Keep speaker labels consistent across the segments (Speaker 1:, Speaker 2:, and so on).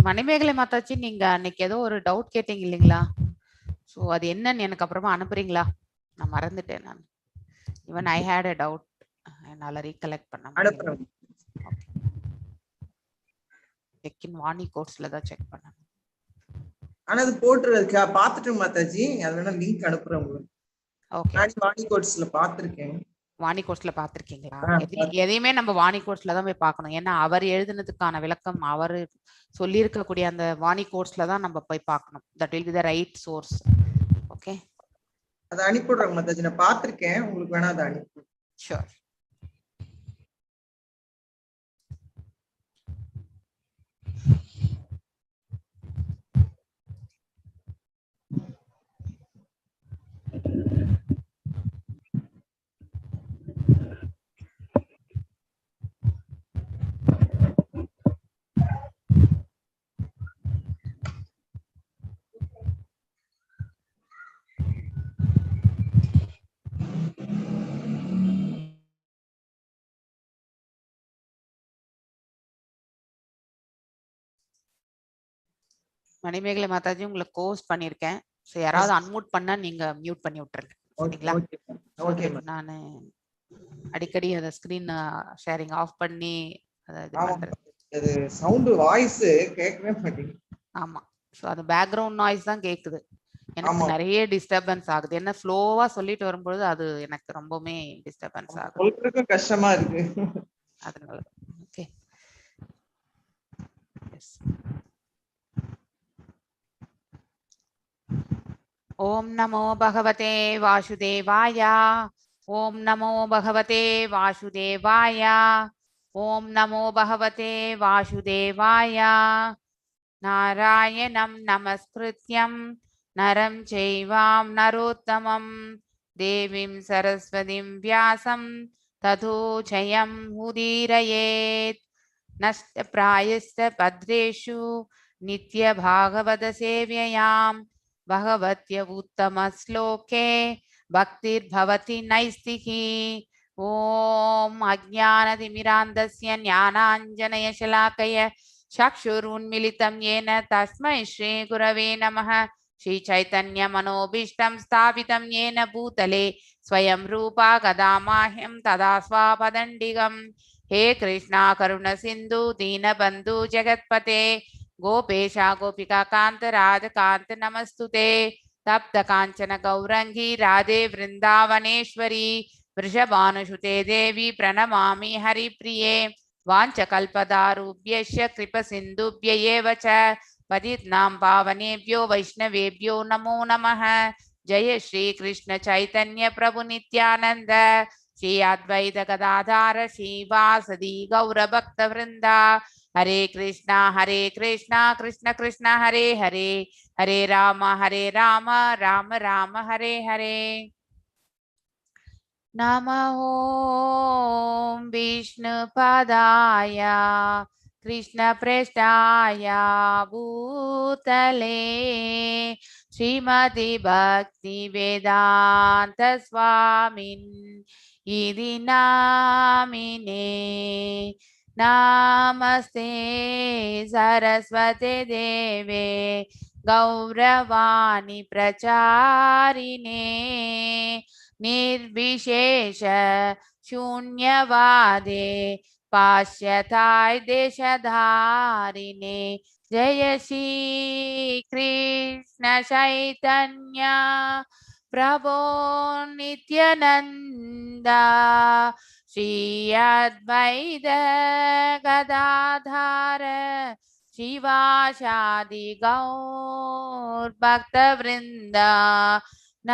Speaker 1: மணிமேகலை மாதாச்சி, நீங்க அன்னைக்கு ஏதோ ஒரு டவுட் கேட்டீங்க இல்லைங்களா? ஸோ அது என்னன்னு எனக்கு அப்புறமா அனுப்புறீங்களா? நான் மறந்துட்டேன் நான். Even I had a doubt. என்னால ரீகலெக்ட் பண்ண முடியல.
Speaker 2: அனுப்புறேன்.
Speaker 1: ஓகே. செக் இன் வாணி கோர்ஸ்ல தான் செக் பண்ணணும்.
Speaker 2: ஆனா அது போட்டுருக்கு பாத்துட்டு மாதாஜி, அது வேணா லிங்க் அனுப்புறேன் உங்களுக்கு.
Speaker 1: ஓகே.
Speaker 2: நான் வாணி கோர்ஸ்ல பாத்திருக்கேன்.
Speaker 1: வாணி கோர்ஸ்ல பார்த்திருக்கீங்களா?
Speaker 2: பார்த்திருக்கேன்.
Speaker 1: எதையுமே நம்ம வாணி கோர்ஸ்ல தான் போய் பார்க்கணும். ஏன்னா அவர் எழுதுனதுக்கான விளக்கம் அவர் சொல்லியிருக்கக்கூடிய அந்த வாணி கோர்ஸ்ல தான் நம்ம போய் பார்க்கணும். That will be the right source. Okay.
Speaker 2: அதை அனுப்பிடுறேன் மாதாஜி, நான் பார்த்திருக்கேன். உங்களுக்கு வேணா அதை அனுப்பி.
Speaker 1: ஷூர். மணிமேகலை மாதாஜி உங்களுக்கு கோர்ஸ் பண்ணியிருக்கேன். ஸோ யாராவது அன்மியூட் பண்ணா நீங்க மியூட் பண்ணி விட்டுருங்க. சரிங்களா?
Speaker 2: ஓகே.
Speaker 1: நான் அடிக்கடி அதை ஸ்கிரீன் ஷேரிங் ஆஃப் பண்ணி அதை இது பண்றேன்.
Speaker 2: அது சவுண்ட் வாய்ஸ் கேட்கவே மாட்டேங்குது.
Speaker 1: ஆமா. ஸோ அது பேக்ரவுண்ட் நாய்ஸ் தான் கேக்குது. எனக்கு
Speaker 2: ஆமா.
Speaker 1: நிறைய டிஸ்டர்பன்ஸ் ஆகுது. என்ன ஃப்ளோவா சொல்லிட்டு வரும்பொழுது அது எனக்கு ரொம்பவுமே டிஸ்டர்பன்ஸ் ஆகுது.
Speaker 2: சொல்றதுக்கும் கஷ்டமா இருக்கு.
Speaker 1: அதனால ஓகே. எஸ். ஓம் நமோ பகவதே வாசுதேவாய. ஓம் நமோ பகவதே வாசுதேவாய. ஓம் நமோ பகவதே வாசுதேவாய. நாராயணம் நமஸ்கிருத்யம் நரம் செய்வாம் நரோத்தமம் தேவீம் சரஸ்வதிம் வியாசம் ததோ ஜயம் உதீரயேத். நஷ்டப்ராயஸ்த பத்ரேஷு நித்ய பாகவத சேவ்யயாம் பகவத்ய உத்தம ஸ்லோகே பக்திர்பவதி நைஸ்திகி. ஓம் அஜ்ஞானதிமிராந்தஸ்ய ஞானாஞ்சனய ஷலாக்கய चक्षुरुन्मिलितं येन तस्मै श्रीगुरवे नमः. श्रीचैतन्यमनोभीष्टं स्थापितं येन भूतले स्वयं रूपा कदा माह्यं तदा स्वापदण्डिगं. हे कृष्णा करुणसिन्धु दीनबन्धु जगत्पते गोपेशा गोपिकान्त राधकान्त नमस्तुते. तप्त काञ्चन गौरङ्गी राधे वृन्दावनेश्वरी वृषभानुसुते देवी प्रणमामि हरिप्रिये. वाञ्छकल्पदारुभ्यश्च कृपसिन्धुभ्य एव च पतितानां पावनेभ्यो वैष्णवेभ्यो नमो नमः. जय श्री कृष्ण चैतन्य प्रभु नित्यानंद श्री अद्वैत गदाधर श्रीवासदि गौर भक्त वृंदा. हरे कृष्णा कृष्ण कृष्ण हरे हरे हरे राम राम राम हरे हरे. नमः ॐ विष्णुपदाय कृष्णप्रेष्ठाय भूतले श्रीमति भक्तिवेदान्त स्वामिन् इति नामिने. नमस्ते सरस्वती देवे गौरवाणी प्रचारिणे निर्विशेष शून्यवादे पाश्चात्य देशधारिणे. जय श्री कृष्ण चैतन्य प्रभो नित्यानंद श्री अद्वैत गदाधर शिवासादि गौर भक्त वृंदा. न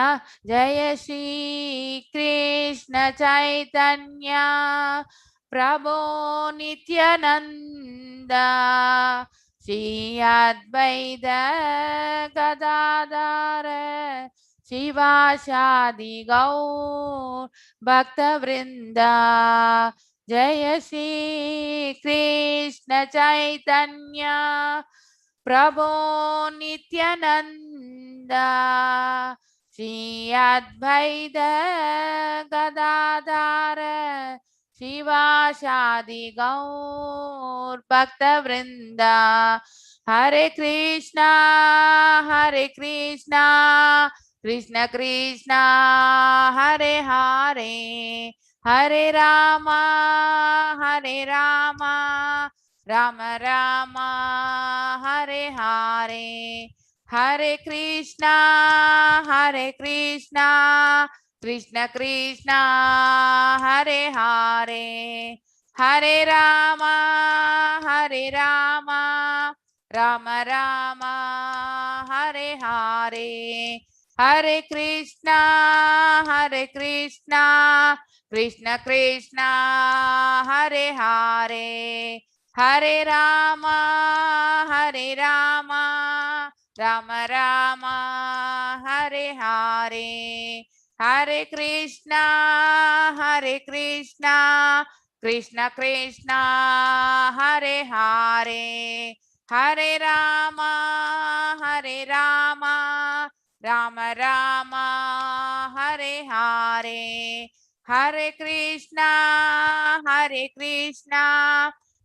Speaker 1: जय श्री कृष्ण चैतन्य प्रभो नित्यानंद श्री अद्वैत गदाधर शिवासादि गौर भक्त वृंदा. जय श्री कृष्ण चैतन्य प्रभो नित्यानंद श्री अद्वैत गदाधर शिवासादि गौर भक्त वृंदा. Hare Krishna, Krishna Krishna, Hare Hare, Hare Rama, Rama Rama, Hare Hare, Hare Krishna, Krishna Krishna, Hare Hare, Hare Rama, Rama Rama, Hare Hare, Hare Krishna, Krishna Krishna, Hare Hare, Hare Rama, Rama Rama, Hare Hare, Hare Krishna, Krishna Krishna, Hare Hare, Hare Rama, Rama Rama, Hare Hare, Hare Krishna,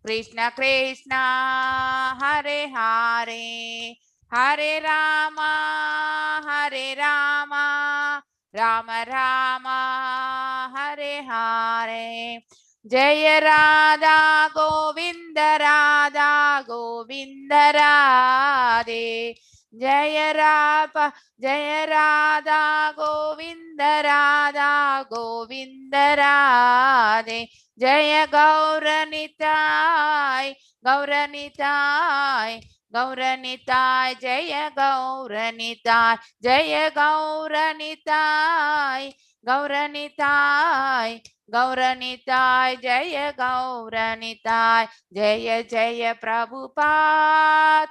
Speaker 1: Krishna Krishna, Hare Hare, Hare Rama, Rama Rama, Hare Hare. Jaya Radha Govinda Radhe, Jaya Radha Govinda Radhe, Jaya Gauranitai, Jaya Gauranitai, Jaya Gauranitai, Jaya Gauranitai, Jaya Jaya Prabhupada,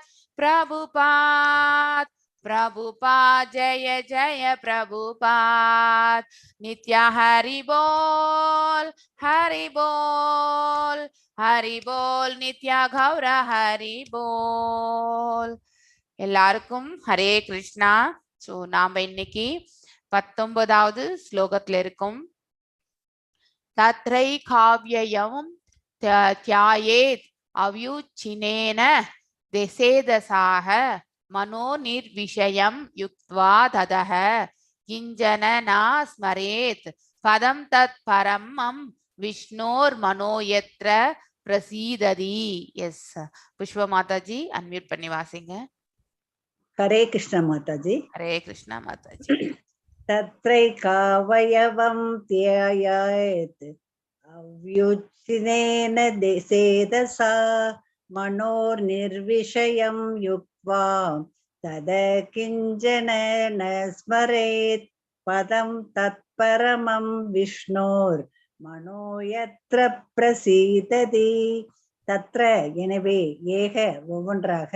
Speaker 1: Jaya Jaya Prabhupada, Nitya Hari Bol, Nitya Gaura Hari Bol. எல்லாருக்கும் Hare Krishna. So நாம இன்னைக்கு 19வது ஸ்லோகத்துல இருக்கும். தத்ரை காவ்யயம் தியாயேத் அவ்யுச்சினேன தேசேதசாக மனோ நிர்விஷயம் யுக்த்வா ததஹ கிஞ்சன நா ஸ்மரேத் பதம் தத் பரமம் விஷ்ணோர் மனோயத்ர பிரசீததி. S புஷ்ப Mataji unmute பண்ணி வாசிங்க.
Speaker 3: ஹரே கிருஷ்ண மாதாஜி.
Speaker 1: ஹரே கிருஷ்ணா மாதாஜி.
Speaker 3: தத்ரைகாவயவம் தியாயேத் அவ்யுச்சினேன தேசேதசா மனோர் நிர்விஷயம் யுக்த்வா தத கிஞ்சன ந ஸ்மரேத் பதம் தத்பரமம் விஷ்ணோர் மனோயத்ர பிரசீததி. தத்ர எனவே, ஏக ஒவ்வொன்றாக,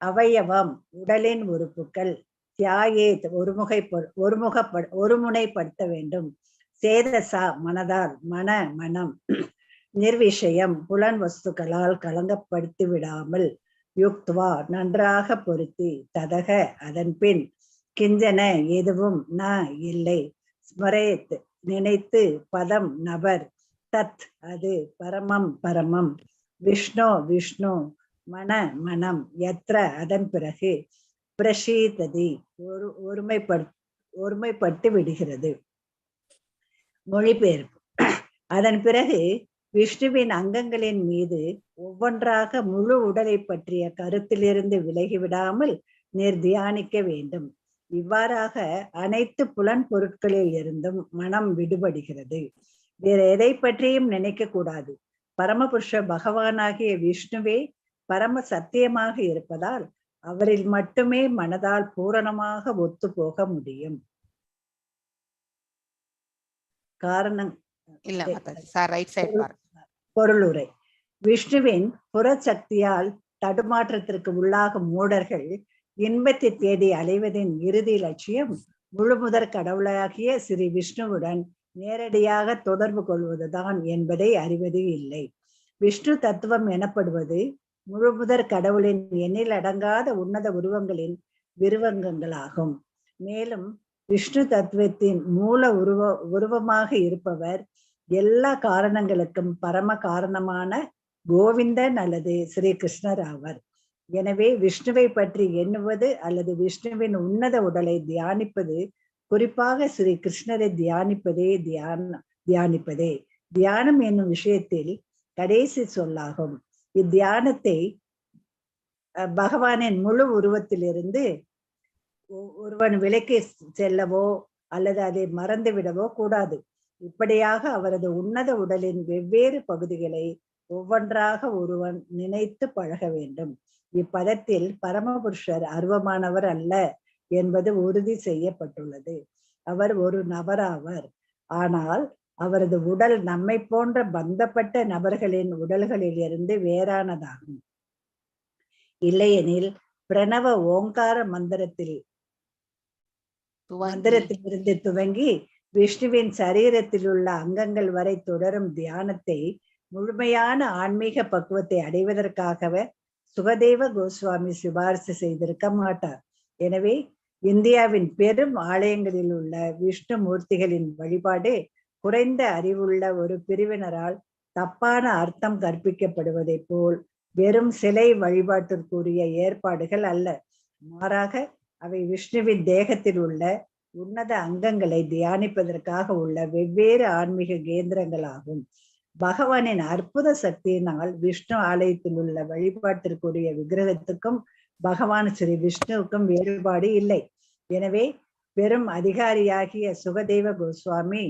Speaker 3: அவயவம் உடலின் உறுப்புகள், தியாயேத் ஒருமுனைப்படுத்த வேண்டும், சேதசா மனதால், மனம், நிர்விஷயம் புலன் வஸ்துக்களால் கலங்கப்படுத்தி விடாமல், யுக்த்வா நன்றாக பொருத்தி, ததக அதன் பின், கிஞ்சன எதுவும், ந இல்லை, ஸ்மரேத் நினைத்து, பதம் நபர், தத் அது, பரமம் விஷ்ணு மனம், யத்ர அதன் பிறகு, பிரசீததி ஒருமைப்பட்டு விடுகிறது. மொழிபெயர்ப்பு. அதன் பிறகு விஷ்ணுவின் அங்கங்களின் மீது ஒவ்வொன்றாக முழு உடலை பற்றிய கருத்திலிருந்து விலகிவிடாமல் நிர்தியானிக்க வேண்டும். இவ்வாறாக அனைத்து புலன் பொருட்களில் இருந்தும் மனம் விடுபடுகிறது. வேற எதை பற்றியும் நினைக்க கூடாது. பரமபுருஷ பகவானாகிய விஷ்ணுவே பரம சத்தியமாக இருப்பதால் அவரில் மட்டுமே மனதால் பூரணமாக ஒத்து போக முடியும். காரணம் பொருளுரை. விஷ்ணுவின் புறச்சக்தியால் தடுமாற்றத்திற்கு உள்ளாகும் மூடர்கள் இன்பத்தை தேடி அலைவதின் இறுதி லட்சியம் முழுமுதற் கடவுளாகிய ஸ்ரீ விஷ்ணுவுடன் நேரடியாக தொடர்பு கொள்வதுதான் என்பதை அறிவது இல்லை. விஷ்ணு தத்துவம் எனப்படுவது முழுமுதற் கடவுளின் எண்ணில் அடங்காத உன்னத உருவங்களின் விருவங்கங்களாகும். மேலும் விஷ்ணு தத்துவத்தின் மூல உருவமாக இருப்பவர் எல்லா காரணங்களுக்கும் பரம காரணமான கோவிந்தன் அல்லது ஸ்ரீ கிருஷ்ணர் ஆவர். எனவே விஷ்ணுவை பற்றி எண்ணுவது அல்லது விஷ்ணுவின் உன்னத உடலை தியானிப்பது, குறிப்பாக ஸ்ரீ கிருஷ்ணரை தியானிப்பதே தியானம் என்னும் விஷயத்தில் கடைசி சொல்லாகும். இத்தியானத்தை பகவானின் முழு உருவத்திலிருந்து ஒருவன் விலக்கி செல்லவோ அல்லது அதை மறந்து விடவோ கூடாது. இப்படியாக அவரது உன்னத உடலின் வெவ்வேறு பகுதிகளை ஒவ்வொன்றாக ஒருவன் நினைத்து பழக வேண்டும். இப்பதத்தில் பரமபுருஷர் அருவமானவர் அல்ல என்பது உறுதி செய்யப்பட்டுள்ளது. அவர் ஒரு நபராவர். ஆனால் அவரது உடல் நம்மை போன்ற பந்தப்பட்ட நபர்களின் உடல்களிலிருந்து வேறானதாகும். இல்லையெனில் பிரணவ ஓங்கார மந்திரத்திலிருந்து துவங்கி விஷ்ணுவின் சரீரத்தில் உள்ள அங்கங்கள் வரை தொடரும் தியானத்தை முழுமையான ஆன்மீக பக்குவத்தை அடைவதற்காகவே சுகதேவ கோஸ்வாமி சிபாரிசு செய்திருக்க மாட்டார். எனவே இந்தியாவின் பெரும் ஆலயங்களில் உள்ள விஷ்ணு மூர்த்திகளின் வழிபாடு குறைந்த அறிவுள்ள ஒரு பிரிவினரால் தப்பான அர்த்தம் கற்பிக்கப்படுவதை போல் வெறும் சிலை வழிபாட்டிற்குரிய ஏற்பாடுகள் அல்ல. மாறாக அவை விஷ்ணுவின் தேகத்தில் உள்ள உன்னத அங்கங்களை தியானிப்பதற்காக உள்ள வெவ்வேறு ஆன்மீக கேந்திரங்களாகும். பகவானின் அற்புத சக்தியினால் விஷ்ணு ஆலயத்தில் உள்ள வழிபாட்டிற்குரிய விக்கிரகத்துக்கும் பகவான் ஸ்ரீ விஷ்ணுவுக்கும் வேறுபாடு இல்லை. எனவே பெரும் அதிகாரியாகிய சுகதேவ கோஸ்வாமி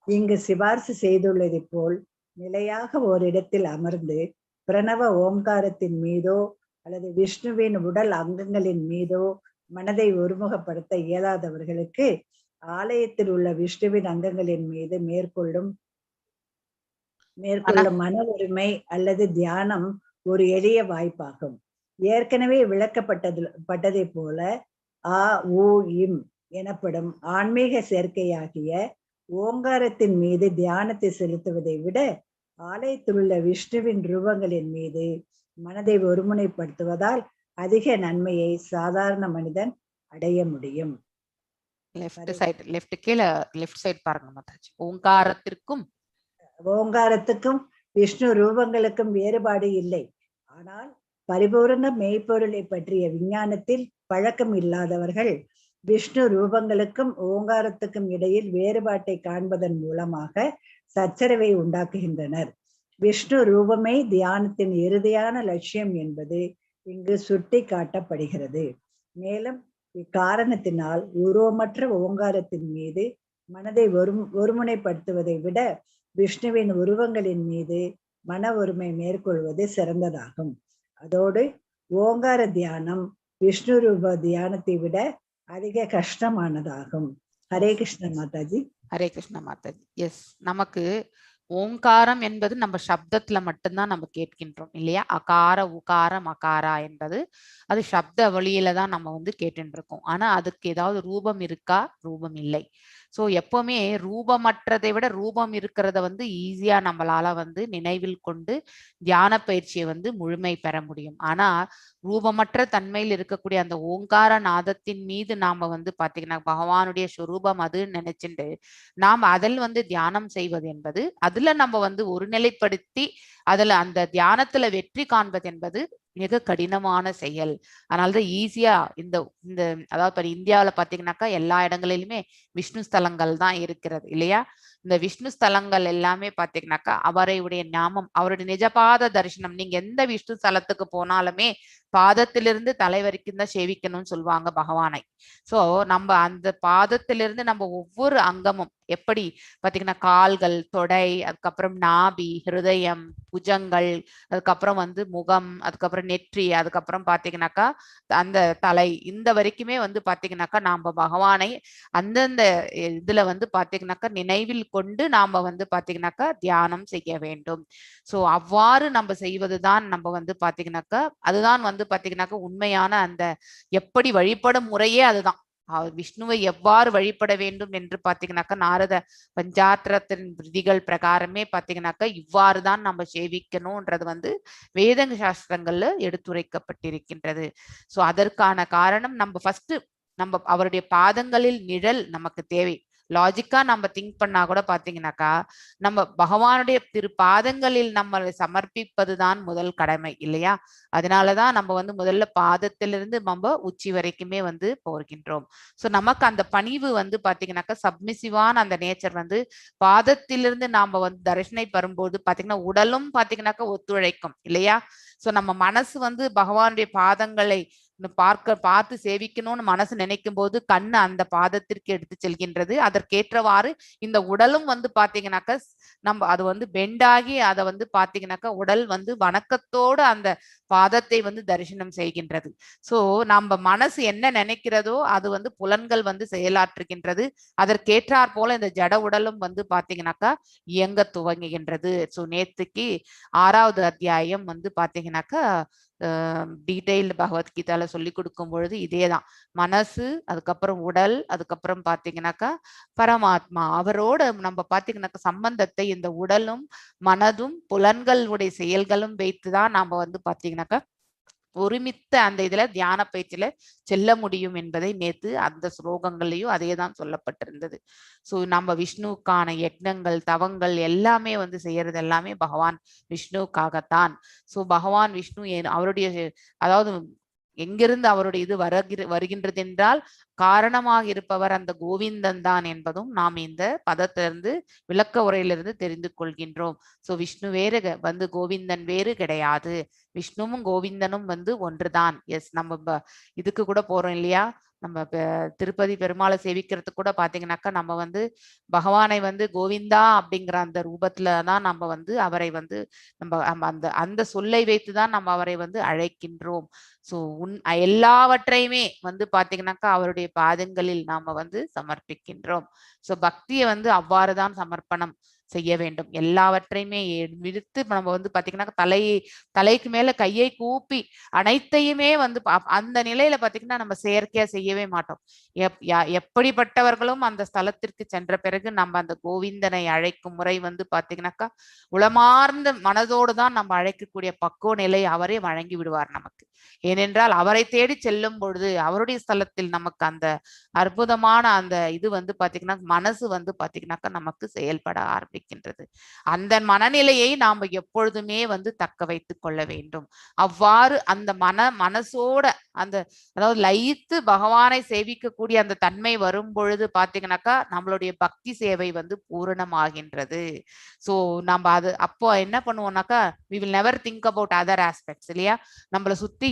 Speaker 3: இங்கு சிபார்சு செய்துள்ளதை போல் நிலையாக ஓரிடத்தில் அமர்ந்து பிரணவ ஓம்காரத்தின் மீதோ அல்லது விஷ்ணுவின் உடல் அங்கங்களின் மீதோ மனதை ஒருமுகப்படுத்த இயலாதவர்களுக்கு ஆலயத்தில் உள்ள விஷ்ணுவின் அங்கங்களின் மீது மேற்கொள்ளும் மன உரிமை அல்லது தியானம் ஒரு எளிய வாய்ப்பாகும். ஏற்கனவே விளக்கப்பட்டதை போல ஆ ஊ இம் எனப்படும் ஆன்மீக சேர்க்கையாகிய ஓங்காரத்தின் மீது தியானத்தை செலுத்துவதை விட ஆலயத்தில் உள்ள விஷ்ணுவின் ரூபங்களின் மீது மனதை ஒருமுனைப்படுத்துவதால் அதிக நன்மையை சாதாரண மனிதன் அடைய முடியும். ஓங்காரத்துக்கும் விஷ்ணு ரூபங்களுக்கும் வேறுபாடு இல்லை. ஆனால் பரிபூர்ண மெய்ப்பொருளை பற்றிய விஞ்ஞானத்தில் பழக்கம் இல்லாதவர்கள் விஷ்ணு ரூபங்களுக்கும் ஓங்காரத்துக்கும் இடையில் வேறுபாட்டை காண்பதன் மூலமாக சச்சரவை உண்டாக்குகின்றனர். விஷ்ணு ரூபமே தியானத்தின் இறுதியான லட்சியம் என்பது இங்கு சுட்டி காட்டப்படுகிறது. மேலும் இக்காரணத்தினால் உருவமற்ற ஓங்காரத்தின் மீது மனதை ஒருமுனைப்படுத்துவதை விட விஷ்ணுவின் உருவங்களின் மீது மன ஒருமை மேற்கொள்வது சிறந்ததாகும். அதோடு ஓங்கார தியானம் விஷ்ணு ரூப தியானத்தை விட அதிக கஷ்டமானதாகும். ஹரே கிருஷ்ண மாதாஜி.
Speaker 1: ஹரே கிருஷ்ண மாதாஜி. எஸ், நமக்கு ஓங்காரம் என்பது நம்ம சப்தத்துல மட்டும்தான் நம்ம கேட்கின்றோம் இல்லையா? அகார உகாரம் அகாரா என்பது அது சப்த வழியில தான் நம்ம கேட்டுட்டு இருக்கோம். ஆனா அதுக்கு ஏதாவது ரூபம் இருக்கா? ரூபம் இல்லை. ஸோ எப்பவுமே ரூபமற்றதை விட ரூபம் இருக்கிறத ஈஸியா நம்மளால நினைவில் கொண்டு தியான பயிற்சியை முழுமை பெற முடியும். ஆனா ரூபமற்ற தன்மையில் இருக்கக்கூடிய அந்த ஓங்கார நாதத்தின் மீது நாம பாத்தீங்கன்னா பகவானுடைய ஸ்வரூபம் அது நினைச்சுட்டு நாம் அதில் தியானம் செய்வது என்பது அதுல நம்ம ஒருநிலைப்படுத்தி அதுல அந்த தியானத்துல வெற்றி காண்பது என்பது மிக கடினமான செயல். அதனாலதான் ஈஸியா இந்த அதாவது இந்தியாவில பாத்தீங்கன்னாக்கா எல்லா இடங்களிலுமே விஷ்ணு ஸ்தலங்கள் தான் இருக்கிறது இல்லையா? இந்த விஷ்ணு ஸ்தலங்கள் எல்லாமே பாத்தீங்கன்னாக்கா அவருடைய நாமம், அவருடைய நிஜபாத தரிசனம். நீங்க எந்த விஷ்ணு ஸ்தலத்துக்கு போனாலுமே பாதத்திலிருந்து தலை வரைக்கும் தான் சேவிக்கணும்னு சொல்லுவாங்க பகவானை. சோ நம்ம அந்த பாதத்திலிருந்து நம்ம ஒவ்வொரு அங்கமும் எப்படி பாத்தீங்கன்னா கால்கள், தொடை, அதுக்கப்புறம் நாபி, ஹிருதயம், புஜங்கள், அதுக்கப்புறம் முகம், அதுக்கப்புறம் நெற்றி, அதுக்கப்புறம் பாத்தீங்கன்னாக்கா அந்த தலை, இந்த வரைக்குமே பாத்தீங்கன்னாக்கா நாம பகவானை அந்தந்த இதுல பாத்தீங்கன்னாக்கா நினைவில் கொண்டு நாம பாத்தீங்கன்னாக்கா தியானம் செய்ய வேண்டும். சோ அவ்வாறு நம்ம செய்வதுதான் நம்ம பாத்தீங்கன்னாக்கா அதுதான் பாத்தீங்கன்னாக்கா உண்மையான அந்த எப்படி வழிபடும் முறையே அதுதான். விஷ்ணுவை எவ்வாறு வழிபட வேண்டும் என்று பாத்தீங்கன்னாக்கா நாரத பஞ்சாத்திரத்தின் விதிகள் பிரகாரமே பாத்தீங்கன்னாக்கா இவ்வாறுதான் நம்ம சேவிக்கணும்ன்றது வேதங்க சாஸ்திரங்கள்ல எடுத்துரைக்கப்பட்டிருக்கின்றது. சோ அதற்கான காரணம் நம்ம ஃபர்ஸ்ட் நம்ம அவருடைய பாதங்களில் நிழல் நமக்கு தேவை. லாஜிக்கா நம்ம திங்க் பண்ணா கூட பாத்தீங்கன்னாக்கா நம்ம பகவானுடைய திரு பாதங்களில் நம்மளை சமர்ப்பிப்பதுதான் முதல் கடமை இல்லையா? அதனாலதான் நம்ம வந்து முதல்ல பாதத்திலிருந்து நம்ம உச்சி வரைக்குமே வந்து போகின்றோம். சோ நமக்கு அந்த பணிவு வந்து பாத்தீங்கன்னாக்கா சப்மிசிவான அந்த நேச்சர் வந்து பாதத்திலிருந்து நாம வந்து தரிசனை வரும்போது பாத்தீங்கன்னா உடலும் பாத்தீங்கன்னாக்கா ஒத்துழைக்கும் இல்லையா? சோ நம்ம மனசு வந்து பகவானுடைய பாதங்களை பார்த்து சேவிக்கணும்னு மனசு நினைக்கும் போது கண்ணு அந்த பாதத்திற்கு எடுத்து செல்கின்றது. அதற்கேற்றவாறு இந்த உடலும் வந்து பாத்தீங்கன்னாக்கா நம்ம அது வந்து பெண்டாகி அதை வந்து பாத்தீங்கன்னாக்கா உடல் வந்து வணக்கத்தோடு அந்த பாதத்தை வந்து தரிசனம் செய்கின்றது. சோ நம்ம மனசு என்ன நினைக்கிறதோ அது வந்து புலன்கள் வந்து செயலாற்றுகின்றது. அதற்கேற்றாற் போல இந்த ஜட உடலும் வந்து பாத்தீங்கன்னாக்கா இயங்க துவங்குகின்றது. சோ நேத்துக்கு 6வது அத்தியாயம் வந்து பாத்தீங்கன்னாக்கா டீடைல்டு பகவத்கீதால சொல்லி கொடுக்கும் பொழுது இதேதான். மனசு, அதுக்கப்புறம் உடல், அதுக்கப்புறம் பாத்தீங்கன்னாக்கா பரமாத்மா, அவரோட நம்ம பாத்தீங்கன்னாக்கா சம்பந்தத்தை இந்த உடலும் மனதும் புலன்களுடைய செயல்களும் வைத்துதான் நாம வந்து பாத்தீங்கன்னாக்கா ஒருமித்த அந்த இதுல தியான பயிற்சியில செல்ல முடியும் என்பதை நேத்து அந்த ஸ்லோகங்கள்லயும் அதேதான் சொல்லப்பட்டிருந்தது. சோ நம்ம விஷ்ணுவுக்கான யக்னங்கள் தவங்கள் எல்லாமே வந்து செய்யறது எல்லாமே பகவான் விஷ்ணுவுக்காகத்தான். சோ பகவான் விஷ்ணு அவருடைய அதாவது எங்கிருந்து அவருடைய இது வருகின்றது என்றால் காரணமாக இருப்பவர் அந்த கோவிந்தன் தான் என்பதும் நாம் இந்த பதத்திலிருந்து விளக்க உரையிலிருந்து தெரிந்து கொள்கின்றோம். சோ விஷ்ணு வேறு வந்து கோவிந்தன் வேறு கிடையாது. விஷ்ணுவும் கோவிந்தனும் வந்து ஒன்றுதான். எஸ், நம்ம இதுக்கு கூட போறோம் இல்லையா? நம்ம திருப்பதி பெருமாளை சேவிக்கிறதுக்கு கூட பாத்தீங்கன்னாக்கா நம்ம வந்து பகவானை வந்து கோவிந்தா அப்படிங்கிற அந்த ரூபத்துலதான் நம்ம வந்து அவரை வந்து நம்ம அந்த அந்த சொல்லை வைத்துதான் நம்ம அவரை வந்து அழைக்கின்றோம். சோ எல்லாவற்றையுமே வந்து பாத்தீங்கன்னாக்கா அவருடைய பாதங்களில் நாம வந்து சமர்ப்பிக்கின்றோம். சோ பக்தியை வந்து அவ்வாறுதான் சமர்ப்பணம் செய்ய வேண்டும். எல்லாவற்றையுமே விடுத்து நம்ம வந்து பாத்தீங்கன்னா தலைக்கு மேல கையை கூப்பி அனைத்தையுமே வந்து அந்த நிலையில பாத்தீங்கன்னா நம்ம செயற்கையா செய்யவே மாட்டோம். எப்படிப்பட்டவர்களும் அந்த ஸ்தலத்திற்கு சென்ற பிறகு நம்ம அந்த கோவிந்தனை அழைக்கும் முறை வந்து பாத்தீங்கன்னாக்கா உளமார்ந்த மனதோடு தான் நம்ம அழைக்கக்கூடிய பக்குவ நிலை அவரே வழங்கி விடுவார் நமக்கு. ஏனென்றால் அவரை தேடி செல்லும் பொழுது அவருடைய ஸ்தலத்தில் நமக்கு அந்த அற்புதமான அந்த இது வந்து பாத்தீங்கன்னா மனசு வந்து பாத்தீங்கன்னாக்கா நமக்கு செயல்பட ஆரம்பிக்கின்றது. அந்த மனநிலையை நாம எப்பொழுதுமே வந்து தக்க வைத்துக் கொள்ள வேண்டும். அவ்வாறு அந்த மனசோட அந்த அதாவது லயித்து பகவானை சேவிக்கக்கூடிய அந்த தன்மை வரும் பொழுது பாத்தீங்கன்னாக்கா நம்மளுடைய பக்தி சேவை வந்து பூரணமாகின்றது. சோ நம்ம அது அப்போ என்ன பண்ணுவோம்னாக்கா we will never think about other aspects இல்லையா? நம்மளை சுத்தி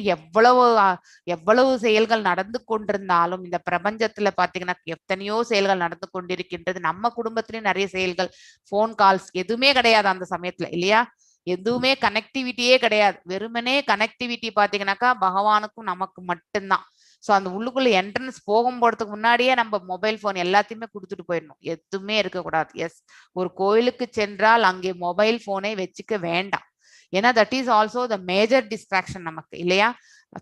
Speaker 1: எவ்வளவு செயல்கள் நடந்து கொண்டிருந்தாலும் இந்த பிரபஞ்சத்துல பாத்தீங்கன்னா எத்தனையோ செயல்கள் நடந்து கொண்டிருக்கின்றது. நம்ம குடும்பத்திலயும் நிறைய செயல்கள், போன் கால்ஸ் எதுவுமே கிடையாது அந்த சமயத்துல இல்லையா? எதுவுமே கனெக்டிவிட்டியே கிடையாது. வெறுமனே கனெக்டிவிட்டி பாத்தீங்கன்னாக்கா பகவானுக்கும் நமக்கு மட்டும்தான். சோ அந்த உள்ளுக்குள்ள என்ட்ரன்ஸ் போகும்போறதுக்கு முன்னாடியே நம்ம மொபைல் போன் எல்லாத்தையுமே கொடுத்துட்டு போயிடணும். எதுவுமே இருக்கக்கூடாது. எஸ், ஒரு கோயிலுக்கு சென்றால் அங்கே மொபைல் போனை வச்சுக்க வேண்டாம். ஏன்னா that is also the major distraction நமக்கு இல்லையா?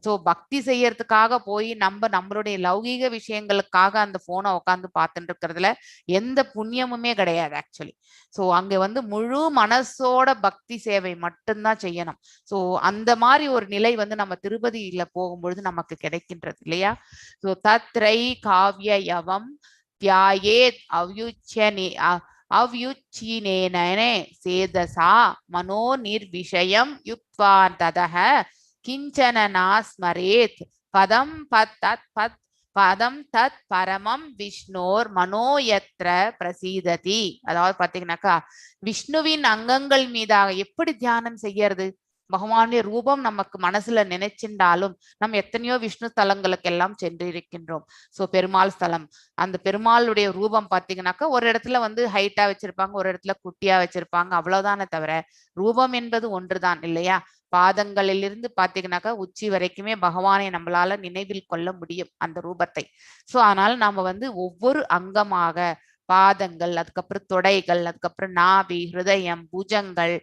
Speaker 1: சோ பக்தி செய்யறதுக்காக போய் நம்மளுடைய லௌகீக விஷயங்களுக்காக அந்த போனை உட்காந்து பார்த்துட்டு இருக்கிறதுல எந்த புண்ணியமுமே கிடையாது ஆக்சுவலி. சோ அங்க வந்து முழு மனசோட பக்தி சேவை மட்டும்தான் செய்யணும். சோ அந்த மாதிரி ஒரு நிலை வந்து நம்ம திருப்பதியில போகும்பொழுது நமக்கு கிடைக்கின்றது இல்லையா? சோ தத்ரை காவிய யவம் தியாயேத் அவ்யுச்சினேனே சேதசா மனோ நிர்விஷயம் யுக்த்வான் ததஹ கிஞ்சன நாஸ்மரேத் பதம் தத் பரமம் விஷ்ணோர் மனோயத்ர பிரசீததி. அதாவது பாத்தீங்கன்னாக்கா விஷ்ணுவின் அங்கங்கள் மீதாக எப்படி தியானம் செய்யறது? பகவானுடைய ரூபம் நமக்கு மனசுல நினைச்சிருந்தாலும் நம்ம எத்தனையோ விஷ்ணு ஸ்தலங்களுக்கு எல்லாம் சென்று இருக்கின்றோம். சோ பெருமாள் ஸ்தலம், அந்த பெருமாளுடைய ரூபம் பாத்தீங்கன்னாக்கா ஒரு இடத்துல வந்து ஹைட்டா வச்சிருப்பாங்க, ஒரு இடத்துல குட்டியா வச்சிருப்பாங்க, அவ்வளவுதானே தவிர ரூபம் என்பது ஒன்றுதான் இல்லையா? பாதங்களிலிருந்து பாத்தீங்கன்னாக்கா உச்சி வரைக்குமே பகவானை நம்மளால நினைவில் கொள்ள முடியும் அந்த ரூபத்தை. சோ அதனால நாம வந்து ஒவ்வொரு அங்கமாக பாதங்கள், அதுக்கப்புறம் தொடைகள், அதுக்கப்புறம் நாபி, ஹிருதயம், புஜங்கள்,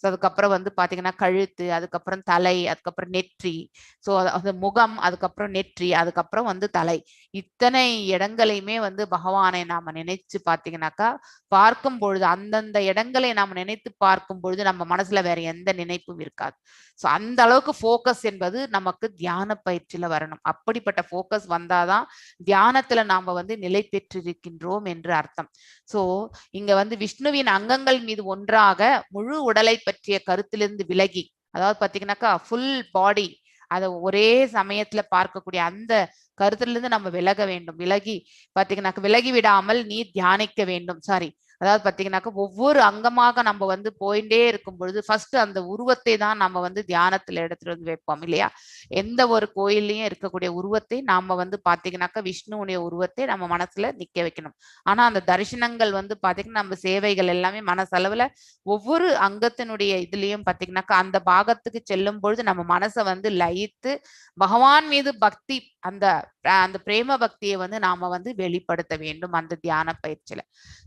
Speaker 1: அதுக்கப்புறம் வந்து பாத்தீங்கன்னா கழுத்து, அதுக்கப்புறம் தலை, அதுக்கப்புறம் நெற்றி, சோ அது முகம், அதுக்கப்புறம் நெற்றி, அதுக்கப்புறம் வந்து தலை, இத்தனை இடங்களையுமே வந்து பகவானை நாம நினைச்சு பாத்தீங்கன்னாக்கா பார்க்கும் பொழுது அந்தந்த இடங்களை நாம நினைத்து பார்க்கும் பொழுது நம்ம மனசுல வேற எந்த நினைப்பும் இருக்காது. சோ அந்த அளவுக்கு போக்கஸ் என்பது நமக்கு தியான பயிற்சியில வரணும். அப்படிப்பட்ட போக்கஸ் வந்தாதான் தியானத்துல நாம வந்து நிலை பெற்றிருக்கின்றோம் என்று அர்த்தம். அர்த்தம். சோ இங்க வந்து விஷ்ணுவின் அங்கங்கள் மீது ஒன்றாக முழு உடலை பற்றிய கருத்திலிருந்து விலகி, அதாவது பாத்தீங்கன்னாக்கா ஃபுல் பாடி அதை ஒரே சமயத்துல பார்க்கக்கூடிய அந்த கருத்துல இருந்து நம்ம விலக வேண்டும். விலகி பாத்தீங்கன்னாக்க விலகி விடாமல் நீ தியானிக்க வேண்டும். சாரி, அதாவது பாத்தீங்கன்னாக்க ஒவ்வொரு அங்கமாக நம்ம வந்து போயிட்டே இருக்கும் பொழுது ஃபர்ஸ்ட் அந்த உருவத்தை தான் நம்ம வந்து தியானத்துல எடுத்துட்டு வந்து வைப்போம் இல்லையா? எந்த ஒரு கோயில்லையும் இருக்கக்கூடிய உருவத்தை நாம வந்து பாத்தீங்கன்னாக்க விஷ்ணுவுடைய உருவத்தை நம்ம மனசுல நிக்க வைக்கணும். ஆனா அந்த தரிசனங்கள் வந்து பாத்தீங்கன்னா நம்ம சேவைகள் எல்லாமே மனசளவுல ஒவ்வொரு அங்கத்தினுடைய இதுலயும் பாத்தீங்கன்னாக்கா அந்த பாகத்துக்கு செல்லும் பொழுது நம்ம மனசை வந்து லயித்து பகவான் மீது பக்தி, அந்த அந்த பிரேம பக்தியை வந்து நாம வந்து வெளிப்படுத்த வேண்டும் அந்த தியான பயிற்சியில.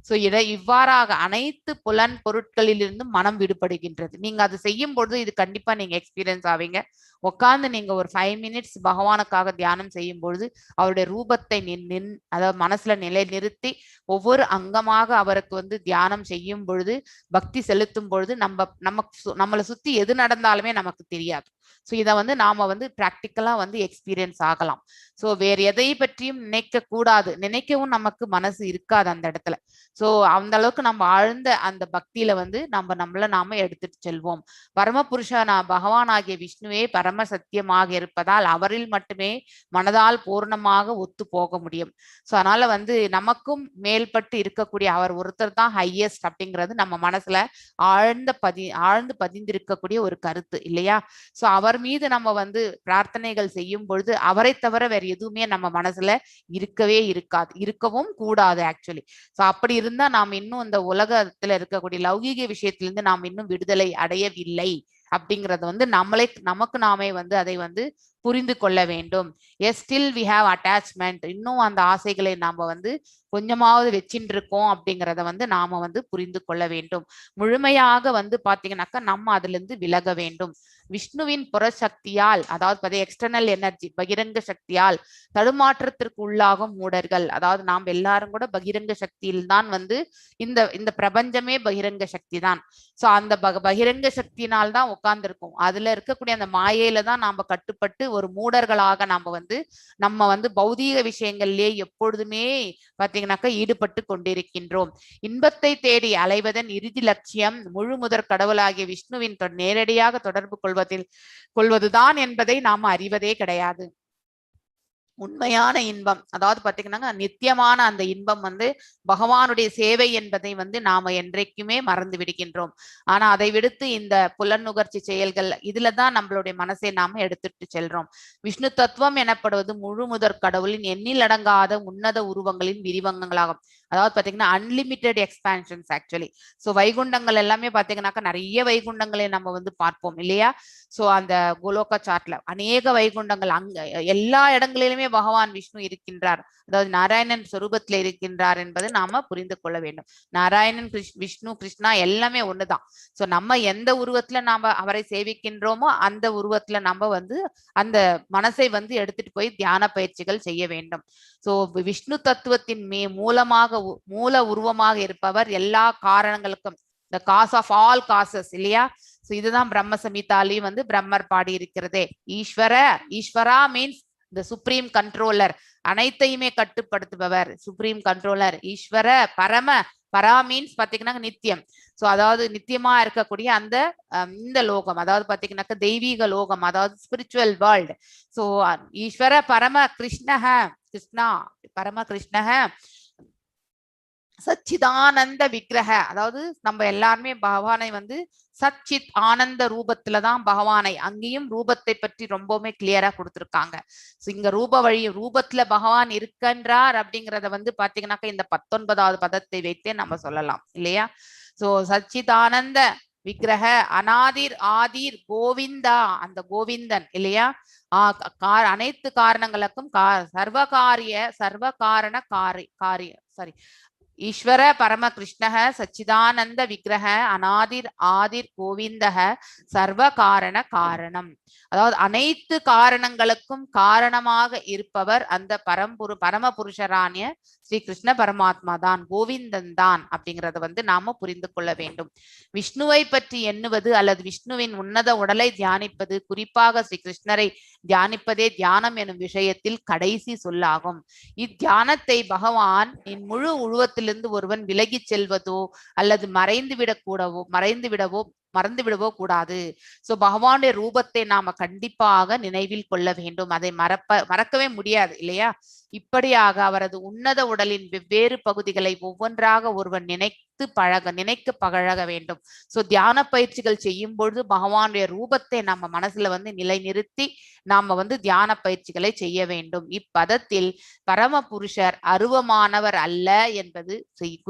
Speaker 1: சோ இவ்வாறாக அனைத்து புலன் பொருட்களிலிருந்து மனம் விடுபடுகின்றது. நீங்க அது செய்யும் பொழுது இது கண்டிப்பா நீங்க எக்ஸ்பீரியன்ஸ் ஆவீங்க. உட்கார்ந்து நீங்க ஒரு 5 minutes பகவானுக்காக தியானம் செய்யும் பொழுது அவருடைய ரூபத்தை அதாவது மனசுல நிலை நிறுத்தி ஒவ்வொரு அங்கமாக அவருக்கு வந்து தியானம் செய்யும் பொழுது, பக்தி செலுத்தும் பொழுது நம்மளை சுத்தி எது நடந்தாலுமே நமக்கு தெரியாது. சோ இதை வந்து நாம வந்து பிராக்டிக்கலா வந்து எக்ஸ்பீரியன்ஸ் ஆகலாம். சோ வேற எதை பற்றியும் நினைக்க கூடாது, நினைக்கவும் நமக்கு மனசு இருக்காது அந்த இடத்துல. சோ அந்த அளவுக்கு நம்ம ஆழ்ந்த அந்த பக்தியில வந்து நம்மள நாம எடுத்துட்டு செல்வோம். பரமபுருஷனா பகவான் ஆகிய விஷ்ணுவே பரம சத்தியமாக இருப்பதால் அவரில் மட்டுமே மனதால் பூர்ணமாக ஒத்து போக முடியும். சோ அதனால வந்து நமக்கும் மேல்பட்டு இருக்கக்கூடிய அவர் ஒருத்தர் தான் ஹையஸ்ட் அப்படிங்கிறது நம்ம மனசுல ஆழ்ந்து பதிந்திருக்கக்கூடிய ஒரு கருத்து இல்லையா? சோ அவர் மீது நம்ம வந்து பிரார்த்தனைகள் செய்யும் பொழுது அவரை தவிர வேற எதுவுமே நம்ம மனசுல இருக்கவே இருக்காது, இருக்கவும் கூடாது ஆக்சுவலி. சோ அப்படி இருந்தா நாம் இன்னும் இந்த உலகத்துல இருக்கக்கூடிய லௌகீக விஷயத்திலிருந்து நாம் இன்னும் விடுதலை அடையவில்லை அப்படிங்கறது வந்து நமக்கு நாமே வந்து அதை வந்து புரிந்து கொள்ள வேண்டும். Yes still we have attachment, இன்னும் அந்த ஆசைகளை நாம வந்து கொஞ்சமாவது வச்சுட்டு இருக்கோம் அப்படிங்கிறத வந்து நாம வந்து புரிந்து கொள்ள வேண்டும். முழுமையாக வந்து பாத்தீங்கன்னாக்கா நம்ம அதுல இருந்து விலக வேண்டும். விஷ்ணுவின் புறசக்தியால், அதாவது எக்ஸ்டர்னல் எனர்ஜி பகிரங்க சக்தியால் தடுமாற்றத்திற்கு உள்ளாகும் மூடர்கள், அதாவது நாம் எல்லாரும் கூட பகிரங்க சக்தியில் தான் வந்து இந்த பிரபஞ்சமே பகிரங்க சக்தி தான். சோ அந்த பகிரங்க சக்தியினால் தான் உட்கார்ந்து இருக்கோம். அதுல இருக்கக்கூடிய அந்த மாயையில தான் நாம கட்டுப்பட்டு ஒரு மூடர்களாக நம்ம வந்து பௌதீக விஷயங்கள்லயே எப்பொழுதுமே பாத்தீங்கன்னாக்கா ஈடுபட்டு கொண்டிருக்கின்றோம். இன்பத்தை தேடி அலைவதன் இறுதி லட்சியம் முழு முதற் கடவுளாகிய விஷ்ணுவின் நேரடியாக தொடர்பு கொள்வதுதான் என்பதை நாம் அறிவதே கிடையாது. உண்மையான இன்பம், அதாவது பாத்தீங்கன்னா நித்தியமான அந்த இன்பம் வந்து பகவானுடைய சேவை என்பதை வந்து நாம என்றைக்குமே மறந்து விடுகின்றோம். ஆனா அதை விடுத்து இந்த புலனுகர்ச்சி செயல்கள் இதுலதான் நம்மளுடைய மனசை நாம எடுத்துட்டு செல்றோம். விஷ்ணு தத்துவம் எனப்படுவது முழு முதற் கடவுளின் எண்ணில் அடங்காத உன்னத உருவங்களின் விரிவங்கங்களாகும். அதாவது பாத்தீங்கன்னா அன்லிமிட்டெட் எக்ஸ்பான்ஷன்ஸ் ஆக்சுவலி. சோ வைகுண்டங்கள் எல்லாமே பாத்தீங்கன்னாக்கா நிறைய வைகுண்டங்களை நம்ம வந்து பார்ப்போம் இல்லையா? சோ அந்த கோலோக சார்ட்ல அநேக வைகுண்டங்கள், அங்க எல்லா இடங்களிலுமே பகவான் விஷ்ணு இருக்கின்றார். அதாவது நாராயணன் சொரூபத்துல இருக்கின்றார் என்பதை நாம புரிந்து கொள்ள வேண்டும். நாராயணன் விஷ்ணு கிருஷ்ணா எல்லாமே ஒண்ணுதான். சோ நம்ம எந்த உருவத்துல நாம அவரை சேவிக்கின்றோமோ அந்த உருவத்துல நம்ம வந்து அந்த மனசை வந்து எடுத்துட்டு போய் தியான பயிற்சிகள் செய்ய வேண்டும். சோ விஷ்ணு தத்துவத்தின் மூல உருவமாக இருப்பவர் எல்லா காரணங்களுக்கும், the cause of all causes இல்லையா? சோ இதுதான் பிரம்ம சமிதாலையும் வந்து பிரம்மர் பாடி இருக்கிறதே. ஈஸ்வரா மீன்ஸ் the supreme controller, அனைத்தையுமே கட்டுப்படுத்துபவர் சுப்ரீம் கண்ட்ரோலர். ஈஸ்வர பரா மீன்ஸ் பாத்தீங்கன்னா நித்தியம். சோ அதாவது நித்தியமா இருக்கக்கூடிய அந்த இந்த லோகம், அதாவது பாத்தீங்கன்னாக்க தெய்வீக லோகம், அதாவது ஸ்பிரிச்சுவல் வேர்ல்ட். சோ ஈஸ்வர கிருஷ்ணா பரம கிருஷ்ணஹ சச்சிதானந்த விக்கிரக, அதாவது நம்ம எல்லாருமே பகவானை வந்து சச்சித் ஆனந்த ரூபத்துலதான் பகவானை, அங்கேயும் ரூபத்தை பற்றி ரொம்பவுமே கிளியரா கொடுத்திருக்காங்க. சோ இங்க ரூபத்துல பகவான் இருக்கின்றார் அப்படிங்கறத வந்து பாத்தீங்கன்னாக்க இந்த 19வது பதத்தை வைத்தே நம்ம சொல்லலாம் இல்லையா? சோ சச்சிதானந்த விக்கிரக ஆதிர் கோவிந்தா, அந்த கோவிந்தன் இல்லையா? அனைத்து காரணங்களுக்கும் சர்வ காரண ஈஸ்வர பரம கிருஷ்ணஹ சச்சிதானந்த விக்கிரக ஆதிர் கோவிந்தஹ சர்வ காரணம். அதாவது அனைத்து காரணங்களுக்கும் காரணமாக இருப்பவர் அந்த பரம புருஷரானிய ஸ்ரீ கிருஷ்ண பரமாத்மா தான், கோவிந்தன் தான் அப்படிங்கறத வந்து நாம புரிந்து கொள்ள வேண்டும். விஷ்ணுவை பற்றி எண்ணுவது அல்லது விஷ்ணுவின் உன்னத உடலை தியானிப்பது, குறிப்பாக ஸ்ரீ கிருஷ்ணரை தியானிப்பதே தியானம் எனும் விஷயத்தில் கடைசி சொல்லாகும். இத்தியானத்தை பகவான் முழு உருவத்தில் தியானத்திலிருந்து ஒருவன் விலகி செல்வதோ அல்லது மறந்து விடவோ கூடாது. சோ பகவானுடைய ரூபத்தை நாம கண்டிப்பாக நினைவில் கொள்ள வேண்டும். அதை மறக்கவே முடியாது இல்லையா? இப்படியாக அவரது உன்னத உடலின் வெவ்வேறு பகுதிகளை ஒவ்வொன்றாக ஒருவன் நினைக்க பழக வேண்டும். சோ தியான பயிற்சிகள் செய்யும் பொழுது பகவானுடைய ரூபத்தை நம்ம மனசுல நிலைநிறுத்தி நாம தியான பயிற்சிகளை செய்ய வேண்டும். இப்பதத்தில் பரம புருஷர் அருவமானவர் அல்ல என்பது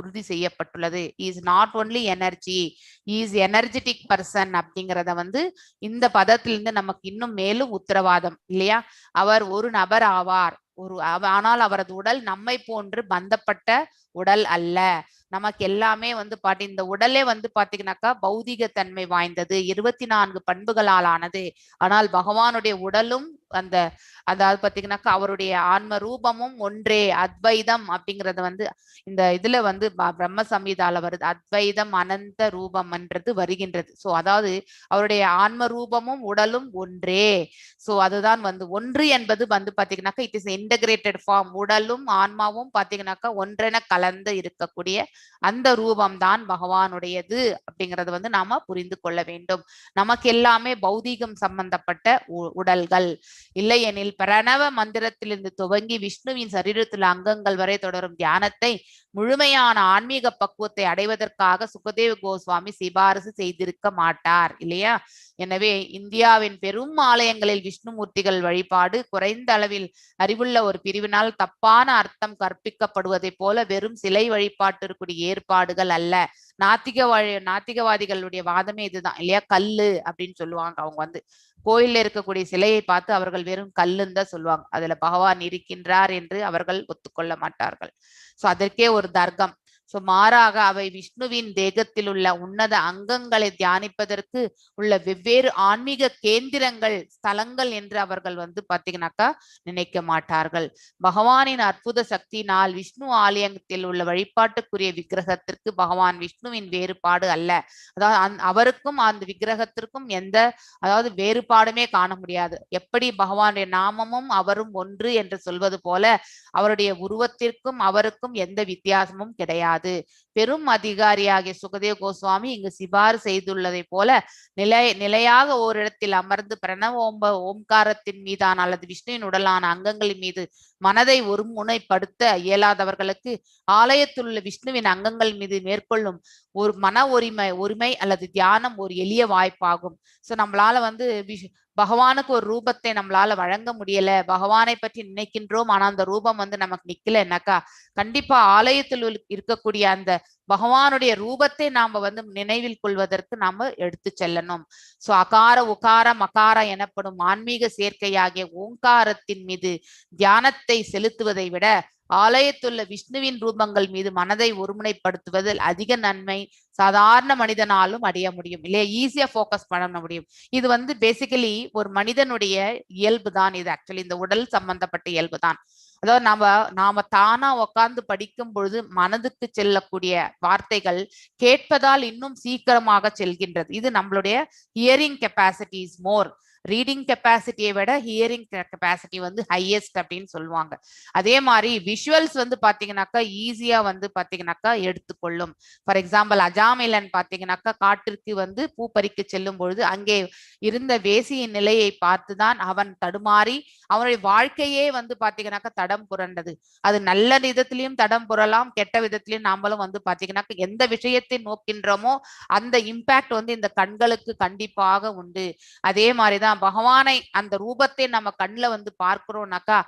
Speaker 1: உறுதி செய்யப்பட்டுள்ளது. Is not only energy, is energetic person அப்படிங்கிறத இந்த பதத்திலிருந்து நமக்கு இன்னும் மேலும் உத்தரவாதம் இல்லையா? அவர் ஒரு நபர் ஆவார், ஆனால் அவரது உடல் நம்மை போன்று பந்தப்பட்ட உடல் அல்ல. நமக்கு எல்லாமே இந்த உடலே பாத்தீங்கன்னாக்கா பௌதிக தன்மை வாய்ந்தது, 24 பண்புகளால் ஆனது. ஆனால் பகவானுடைய உடலும் அதாவது பாத்தீங்கன்னாக்கா அவருடைய ஆன்ம ரூபமும் ஒன்றே, அத்வைதம் அப்படிங்கறது இந்த இதுல பிரம்ம சம்ஹிதால வருது, அத்வைதம் அனந்த ரூபம் என்றது வருகின்றது. சோ அதாவது அவருடைய ஆன்ம ரூபமும் உடலும் ஒன்றே. சோ அதுதான் ஒன்று என்பது பாத்தீங்கன்னாக்கா இட் இஸ் இன்டகிரேட்டட் ஃபார்ம். உடலும் ஆன்மாவும் பாத்தீங்கன்னாக்கா ஒன்றென கலந்து இருக்கக்கூடிய அந்த ரூபம் தான் பகவானுடையது அப்படிங்கறது நாம புரிந்து கொள்ள வேண்டும். நமக்கு எல்லாமே பௌதீகம் சம்பந்தப்பட்ட உடல்கள். இல்லையெனில் பிரணவ மந்திரத்திலிருந்து துவங்கி விஷ்ணுவின் சரீரத்தில் அங்கங்கள் வரை தொடரும் தியானத்தை முழுமையான ஆன்மீக பக்குவத்தை அடைவதற்காக சுகதேவ கோஸ்வாமி சிபாரிசு செய்திருக்க மாட்டார் இல்லையா? எனவே இந்தியாவின் பெரும் ஆலயங்களில் விஷ்ணுமூர்த்திகள் வழிபாடு குறைந்த அளவில் அறிவுள்ள ஒரு பிரிவினால் தப்பான அர்த்தம் கற்பிக்கப்படுவதை போல வெறும் சிலை வழிபாட்டிற்குரிய ஏற்பாடுகள் அல்ல. நாத்திகவாதிகளுடைய வாதமே இதுதான் இல்லையா? கல்லு அப்படின்னு சொல்லுவாங்க. அவங்க கோயில்ல இருக்கக்கூடிய சிலையை பார்த்து அவர்கள் வெறும் கல்லுன்னு தான் சொல்லுவாங்க. அதுல பகவான் இருக்கின்றார் என்று அவர்கள் ஒத்துக்கொள்ள மாட்டார்கள். சோ அதற்கே ஒரு தர்க்கம். சோ மாறாக அவை விஷ்ணுவின் தேகத்தில் உள்ள உன்னத அங்கங்களை தியானிப்பதற்கு உள்ள வெவ்வேறு ஆன்மீக கேந்திரங்கள், ஸ்தலங்கள் என்று அவர்கள் பாத்தீங்கன்னாக்கா நினைக்க மாட்டார்கள். பகவானின் அற்புத சக்தியினால் விஷ்ணு ஆலயத்தில் உள்ள வழிபாட்டுக்குரிய விக்கிரகத்திற்கு பகவான் விஷ்ணுவின் வேறுபாடு அல்ல. அதாவது அவருக்கும் அந்த விக்கிரகத்திற்கும் அதாவது வேறுபாடுமே காண முடியாது. எப்படி பகவானுடைய நாமமும் அவரும் ஒன்று என்று சொல்வது போல அவருடைய உருவத்திற்கும் அவருக்கும் எந்த வித்தியாசமும் கிடையாது. பெரும் அதிகாரியாகிய சுகதேவ கோஸ்வாமி இங்கு சிபாறு செய்துள்ளதை போல நிலையாக ஓரிடத்தில் அமர்ந்து பிரணவ ஓம்காரத்தின் மீதான அல்லது விஷ்ணுவின் உடலான அங்கங்களின் மீது மனதை ஒருமுனைப்படுத்த இயலாதவர்களுக்கு ஆலயத்தில் உள்ள விஷ்ணுவின் அங்கங்கள் மீது மேற்கொள்ளும் ஒரு மன உரிமை அல்லது தியானம் ஒரு எளிய வாய்ப்பாகும். சோ நம்மளால பகவானுக்கு ஒரு ரூபத்தை நம்மளால வழங்க முடியல, பகவானை பற்றி நினைக்கின்றோம், ஆனா அந்த ரூபம் நமக்கு நிக்கலன்னாக்கா கண்டிப்பா ஆலயத்தில் இருக்கக்கூடிய அந்த பகவானுடைய ரூபத்தை நாம நினைவில் கொள்வதற்கு நாம எடுத்து செல்லணும். சோ அகார உகார மகார எனப்படும் ஆன்மீக சேர்க்கையாகிய ஓங்காரத்தின் மீது தியானத்தை செலுத்துவதை விட ஆலயத்துள்ள விஷ்ணுவின் ரூபங்கள் மீது மனதை ஒருமுனைப்படுத்துவதில் அதிக நன்மை சாதாரண மனிதனாலும் அடைய முடியும் இல்லையா? ஈஸியா போக்கஸ் பண்ண முடியும். இது பேசிக்கலி ஒரு மனிதனுடைய இயல்பு தான். இது ஆக்சுவலி இந்த உடல் சம்பந்தப்பட்ட இயல்பு தான். அதாவது நாம தானா உட்கார்ந்து படிக்கும் பொழுது மனதுக்கு செல்லக்கூடிய வார்த்தைகள் கேட்பதால் இன்னும் சீக்கிரமாக செல்கின்றது. இது நம்மளுடைய hearing capacity is more. Reading கெப்பாசிட்டியை விட ஹியரிங் கெப்பாசிட்டி ஹையஸ்ட் அப்படின்னு சொல்லுவாங்க. அதே மாதிரி விஷுவல்ஸ் பாத்தீங்கன்னாக்கா ஈஸியா பாத்தீங்கன்னாக்கா எடுத்துக்கொள்ளும். ஃபார் எக்ஸாம்பிள் அஜாமிலன் பாத்தீங்கன்னாக்கா காட்டிற்கு பூ பறிக்க செல்லும் பொழுது அங்கே இருந்த வேசியின் நிலையை பார்த்துதான் அவன் தடுமாறி அவனுடைய வாழ்க்கையே பாத்தீங்கன்னாக்கா தடம் புரண்டது. அது நல்ல விதத்திலையும் தடம் புரலாம், கெட்ட விதத்திலையும் நாமளும் பாத்தீங்கன்னாக்கா எந்த விஷயத்தை நோக்கின்றோமோ அந்த இம்பாக்ட் இந்த கண்களுக்கு கண்டிப்பாக உண்டு. அதே மாதிரிதான் பகவானை அந்த ரூபத்தை நம்ம கண்ணுல பார்க்கிறோம்னாக்கா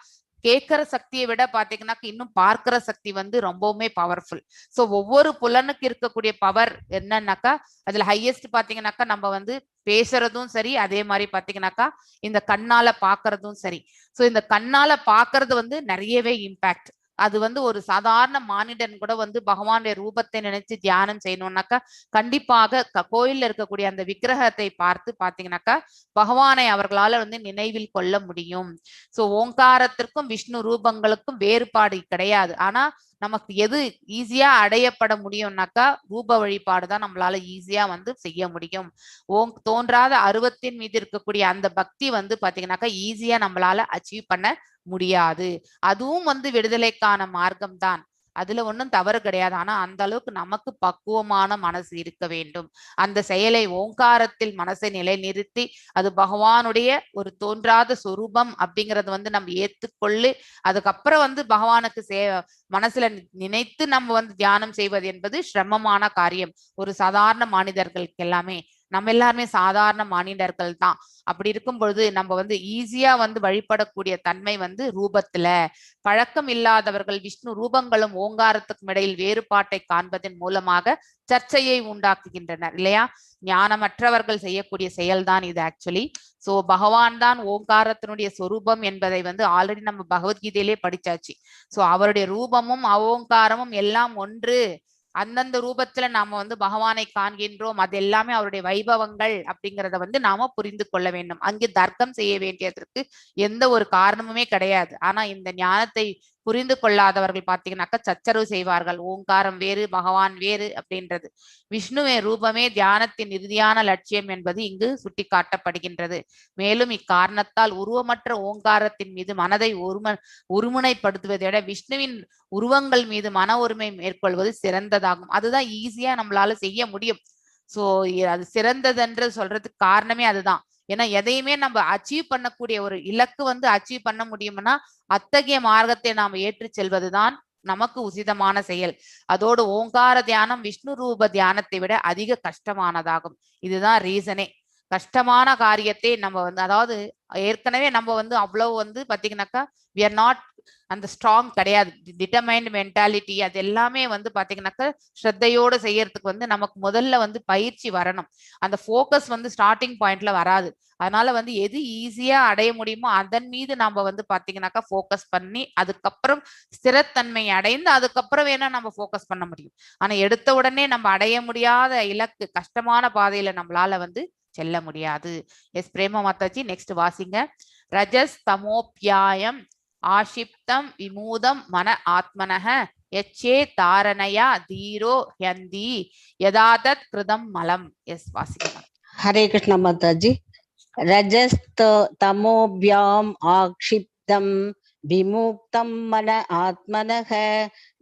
Speaker 1: கேட்கிற சக்தியை விட பாத்தீங்கன்னாக்கா இன்னும் பார்க்கிற சக்தி ரொம்பவுமே பவர்ஃபுல். சோ ஒவ்வொரு புலனுக்கு இருக்கக்கூடிய பவர் என்னன்னாக்கா அதுல ஹையஸ்ட் பாத்தீங்கன்னாக்கா நம்ம பேசுறதும் சரி, அதே மாதிரி பாத்தீங்கன்னாக்கா இந்த கண்ணால பாக்குறதும் சரி. சோ இந்த கண்ணால பாக்குறது நிறையவே இம்பாக்ட். அது ஒரு சாதாரண மானிடன் கூட பகவானுடைய ரூபத்தை நினைச்சு தியானம் செய்யணும்னாக்கா கண்டிப்பாக கோயில்ல இருக்கக்கூடிய அந்த விக்கிரகத்தை பார்த்து பாத்தீங்கன்னாக்கா பகவானை அவர்களால நினைவில் கொள்ள முடியும். சோ ஓங்காரத்திற்கும் விஷ்ணு ரூபங்களுக்கும் வேறுபாடு கிடையாது. ஆனா நமக்கு எது ஈஸியா அடையப்பட முடியும்னாக்கா ரூப வழிபாடுதான் நம்மளால ஈஸியா செய்ய முடியும். தோன்றாத அருவத்தின் மீது இருக்கக்கூடிய அந்த பக்தி பாத்தீங்கன்னாக்கா ஈஸியா நம்மளால அச்சீவ் பண்ண முடியாது. அதுவும் விடுதலைக்கான மார்க்கம் தான். அதுல ஒன்றும் தவறு கிடையாது. ஆனா அந்த அளவுக்கு நமக்கு பக்குவமான மனசு இருக்க வேண்டும். அந்த செயலை ஓங்காரத்தில் மனசை நிலைநிறுத்தி அது பகவானுடைய ஒரு தோன்றாத சொரூபம் அப்படிங்கறது நம்ம ஏத்துக்கொள்ளு, அதுக்கப்புறம் பகவானுக்கு மனசுல நினைத்து நம்ம தியானம் செய்வது என்பது சிரமமான காரியம். ஒரு சாதாரண மனிதர்களுக்கு எல்லாமே, நம்ம எல்லாருமே சாதாரண மானிடர்கள் தான். அப்படி இருக்கும் பொழுது நம்ம ஈஸியா வழிபடக்கூடிய தன்மை ரூபத்துல. பழக்கம் இல்லாதவர்கள் விஷ்ணு ரூபங்களும் ஓங்காரத்துக்கும் இடையில் வேறுபாட்டை காண்பதன் மூலமாக சர்ச்சையை உண்டாக்குகின்றனர் இல்லையா? ஞானமற்றவர்கள் செய்யக்கூடிய செயல்தான் இது ஆக்சுவலி. சோ பகவான் தான் ஓங்காரத்தினுடைய சொரூபம் என்பதை ஆல்ரெடி நம்ம பகவத்கீதையிலே படிச்சாச்சு. சோ அவருடைய ரூபமும் அவோங்காரமும் எல்லாம் ஒன்று. அந்தந்த ரூபத்துல நாம பகவானை காண்கின்றோம். அது எல்லாமே அவருடைய வைபவங்கள் அப்படிங்கிறத நாம புரிந்து கொள்ள வேண்டும். அங்கே தர்க்கம் செய்ய வேண்டியதற்கு எந்த ஒரு காரணமுமே கிடையாது. ஆனா இந்த ஞானத்தை புரிந்து கொள்ளாதவர்கள் பார்த்தீங்கன்னாக்கா சச்சரவு செய்வார்கள். ஓங்காரம் வேறு, பகவான் வேறு அப்படின்றது. விஷ்ணுவின் ரூபமே தியானத்தின் இறுதியான லட்சியம் என்பது இங்கு சுட்டிக்காட்டப்படுகின்றது. மேலும் இக்காரணத்தால் உருவமற்ற ஓங்காரத்தின் மீது மனதை ஒருமுனைப்படுத்துவதை விட விஷ்ணுவின் உருவங்கள் மீது மன ஒருமை மேற்கொள்வது சிறந்ததாகும். அதுதான் ஈஸியா நம்மளால செய்ய முடியும். சோ அது சிறந்ததுன்ற சொல்றதுக்கு காரணமே அதுதான். ஏன்னா எதையுமே நம்ம அச்சீவ் பண்ணக்கூடிய ஒரு இலக்கு அச்சீவ் பண்ண முடியும்னா அத்தகைய மார்க்கத்தை நாம் ஏற்று செல்வதுதான் நமக்கு உசிதமான செயல். அதோடு ஓங்கார தியானம் விஷ்ணு ரூப தியானத்தை விட அதிக கஷ்டமானதாகும். இதுதான் ரீசனே. கஷ்டமான காரியத்தை நம்ம அதாவது ஏற்கனவே நம்ம அவ்வளவு பாத்தீங்கன்னாக்கா we are not அந்த ஸ்ட்ராங் கிடையாது. டிட்டர்மைன்ட் மென்டாலிட்டி அது எல்லாமே பாத்தீங்கன்னாக்கா ஸ்ரத்தையோடு செய்யறதுக்கு நமக்கு முதல்ல பயிற்சி வரணும். அந்த ஃபோக்கஸ் ஸ்டார்டிங் பாயிண்ட்ல வராது. அதனால எது ஈஸியா அடைய முடியுமோ அதன் மீது நம்ம பாத்தீங்கன்னாக்கா ஃபோக்கஸ் பண்ணி அதுக்கப்புறம் ஸ்திரத்தன்மை அடைந்து அதுக்கப்புறம் வேணா நம்ம ஃபோக்கஸ் பண்ண முடியும். ஆனா எடுத்த உடனே நம்ம அடைய முடியாத இலக்கு கஷ்டமான பாதையில நம்மளால செல்ல முடியாது. எஸ் பிரேமா மாதாஜி நெக்ஸ்ட் வாசிங்க. ரஜஸ் தமோப்யாயம் ஆஷிப்தம் விமூதம் மன ஆத்மனஹ யச்சே தாரணயா தீரோ ஹந்தி யதாதத் கிருதம் மலம். எஸ் வாசிங்க.
Speaker 4: ஹரே கிருஷ்ண மாதாஜி. ரஜஸ்த தமோப்யாம் ஆக்ஷிப்தம் விமுக்தம் மன ஆத்மனஹ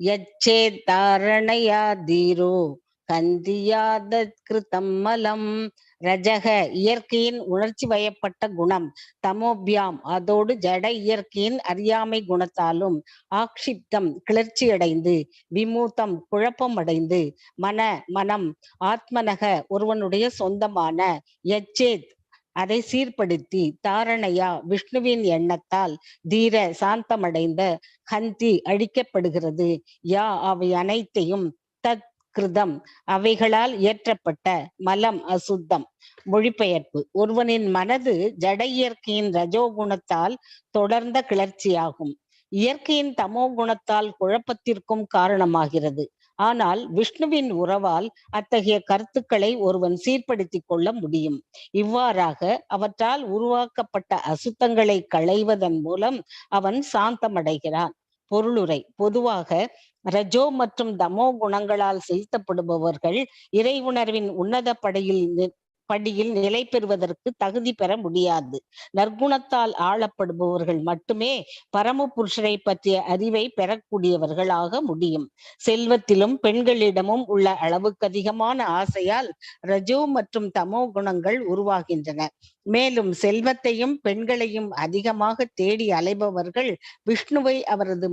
Speaker 4: யச்சே தாரணயா தீரோ கந்தியாதத் கிருதம் மலம். ரஜக இயற்கையின் உணர்ச்சி வயப்பட்ட குணம், தமோபியாம் அதோடு ஜட இயற்கையின் அறியாமை குணத்தாலும், ஆக்ஷிப்தம் கிளர்ச்சி அடைந்து, விமூத்தம் குழப்பம் அடைந்து, மனம் ஆத்மனக ஒருவனுடைய சொந்தமான, யச்சேத் அதை சீர்படுத்தி, தாரணையா விஷ்ணுவின் எண்ணத்தால், தீர சாந்தமடைந்த, ஹந்தி அழிக்கப்படுகிறது, யா அவை அனைத்தையும், தத் கிருதம் அவைகளால் இயற்றப்பட்ட, மலம் அசுத்தம். மொழிபெயர்ப்பு. ஒருவனின் மனது ஜட இயற்கையின் ரஜோகுணத்தால் தொடர்ந்த கிளர்ச்சியாகும். இயற்கையின் தமோ குணத்தால் குழப்பத்திற்கும் காரணமாகிறது. ஆனால் விஷ்ணுவின் உறவால் அத்தகைய கருத்துக்களை ஒருவன் சீர்படுத்தி கொள்ள முடியும். இவ்வாறாக அவற்றால் உருவாக்கப்பட்ட அசுத்தங்களை களைவதன் மூலம் அவன் சாந்தமடைகிறான். பொருளுரை. பொதுவாக ரஜோ மற்றும் தமோ குணங்களால் செலுத்தப்படுபவர்கள் இறை உணர்வின் உன்னத படியில் நிலை பெறுவதற்கு தகுதி பெற முடியாது. நற்குணத்தால் ஆளப்படுபவர்கள் மட்டுமே பரம புருஷரை பற்றிய அறிவை பெறக்கூடியவர்களாக முடியும். செல்வத்திலும் பெண்களிடமும் உள்ள அளவுக்கு அதிகமான ஆசையால் ரஜோ மற்றும் தமோ குணங்கள் உருவாகின்றன. மேலும் செல்வத்தையும் பெண்களையும் அதிகமாக தேடி அலைபவர்கள் விஷ்ணுவை அவரது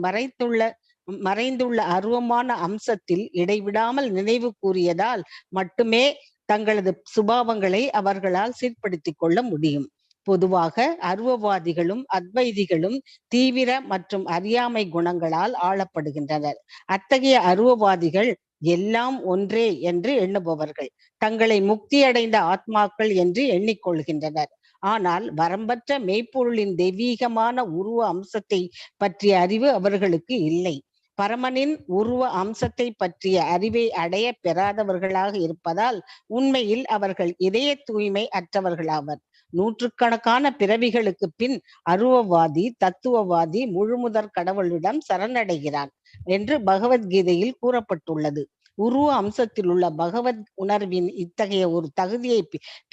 Speaker 4: மறைந்துள்ள அருவமான அம்சத்தில் இடைவிடாமல் நினைவு கூறியதால் மட்டுமே தங்களது சுபாவங்களை அவர்களால் சீர்படுத்திக் கொள்ள முடியும். பொதுவாக அருவவாதிகளும் அத்வைதிகளும் தீவிர மற்றும் அறியாமை குணங்களால் ஆளப்படுகின்றனர். அத்தகைய அருவவாதிகள் எல்லாம் ஒன்றே என்று எண்ணுபவர்கள் தங்களை முக்தியடைந்த ஆத்மாக்கள் என்று எண்ணிக்கொள்கின்றனர். ஆனால் வரம்பற்ற மெய்ப்பொருளின் தெய்வீகமான உருவ அம்சத்தை பற்றிய அறிவு அவர்களுக்கு இல்லை. பரமனின் உருவ அம்சத்தை பற்றிய அறிவை அடைய பெறாதவர்களாக இருப்பதால் உண்மையில் அவர்கள் இதய தூய்மை அற்றவர்களாவர். நூற்றுக்கணக்கான பிறவிகளுக்கு பின் அருவவாதி தத்துவவாதி முழுமுதற் கடவுளிடம் சரணடைகிறான் என்று பகவத்கீதையில் கூறப்பட்டுள்ளது. உருவ அம்சத்தில் உள்ள பகவத் உணர்வின் இத்தகைய ஒரு தகுதியை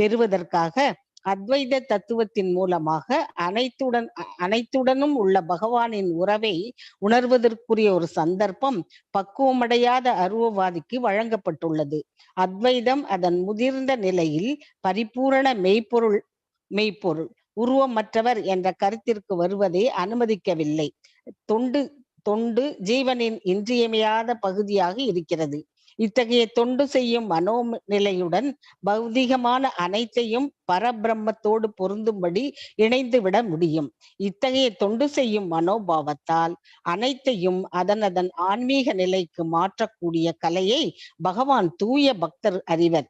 Speaker 4: பெறுவதற்காக அத்வைத தத்துவத்தின் மூலமாக அனைத்துடனும் உள்ள பகவானின் உறவை உணர்வதற்குரிய ஒரு சந்தர்ப்பம் பக்குவமடையாத அருவவாதிக்கு வழங்கப்பட்டுள்ளது. அத்வைதம் அதன் முதிர்ந்த நிலையில் பரிபூரண மெய்ப்பொருள் உருவமற்றவர் என்ற கருத்திற்கு வருவதை அனுமதிக்கவில்லை. தொண்டு ஜீவனின் இன்றியமையாத பகுதியாக இருக்கிறது. இத்தகைய தொண்டு செய்யும் மனோநிலையுடன் பௌதிகமான அனைத்தையும் பரபிரம்மத்தோடு பொருந்தும்படி இணைந்து விட முடியும். இத்தகைய தொண்டு செய்யும் மனோபாவத்தால் அனைத்தையும் அதன் ஆன்மீக நிலைக்கு மாற்றக்கூடிய கலையை பகவான் தூய பக்தர் அறிவர்.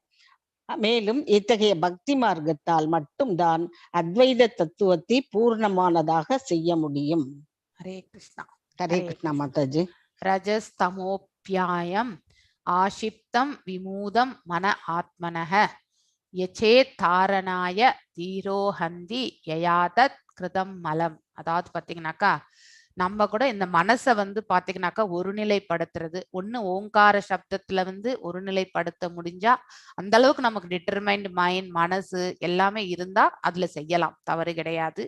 Speaker 4: மேலும் இத்தகைய பக்தி மார்க்கத்தால் மட்டும்தான் அத்வைத தத்துவத்தை பூர்ணமானதாக செய்ய முடியும்.
Speaker 1: ஹரே கிருஷ்ணா.
Speaker 4: ஹரே கிருஷ்ணா மாதாஜி.
Speaker 1: ரஜஸ் தமோப்யாயம் ஆஷிப்தம் விமூதம் மன ஆத்மனஹ யசே தாரணாய தீரோஹந்தி யயாதத் கிருதம் மலம். அதாவது பாத்தீங்கன்னாக்கா நம்ம கூட இந்த மனசை பாத்தீங்கன்னாக்கா ஒருநிலைப்படுத்துறது ஒண்ணு ஓங்கார சப்தத்துல ஒருநிலைப்படுத்த முடிஞ்சா அந்த அளவுக்கு நமக்கு டிட்டர்மைண்ட் மைண்ட் மனசு எல்லாமே இருந்தா அதுல செய்யலாம், தவறு கிடையாது.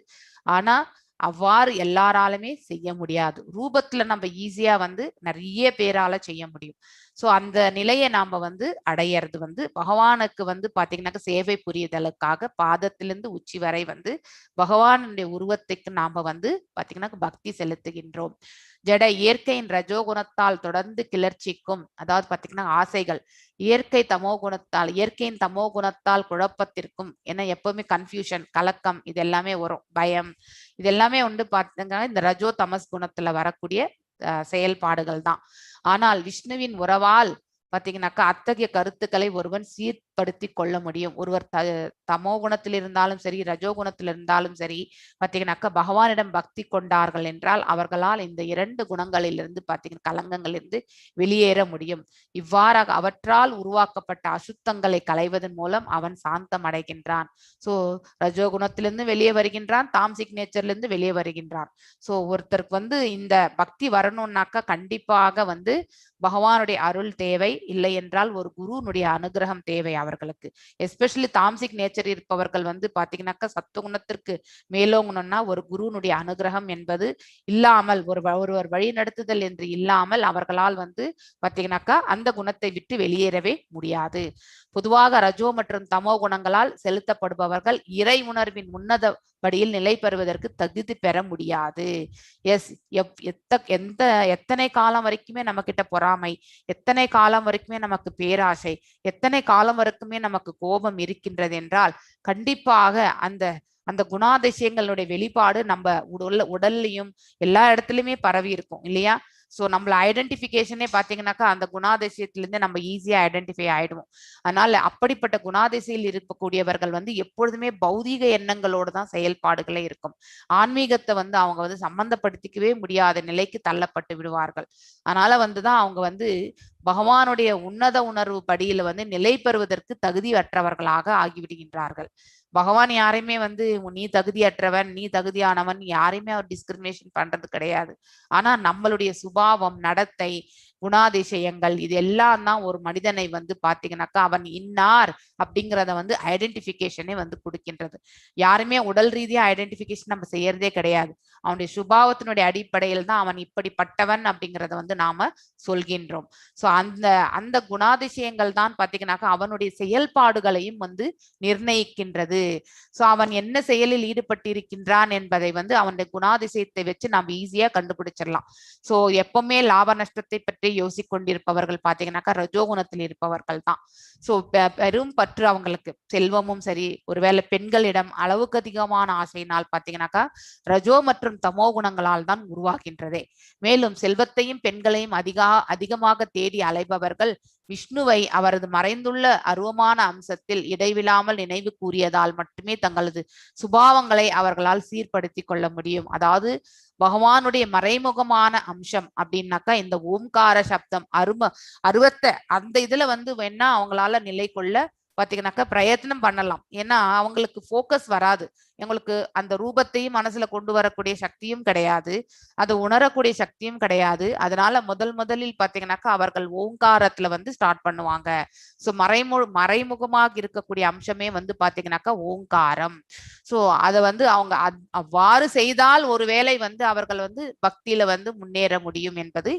Speaker 1: ஆனா அவ்வாறு எல்லாராலுமே செய்ய முடியாது. ரூபத்துல நம்ம ஈஸியா நிறைய பேரால செய்ய முடியும். சோ அந்த நிலையை நாம அடையிறது பகவானுக்கு பாத்தீங்கன்னாக்க சேவை புரியுதலுக்காக பாதத்திலிருந்து உச்சி வரை பகவானுடைய உருவத்துக்கு நாம பாத்தீங்கன்னா பக்தி செலுத்துகின்றோம். ஜட இயற்கையின் ரஜோகுணத்தால் தொடர்ந்து கிளர்ச்சிக்கும், அதாவது பாத்தீங்கன்னா ஆசைகள் இயற்கையின் தமோ குணத்தால் குழப்பத்திற்கும், ஏன்னா எப்பவுமே கன்ஃபியூஷன் கலக்கம் இது எல்லாமே வரும், பயம் இதெல்லாமே பாத்தீங்கன்னா இந்த ரஜோ தமஸ் குணத்துல வரக்கூடிய செயல்பாடுகள் தான். ஆனால் விஷ்ணுவின் உறவால் பாத்தீங்கன்னாக்கா அத்தகைய கருத்துக்களை ஒருவன் சீர்படுத்தி கொள்ள முடியும். ஒருவர் தமோ குணத்தில் இருந்தாலும் சரி ரஜோ குணத்தில் இருந்தாலும் சரி பாத்தீங்கன்னாக்கா பகவானிடம் பக்தி கொண்டார்கள் என்றால் அவர்களால் இந்த 2 குணங்களிலிருந்து பாத்தீங்கன்னா கலங்கங்களிலிருந்து வெளியேற முடியும். இவ்வாறாக அவற்றால் உருவாக்கப்பட்ட அசுத்தங்களை களைவதன் மூலம் அவன் சாந்தம் அடைகின்றான். சோ ரஜோ குணத்திலிருந்து வெளியே வருகின்றான், தாம்சிக் நேச்சர்ல இருந்து வெளியே வருகின்றான். சோ ஒருத்தருக்கு இந்த பக்தி வரணும்னாக்கா கண்டிப்பாக பகவானுடைய அருள் தேவை, இல்லை என்றால் ஒரு குருனுடைய அனுகிரகம் தேவை அவர்களுக்கு. எஸ்பெஷலி தாம்சிக் நேச்சர் இருப்பவர்கள் பாத்தீங்கன்னாக்கா சத்துவகுணத்திற்கு மேலோங்கணும்னா ஒரு குருனுடைய அனுகிரகம் என்பது இல்லாமல் ஒருவர் வழி நடத்துதல் என்று இல்லாமல் அவர்களால் பாத்தீங்கன்னாக்கா அந்த குணத்தை விட்டு வெளியேறவே முடியாது. பொதுவாக ரஜோ மற்றும் தமோ குணங்களால் செலுத்தப்படுபவர்கள் இறை உணர்வின் உன்னத படியில் நிலை பெறுவதற்கு தகுதி பெற முடியாது. எத்தனை காலம் வரைக்குமே நம்ம கிட்ட பொறாமை, எத்தனை காலம் வரைக்குமே நமக்கு பேராசை, எத்தனை காலம் வரைக்குமே நமக்கு கோபம் இருக்கின்றது என்றால் கண்டிப்பாக அந்த குணாதிசயங்களுடைய வெளிப்பாடு நம்ம உடல்லையும் எல்லா இடத்துலயுமே பரவி இருக்கும் இல்லையா? சோ நம்மள ஐடென்டிபிகேஷனே பாத்தீங்கன்னாக்கா அந்த குணாதிசயத்திலிருந்து நம்ம ஈஸியா ஐடென்டிஃபை ஆயிடுவோம். அதனால அப்படிப்பட்ட குணாதிசையில் இருக்கக்கூடியவர்கள் எப்பொழுதுமே பௌதீக எண்ணங்களோடு தான் செயல்பாடுகளே இருக்கும். ஆன்மீகத்தை அவங்க சம்பந்தப்படுத்திக்கவே முடியாத நிலைக்கு தள்ளப்பட்டு விடுவார்கள். அதனால தான் அவங்க பகவானுடைய உன்னத உணர்வு படியில நிலை பெறுவதற்கு தகுதியற்றவர்களாக ஆகிவிடுகின்றார்கள். பகவான் யாரையுமே நீ தகுதியற்றவன் நீ தகுதியானவன் யாரையுமே அவர் டிஸ்கிரிமினேஷன் பண்றது கிடையாது. ஆனா நம்மளுடைய சுபாவம் நடத்தை குணாதிசயங்கள் இது எல்லாம் தான் ஒரு மனிதனை பாத்தீங்கன்னாக்கா அவன் இன்னார் அப்படிங்கிறத ஐடென்டிபிகேஷனே கொடுக்கின்றது. யாருமே உடல் ரீதியா ஐடென்டிபிகேஷன் நம்ம செய்யறதே கிடையாது. அவனுடைய சுபாவத்தினுடைய அடிப்படையில் தான் அவன் இப்படிப்பட்டவன் அப்படிங்கிறத நாம சொல்கின்றோம். சோ அந்த குணாதிசயங்கள் தான் பாத்தீங்கன்னாக்கா அவனுடைய செயல்பாடுகளையும் நிர்ணயிக்கின்றது. சோ அவன் என்ன செயலில் ஈடுபட்டிருக்கின்றான் என்பதை அவனுடைய குணாதிசயத்தை வச்சு நம்ம ஈஸியா கண்டுபிடிச்சிடலாம். சோ எப்பவுமே லாப நஷ்டத்தை பற்றி யோசிக்கொண்டிருப்பவர்கள் பாத்தீங்கன்னாக்கா ரஜோகுணத்தில் இருப்பவர்கள் தான். சோ பெரும் பற்று அவங்களுக்கு செல்வமும் சரி, ஒருவேளை பெண்களிடம் அளவுக்கு அதிகமான ஆசையினால் பாத்தீங்கன்னாக்கா ரஜோ மற்றும் தமோ குணங்களால் தான் உருவாகின்றதே. மேலும் செல்வத்தையும் பெண்களையும் அதிகமாக தேடி அலைபவர்கள் விஷ்ணுவை அவரது மறைந்துள்ள அருவமான அம்சத்தில் இடைவிடாமல் நினைவு கூறியதால் மட்டுமே தங்களது சுபாவங்களை அவர்களால் சீர்படுத்தி கொள்ள முடியும். அதாவது பகவானுடைய மறைமுகமான அம்சம் அப்படின்னாக்கா இந்த ஓம்கார சப்தம் அருவத்தை அந்த இதுல வேணா அவங்களால நிலை கொள்ள பாத்தீங்கன்னாக்கா பிரயத்னம் பண்ணலாம். ஏன்னா அவங்களுக்கு ஃபோக்கஸ் வராது. எங்களுக்கு அந்த ரூபத்தையும் மனசுல கொண்டு வரக்கூடிய சக்தியும் கிடையாது, அதை உணரக்கூடிய சக்தியும் கிடையாது. அதனால முதலில் பாத்தீங்கன்னாக்கா அவர்கள் ஓங்காரத்துல வந்து ஸ்டார்ட் பண்ணுவாங்க. ஸோ மறைமுகமாக இருக்கக்கூடிய அம்சமே வந்து பாத்தீங்கன்னாக்கா ஓங்காரம். ஸோ அதை வந்து அவங்க அவ்வாறு செய்தால் ஒருவேளை வந்து அவர்கள் வந்து பக்தியில வந்து முன்னேற முடியும் என்பது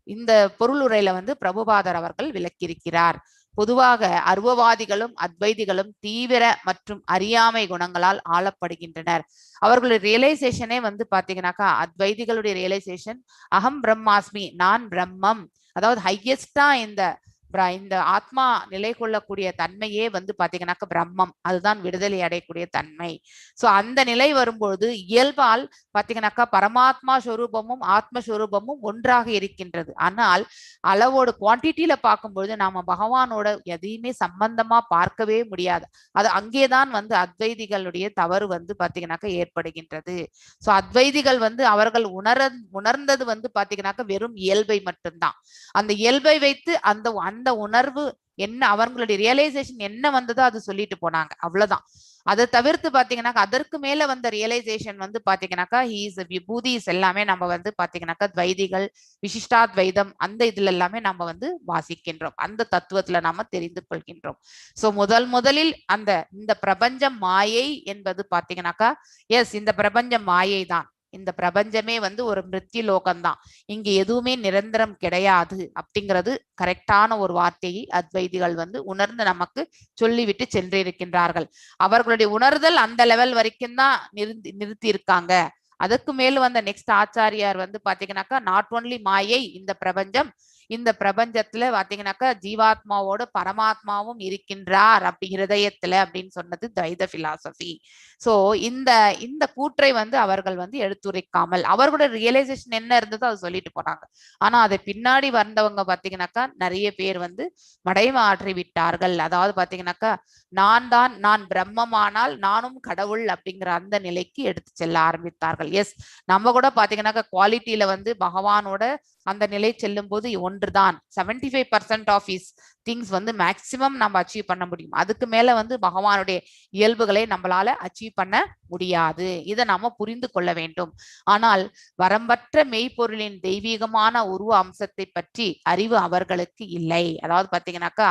Speaker 1: இந்த பொருளுரையில வந்து பிரபுபாதர் அவர்கள் விளக்கியிருக்கிறார். பொதுவாக அருவவாதிகளும் அத்வைதிகளும் தீவிர மற்றும் அறியாமை குணங்களால் ஆளப்படுகின்றனர். அவர்களுடைய ரியலைசேஷனே வந்து பாத்தீங்கன்னாக்கா அத்வைதிகளுடைய ரியலைசேஷன் அகம் பிரம்மாஸ்மி, நான் பிரம்மம், அதாவது ஹையஸ்டா இந்த ஆத்மா நிலை கொள்ளக்கூடிய தன்மையே வந்து பாத்தீங்கன்னாக்க பிரம்மம், அதுதான் விடுதலை அடையக்கூடிய தன்மை. சோ அந்த நிலை வரும்பொழுது இயல்பால் பாத்தீங்கன்னாக்கா பரமாத்மா ஸ்வரூபமும் ஆத்மஸ்வரூபமும் ஒன்றாக இருக்கின்றது. ஆனால் அளவோடு குவான்டிட்டியில பார்க்கும்பொழுது நாம பகவானோட எதையுமே சம்பந்தமா பார்க்கவே முடியாது. அது அங்கேதான் வந்து அத்வைதிகளுடைய தவறு வந்து பாத்தீங்கன்னாக்க ஏற்படுகின்றது. சோ அத்வைதிகள் வந்து அவர்கள் உணர்ந்தது வந்து பாத்தீங்கன்னாக்க வெறும் இயல்பை மட்டும்தான். அந்த இயல்பை வைத்து அந்த உணர்வு என்ன, அவங்களுடைய ரியலைசேஷன் என்ன வந்ததோ அது சொல்லிட்டு போனாங்க, அவ்வளவுதான். அதை தவிர்த்து பாத்தீங்கன்னாக்கா அதற்கு மேல வந்த ரியலைசேஷன் வந்து பாத்தீங்கன்னாக்கா விபூதிஸ் எல்லாமே நம்ம வந்து பாத்தீங்கன்னாக்கா துவைதிகள் விசிஷ்டாத்வைதம் அந்த இதுல எல்லாமே நம்ம வந்து வாசிக்கின்றோம், அந்த தத்துவத்துல நாம தெரிந்து கொள்கின்றோம். சோ முதலில் இந்த பிரபஞ்சம் மாயை என்பது பாத்தீங்கன்னாக்கா எஸ், இந்த பிரபஞ்சம் மாயை தான். இந்த பிரபஞ்சமே வந்து ஒரு மிருத்யு லோகம்தான், இங்க எதுவுமே நிரந்தரம் கிடையாது அப்படிங்கிறது கரெக்டான ஒரு வார்த்தையை அத்வைதிகள் வந்து உணர்ந்து நமக்கு சொல்லிவிட்டு சென்றிருக்கின்றார்கள். அவர்களுடைய உணர்தல் அந்த லெவல் வரைக்கும் தான் நிறுத்தி இருக்காங்க. அதுக்கு மேல வந்த நெக்ஸ்ட் ஆச்சாரியார் வந்து பாத்தீங்கன்னாக்கா நாட் ஒன்லி மாயை, இந்த பிரபஞ்சத்துல பாத்தீங்கன்னாக்கா ஜீவாத்மாவோட பரமாத்மாவும் இருக்கின்றார் அப்படி ஹிருதயத்துல அப்படின்னு சொன்னது துவைத பிலாசபி. சோ இந்த கூற்றை வந்து அவர்கள் வந்து எடுத்துரைக்காமல் அவர்களுடைய ரியலைசேஷன் என்ன இருந்ததோ அதை சொல்லிட்டு போனாங்க. ஆனா அதை பின்னாடி வந்தவங்க பாத்தீங்கன்னாக்கா நிறைய பேர் வந்து மடைமாற்றி விட்டார்கள். அதாவது பாத்தீங்கன்னாக்கா நான் பிரம்மமானால் நானும் கடவுள் அப்படிங்கிற அந்த நிலைக்கு எடுத்து செல்ல ஆரம்பித்தார்கள். எஸ், நம்ம கூட பாத்தீங்கன்னாக்கா குவாலிட்டியில வந்து பகவானோட அந்த நிலை செல்லும் போது ஒன்றுதான் 75% ஆஃப் இஸ் திங்ஸ் வந்து மேக்சிமம் நம்ம அச்சீவ் பண்ண முடியும். அதுக்கு மேல வந்து பகவானுடைய இயல்புகளை நம்மளால அச்சீவ் பண்ண முடியாது. இதை நாம புரிந்து கொள்ள வேண்டும். ஆனால் வரம்பற்ற மெய்ப்பொருளின் தெய்வீகமான உருவ அம்சத்தை பற்றி அறிவு அவர்களுக்கு இல்லை. அதாவது பாத்தீங்கன்னாக்கா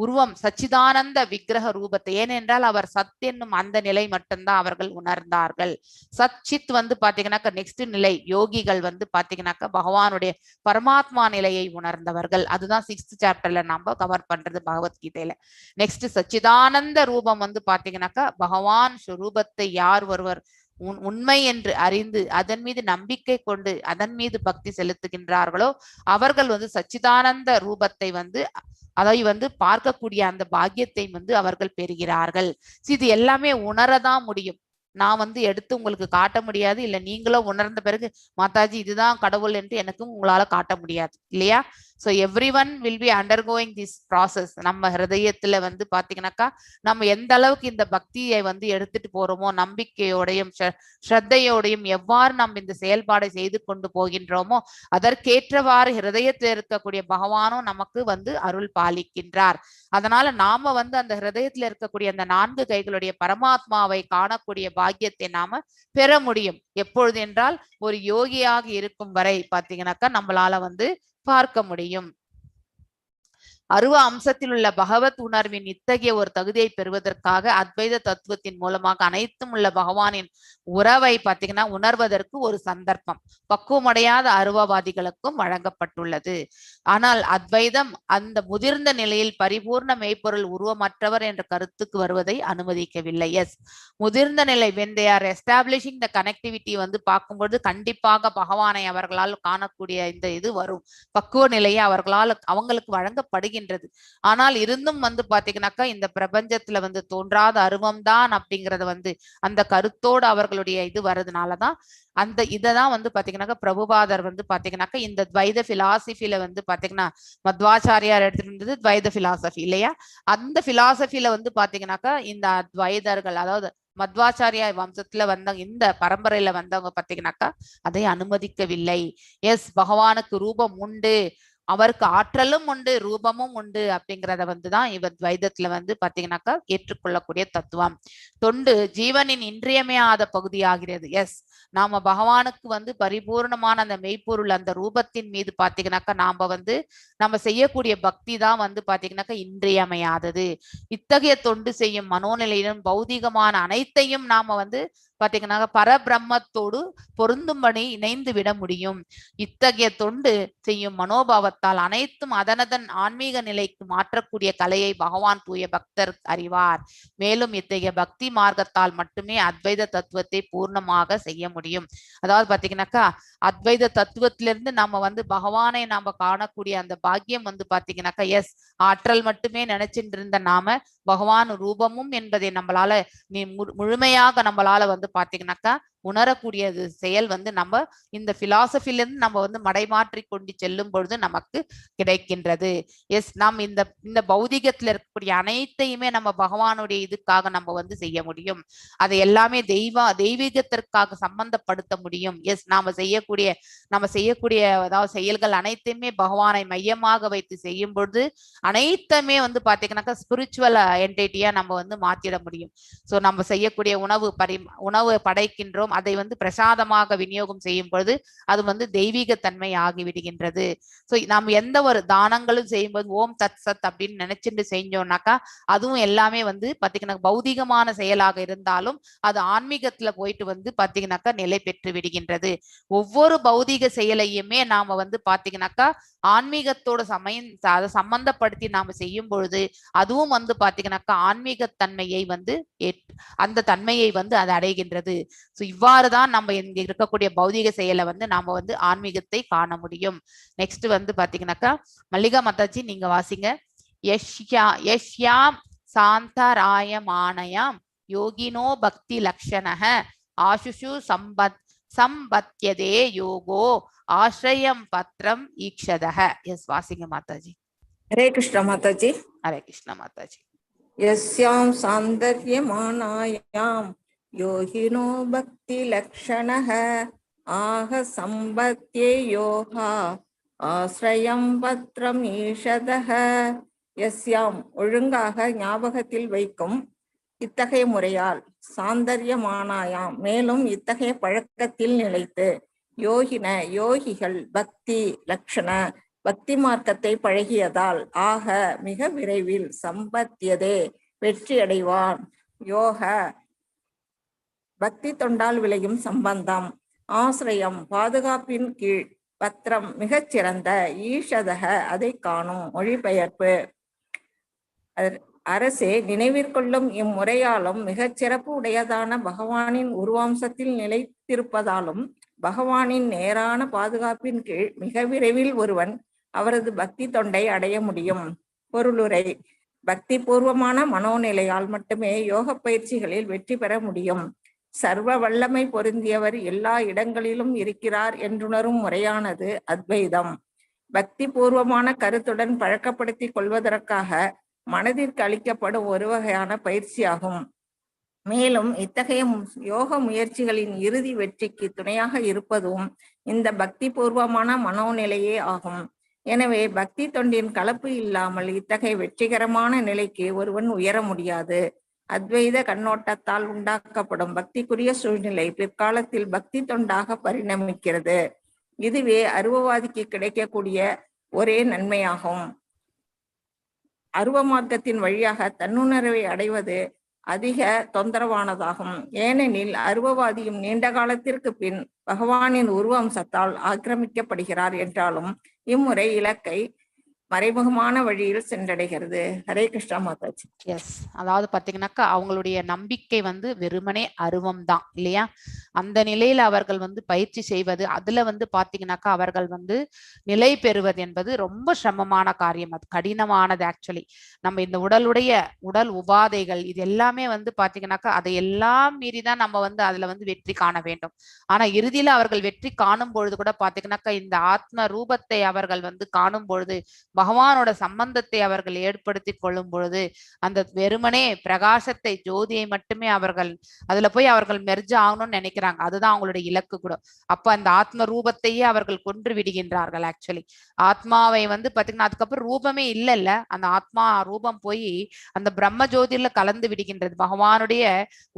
Speaker 1: உருவம் சச்சிதானந்த விக்கிரக ரூபத்தை, ஏனென்றால் அவர் சத் என்னும் அந்த நிலை மட்டும்தான் அவர்கள் உணர்ந்தார்கள். சச்சித் வந்து பாத்தீங்கன்னாக்கா நெக்ஸ்ட் நிலை யோகிகள் வந்து பாத்தீங்கன்னாக்கா பகவானுடைய பரமாத்மா நிலையை உணர்ந்தவர்கள். அதுதான் 6th சாப்டர்ல நம்ம கவர் பண்றது பகவத்கீதையில. நெக்ஸ்ட் சச்சிதானந்த ரூபம் வந்து பாத்தீங்கன்னாக்கா பகவான் ஸ்வரூபத்தை யார் ஒருவர் உண்மை என்று அறிந்து அதன் மீது நம்பிக்கை கொண்டு அதன் மீது பக்தி செலுத்துகின்றார்களோ அவர்கள் வந்து சச்சிதானந்த ரூபத்தை வந்து அதை வந்து பார்க்கக்கூடிய அந்த பாக்கியத்தை வந்து அவர்கள் பெறுகிறார்கள். இது எல்லாமே உணரதான் முடியும். நான் வந்து எடுத்து உங்களுக்கு காட்ட முடியாது, இல்ல நீங்களும் உணர்ந்த பிறகு மாதாஜி இதுதான் கடவுள் என்று எனக்கும் உங்களால காட்ட முடியாது இல்லையா? So every one will be undergoing this process. நம்ம ஹிருதயத்துல வந்து பாத்தீங்கன்னாக்கா நம்ம எந்த அளவுக்கு இந்த பக்தியை வந்து எடுத்துட்டு போறோமோ, நம்பிக்கையோடையும் ஸ்ரத்தையோடையும் எவ்வாறு நம்ம இந்த செயல்பாடை செய்து கொண்டு போகின்றோமோ அதற்கேற்றவாறு ஹிருதயத்தில் இருக்கக்கூடிய பகவானும் நமக்கு வந்து அருள் பாலிக்கின்றார். அதனால நாம வந்து அந்த ஹிருதயத்துல இருக்கக்கூடிய அந்த 4 கைகளுடைய பரமாத்மாவை காணக்கூடிய பாக்கியத்தை நாம பெற முடியும். எப்பொழுது என்றால் ஒரு யோகியாக இருக்கும் வரை பாத்தீங்கன்னாக்கா நம்மளால வந்து பார்க்க முடியும். அருவ அம்சத்தில் உள்ள பகவத் உணர்வின் இத்தகைய ஒரு தகுதியை பெறுவதற்காக அத்வைத தத்துவத்தின் மூலமாக அனைத்தும் உள்ள பகவானின் உறவை பார்த்தீங்கன்னா உணர்வதற்கு ஒரு சந்தர்ப்பம் பக்குவமடையாத அருவவாதிகளுக்கும் வழங்கப்பட்டுள்ளது. ஆனால் அத்வைதம் அந்த முதிர்ந்த நிலையில் பரிபூர்ண மெய்ப்பொருள் உருவமற்றவர் என்ற கருத்துக்கு வருவதை அனுமதிக்கவில்லை. எஸ், முதிர்ந்த நிலை when they are establishing the connectivity வந்து பார்க்கும்போது கண்டிப்பாக பகவானை அவர்களால் காணக்கூடிய இந்த இது வரும், பக்குவ நிலையை அவங்களுக்கு வழங்கப்படுகிறது. ஆனால் இருந்தும் வந்து பாத்தீங்கன்னாக்கா இந்த பிரபஞ்சத்துல வந்து தோன்றாத அருவம் தான் அப்படிங்கறத வந்து அந்த கருத்தோடு அவர்களுடைய இது வர்றதுனாலதான் அந்த இததான் வந்து பாத்தீங்கன்னாக்கா பிரபுபாதர் வந்து பாத்தீங்கன்னாக்கா இந்த துவைத பிலாசபில வந்து பாத்தீங்கன்னா மத்வாச்சாரியார் எடுத்துட்டு இருந்தது துவைத பிலாசபி இல்லையா? அந்த பிலாசபில வந்து பாத்தீங்கன்னாக்கா இந்த துவைதர்கள், அதாவது மத்வாச்சாரியா வம்சத்துல வந்தவங்க, இந்த பரம்பரையில வந்தவங்க பாத்தீங்கன்னாக்கா அதை அனுமதிக்கவில்லை. எஸ், பகவானுக்கு ரூபம் உண்டு, அவருக்கு ஆற்றலும் உண்டு, ரூபமும் உண்டு அப்படிங்கிறத வந்துதான் இவர் துவைதத்துல வந்து பாத்தீங்கன்னாக்கா ஏற்றுக்கொள்ளக்கூடிய தத்துவம். தொண்டு ஜீவனின் இன்றியமையாத பகுதியாகிறது. எஸ், நாம பகவானுக்கு வந்து பரிபூர்ணமான அந்த மெய்ப்பொருள் அந்த ரூபத்தின் மீது பாத்தீங்கன்னாக்கா நாம வந்து நம்ம செய்யக்கூடிய பக்தி தான் வந்து பாத்தீங்கன்னாக்கா இன்றியமையாதது. இத்தகைய தொண்டு செய்யும் மனோநிலையிலும் பௌதிகமான அனைத்தையும் நாம வந்து பாத்தீங்கன்னா பரபிரம்மத்தோடு பொருந்தும்படி இணைந்து விட முடியும். இத்தகைய தொண்டு செய்யும் மனோபாவத்தால் அனைத்தும் அதனதன் ஆன்மீக நிலைக்கு மாற்றக்கூடிய கலையை பகவான் தூய பக்தர் அறிவார். மேலும் இத்தகைய பக்தி மார்க்கத்தால் மட்டுமே அத்வைத தத்துவத்தை பூர்ணமாக செய்ய முடியும். அதாவது பாத்தீங்கன்னாக்கா அத்வைத தத்துவத்திலிருந்து நம்ம வந்து பகவானை நாம காணக்கூடிய அந்த பாக்கியம் வந்து பாத்தீங்கன்னாக்கா எஸ், ஆற்றல் மட்டுமே நினைச்சிட்டு இருந்த நாம பகவான் ரூபமும் என்பதை நம்மளால முழுமையாக நம்மளால வந்து பாத்தீங்கன்னாக்கா உணரக்கூடிய செயல் வந்து நம்ம இந்த பிலாசபிலிருந்து நம்ம வந்து மடைமாற்றி கொண்டு செல்லும் பொழுது நமக்கு கிடைக்கின்றது. எஸ், நாம் இந்த பௌதிகத்துல இருக்கக்கூடிய அனைத்தையுமே நம்ம பகவானுடைய இதுக்காக நம்ம வந்து செய்ய முடியும். அதை எல்லாமே தெய்வீகத்திற்காக சம்பந்தப்படுத்த முடியும். எஸ், நாம செய்யக்கூடிய அதாவது செயல்கள் அனைத்தையுமே பகவானை மையமாக வைத்து செய்யும் பொழுது அனைத்துமே வந்து பாத்தீங்கன்னாக்கா ஸ்பிரிச்சுவல் என்டிட்டியா நம்ம வந்து மாத்திட முடியும். சோ நம்ம செய்யக்கூடிய உணவு படைக்கின்றோம், அதை வந்து பிரசாதமாக விநியோகம் செய்யும் பொழுது அது வந்து தெய்வீக தன்மை ஆகிவிடுகின்றது. சோ நம்ம எந்த ஒரு தானங்களும் செய்யும்போது ஓம் தத் சத் அப்படின்னு நினைச்சுட்டு செஞ்சோம்னாக்கா அதுவும் எல்லாமே வந்து பாத்தீங்கன்னா பௌதிகமான செயலாக இருந்தாலும் அது ஆன்மீகத்துல போயிட்டு வந்து பாத்தீங்கன்னாக்கா நிலை பெற்று விடுகின்றது. ஒவ்வொரு பௌதிக செயலையுமே நாம வந்து பாத்தீங்கன்னாக்கா ஆன்மீகத்தோட சம்பந்தப்படுத்தி நாம செய்யும் பொழுது அதுவும் வந்து பாத்தீங்கன்னாக்கா ஆன்மீக தன்மையை வந்து அந்த தன்மையை வந்து அது அடைகின்றது. சோ இவ்வாறுதான் நம்ம இங்க இருக்கக்கூடிய பௌதிக செயலை வந்து நாம வந்து ஆன்மீகத்தை காண முடியும். நெக்ஸ்ட் வந்து பாத்தீங்கன்னாக்கா மல்லிகா மாதாஜி நீங்க வாசிங்க. யஷ்யாம் சாந்தராயமானயாம் யோகினோ பக்தி லக்ஷணஹ ஆசுஷு சம்பத்யதே யோகோ ஆஸ்ரயம் பத்ரம் ஈக்ஷதஹ. எஸ், வாசிங்க மாதாஜி.
Speaker 5: ஹரே கிருஷ்ண மாதாஜி.
Speaker 1: ஹரே கிருஷ்ண மாதாஜி.
Speaker 5: யஸ்யாம் சாந்தர்யமானாயாம் யோகினோ பக்தி லக்ஷணஹ ஆஹ சம்பத்யே யோகா ஆஸ்ரயம் பத்ரம் ஈஷதஹ. யஸ்யாம் ஒழுங்காக ஞாபகத்தில் வைக்கும் இத்தகைய முறையால், சாந்தர்யமானாயாம் மேலும் இத்தகைய பழக்கத்தில் நிலைத்து, யோகிகள் பக்தி லக்ஷண பக்தி மார்க்கத்தை பழகியதால், ஆக மிக விரைவில், சம்பத்தியதே வெற்றி அடைவான், யோக பக்தி தொண்டால் விளையும் சம்பந்தம், ஆசிரியம் பாதுகாப்பின் கீழ், பத்திரம் மிகச்சிறந்த, ஈஷதக அதை காணும். மொழிபெயர்ப்பு. அரசே, நினைவிற்கொள்ளும் இம்முறையாலும் மிகச்சிறப்பு உடையதான பகவானின் உருவாம்சத்தில் நிலைத்திருப்பதாலும் பகவானின் நேரான பாதுகாப்பின் கீழ் மிக விரைவில் ஒருவன் அவரது பக்தி தொண்டை அடைய முடியும். பொருளுரை. பக்தி பூர்வமான மனோநிலையால் மட்டுமே யோக பயிற்சிகளில் வெற்றி பெற முடியும். சர்வ வல்லமை பொருந்தியவர் எல்லா இடங்களிலும் இருக்கிறார் என்றுணரும் முறையானது அத்வைதம். பக்தி பூர்வமான கருத்துடன் பழக்கப்படுத்திக் கொள்வதற்காக மனதிற்கு அளிக்கப்படும் ஒரு வகையான பயிற்சியாகும். மேலும் இத்தகைய யோக முயற்சிகளின் இறுதி வெற்றிக்கு துணையாக இருப்பதும் இந்த பக்தி பூர்வமான மனோநிலையே ஆகும். எனவே பக்தி தொண்டின் கலப்பு இல்லாமல் இத்தகைய வெற்றிகரமான நிலைக்கு ஒருவன் உயர முடியாது. அத்வைத கண்ணோட்டத்தால் உண்டாக்கப்படும் பக்திக்குரிய சூழ்நிலை பிற்காலத்தில் பக்தி தொண்டாக பரிணமிக்கிறது. இதுவே அருவவாதிக்கு கிடைக்கக்கூடிய ஒரே நன்மையாகும். அருவ மார்க்கத்தின் வழியாக தன்னுணர்வை அடைவது அதிக தொந்தரவானதாகும். ஏனெனில் அருவவாதியும் நீண்ட காலத்திற்கு பின் பகவானின் உருவம்சத்தால் ஆக்கிரமிக்கப்படுகிறார் என்றாலும் இம்முறை இலக்கை மறைமுகமான வழியில் சென்றடைகிறது. ஹரே கிருஷ்ணா மாதாஜி.
Speaker 1: எஸ், அதாவது பாத்தீங்கன்னாக்கா அவங்களுடைய நம்பிக்கை வந்து வெறுமனே அருவம் தான் இல்லையா. அந்த நிலையில அவர்கள் வந்து பயிற்சி செய்வது, அதுல வந்து பாத்தீங்கன்னாக்கா அவர்கள் வந்து நிலை பெறுவது என்பது ரொம்ப சிரமமான காரியம். அது கடினமானது. ஆக்சுவலி நம்ம இந்த உடல் உபாதைகள் இது எல்லாமே வந்து பாத்தீங்கன்னாக்கா அதை எல்லாம் மீறிதான் நம்ம வந்து அதுல வந்து வெற்றி காண வேண்டும். ஆனா இறுதியில அவர்கள் வெற்றி காணும் பொழுது கூட பாத்தீங்கன்னாக்கா இந்த ஆத்ம ரூபத்தை அவர்கள் வந்து காணும் பொழுது பகவானோட சம்பந்தத்தை அவர்கள் ஏற்படுத்தி கொள்ளும் பொழுது அந்த வெறுமனே பிரகாசத்தை ஜோதியை மட்டுமே அவர்கள் அதுல போய் அவர்கள் மெர்ஜ் ஆகணும்னு நினைக்கிறாங்க. அதுதான் அவங்களுடைய இலக்கு கூட. அப்ப அந்த ஆத்ம ரூபத்தையே அவர்கள் கொன்று விடுகின்றார்கள். ஆக்சுவலி ஆத்மாவை வந்து பாத்தீங்கன்னா அதுக்கப்புறம் ரூபமே இல்லைல்ல, அந்த ஆத்மா ரூபம் போய் அந்த பிரம்ம ஜோதியில கலந்து விடுகின்றது. பகவானுடைய